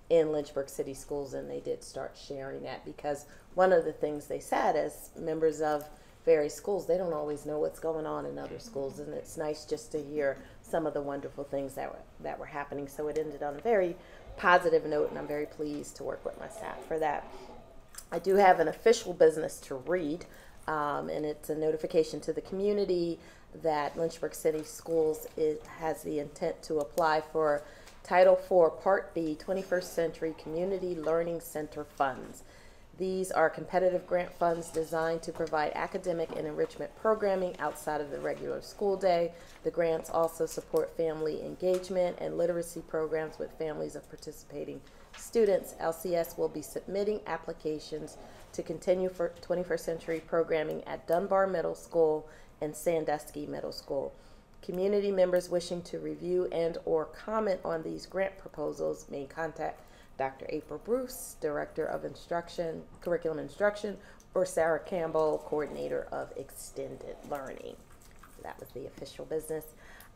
in Lynchburg City Schools. And they did start sharing that, because one of the things they said as members of various schools, they don't always know what's going on in other schools, and it's nice just to hear some of the wonderful things that were happening. So it ended on a very positive note, and I'm very pleased to work with my staff for that. I do have an official business to read, and it's a notification to the community that Lynchburg City Schools has the intent to apply for Title IV Part B 21st Century Community Learning Center funds. These are competitive grant funds designed to provide academic and enrichment programming outside of the regular school day. The grants also support family engagement and literacy programs with families of participating students. LCS will be submitting applications to continue for 21st century programming at Dunbar Middle School and Sandusky Middle School. Community members wishing to review and or comment on these grant proposals may contact Dr. April Bruce, Director of Curriculum Instruction, or Sarah Campbell, Coordinator of Extended Learning. So that was the official business.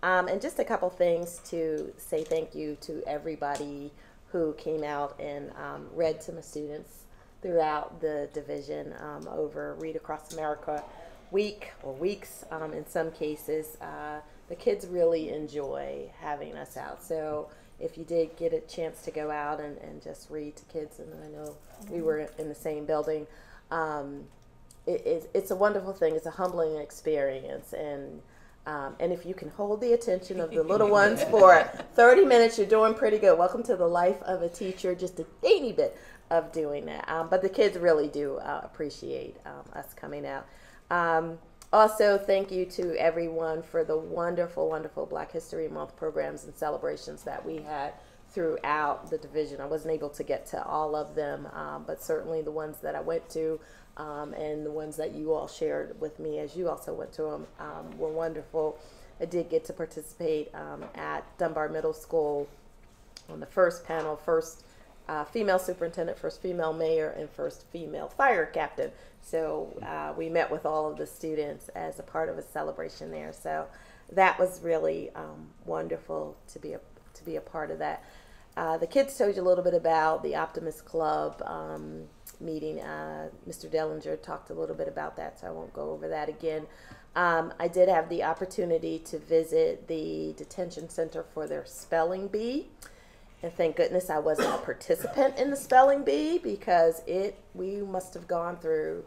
And just a couple things to say thank you to everybody who came out and read to my students throughout the division over Read Across America week or weeks. In some cases, the kids really enjoy having us out. So if you did get a chance to go out and just read to kids, and I know we were in the same building, it's a wonderful thing. It's a humbling experience, and if you can hold the attention of the little ones for 30 minutes, you're doing pretty good. Welcome to the life of a teacher, just a teeny bit of doing that. But the kids really do appreciate us coming out. Also, thank you to everyone for the wonderful, wonderful Black History Month programs and celebrations that we had throughout the division. I wasn't able to get to all of them, but certainly the ones that I went to and the ones that you all shared with me as you also went to them were wonderful. I did get to participate at Dunbar Middle School on the first panel, first female superintendent, first female mayor, and first female fire captain. So we met with all of the students as a part of a celebration there. So that was really wonderful to be a part of that. The kids told you a little bit about the Optimist Club meeting. Mr. Dellinger talked a little bit about that, so I won't go over that again. I did have the opportunity to visit the detention center for their spelling bee. And thank goodness I wasn't a participant in the spelling bee, because we must have gone through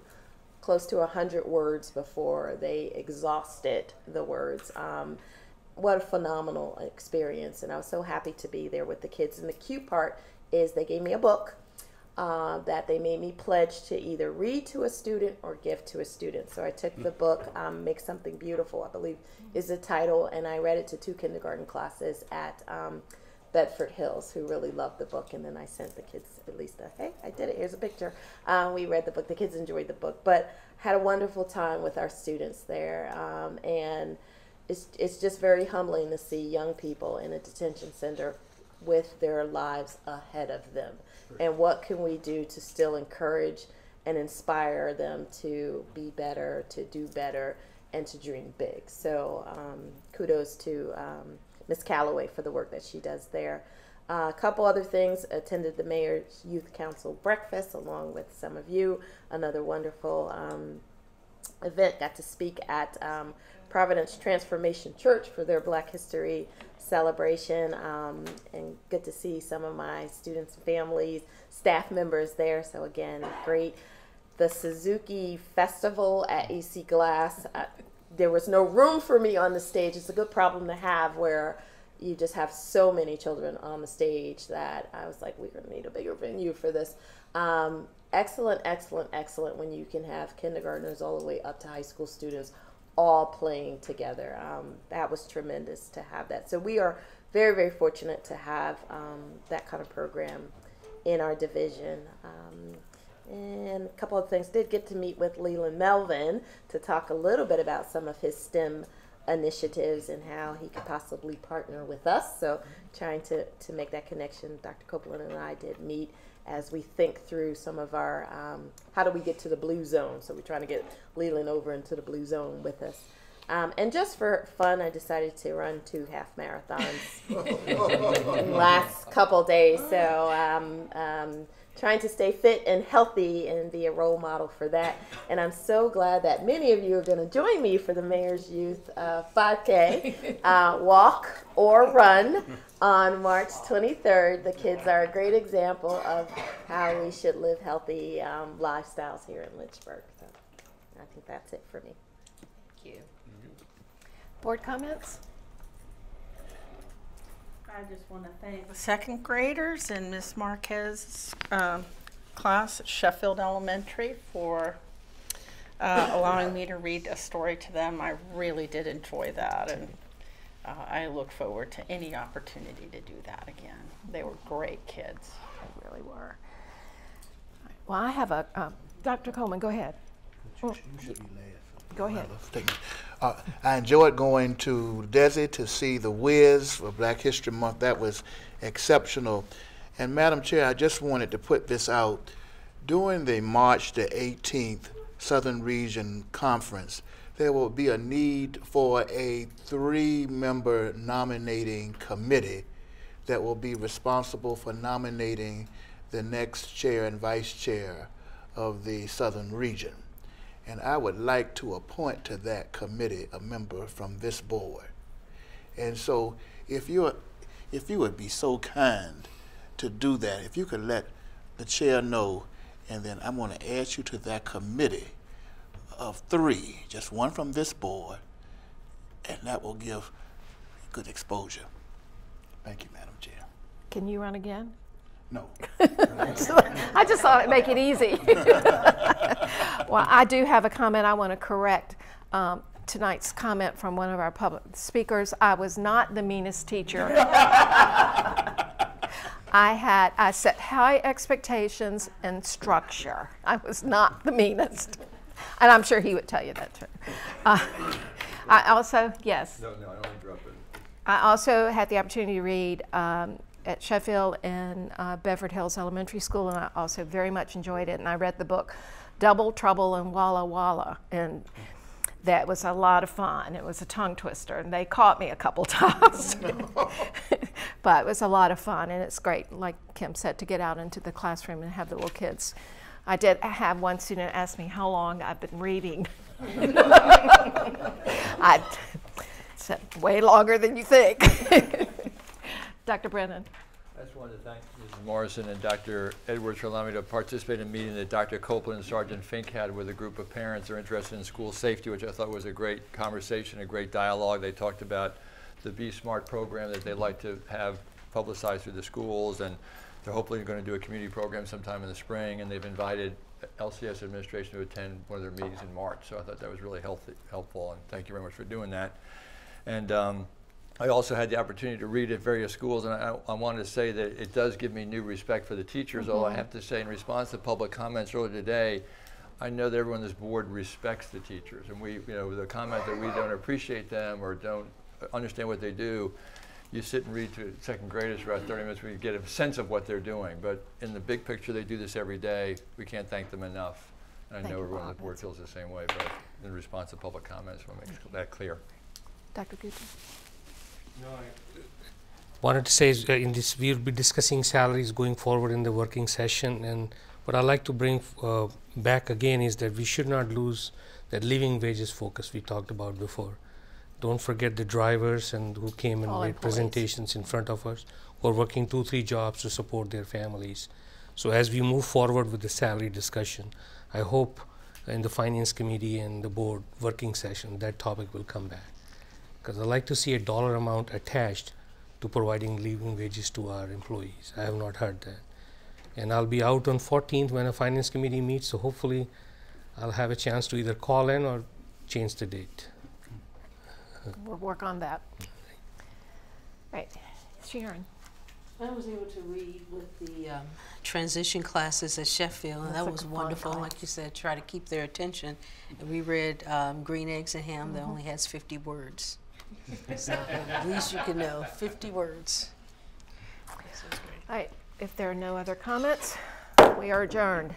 close to 100 words before they exhausted the words. What a phenomenal experience, and I was so happy to be there with the kids. And the cute part is they gave me a book that they made me pledge to either read to a student or give to a student. So I took the book, Make Something Beautiful, I believe is the title, and I read it to 2 kindergarten classes at Bedford Hills, who really loved the book. And then I sent the kids at least hey, I did it, here's a picture. We read the book, the kids enjoyed the book, but had a wonderful time with our students there. And it's just very humbling to see young people in a detention center with their lives ahead of them. And what can we do to still encourage and inspire them to be better, to do better, and to dream big. So kudos to Ms. Calloway for the work that she does there. A couple other things, attended the Mayor's Youth Council breakfast along with some of you. Another wonderful event, got to speak at Providence Transformation Church for their Black History celebration, and good to see some of my students' families, staff members there. So again, great. The Suzuki Festival at EC Glass, there was no room for me on the stage. It's a good problem to have where you just have so many children on the stage that I was like, we're going to need a bigger venue for this. Excellent, excellent, excellent when you can have kindergartners all the way up to high school students all playing together. That was tremendous to have that. So we are very, very fortunate to have that kind of program in our division. And a couple of things, did get to meet with Leland Melvin to talk a little bit about some of his STEM initiatives and how he could possibly partner with us. So trying to make that connection. Dr. Copeland and I did meet as we think through some of our, how do we get to the blue zone? So we're trying to get Leland over into the blue zone with us. And just for fun, I decided to run 2 half marathons in the last couple days. So trying to stay fit and healthy and be a role model for that. And I'm so glad that many of you are going to join me for the Mayor's Youth 5K walk or run on March 23rd. The kids are a great example of how we should live healthy lifestyles here in Lynchburg. So I think that's it for me. Thank you. Board comments? I just want to thank the second graders and Miss Marquez's class at Sheffield Elementary for allowing me to read a story to them. I really did enjoy that, and I look forward to any opportunity to do that again. They were great kids. They really were. Well, I have a, Dr. Coleman, go ahead. You should be last. Go ahead. I enjoyed going to Desi to see the Wiz for Black History Month. That was exceptional. And Madam Chair, I just wanted to put this out. During the March the 18th Southern Region Conference, there will be a need for a 3-member nominating committee that will be responsible for nominating the next chair and vice chair of the Southern Region. And I would like to appoint to that committee a member from this board. And so if you would be so kind to do that, if you could let the chair know, and then I'm going to add you to that committee of 3, just 1 from this board, and that will give good exposure. Thank you, Madam Chair. Can you run again? No. I just thought it'd make it easy. Well, I do have a comment I want to correct. Tonight's comment from one of our public speakers. I was not the meanest teacher. I set high expectations and structure. I was not the meanest. And I'm sure he would tell you that too. I also, yes. No, I don't interrupt it. I also had the opportunity to read at Sheffield and Bedford Hills Elementary School, and I also very much enjoyed it. And I read the book Double Trouble in Walla Walla, and that was a lot of fun. It was a tongue twister, and they caught me a couple times. But it was a lot of fun, and it's great, like Kim said, to get out into the classroom and have the little kids. I did have one student ask me how long I've been reading. I said, way longer than you think. Dr. Brennan. I just wanted to thank Mrs. Morrison and Dr. Edwards for allowing me to participate in a meeting that Dr. Copeland and Sergeant Fink had with a group of parents who are interested in school safety, which I thought was a great conversation, a great dialogue. They talked about the Be Smart program that they'd like to have publicized through the schools, and they're hopefully going to do a community program sometime in the spring, and they've invited LCS administration to attend one of their meetings in March. So I thought that was really helpful, and thank you very much for doing that. And I also had the opportunity to read at various schools, and I wanted to say that it does give me new respect for the teachers, although I have to say in response to public comments earlier today, I know that everyone on this board respects the teachers, and the comment that we don't appreciate them or don't understand what they do, you sit and read to second graders for about 30 minutes, we get a sense of what they're doing, but in the big picture, they do this every day. We can't thank them enough. And I know everyone on the board feels the same way, but in response to public comments, I want to make that clear. Dr. Gupta. No, I wanted to say in this we'll be discussing salaries going forward in the working session, and what I'd like to bring back again is that we should not lose that living wages focus we talked about before. Don't forget the drivers and who came and made presentations in front of us, who are working 2-3 jobs to support their families. So as we move forward with the salary discussion, I hope in the Finance Committee and the board working session that topic will come back. Because I'd like to see a dollar amount attached to providing living wages to our employees. I have not heard that. And I'll be out on 14th when a finance committee meets, so hopefully I'll have a chance to either call in or change the date. We'll work on that. Right, Sharon. I was able to read with the transition classes at Sheffield, and That's that a was fun wonderful. class. Like you said, try to keep their attention. And we read Green Eggs and Ham that only has 50 words. So at least you can know 50 words. All right, if there are no other comments, we are adjourned.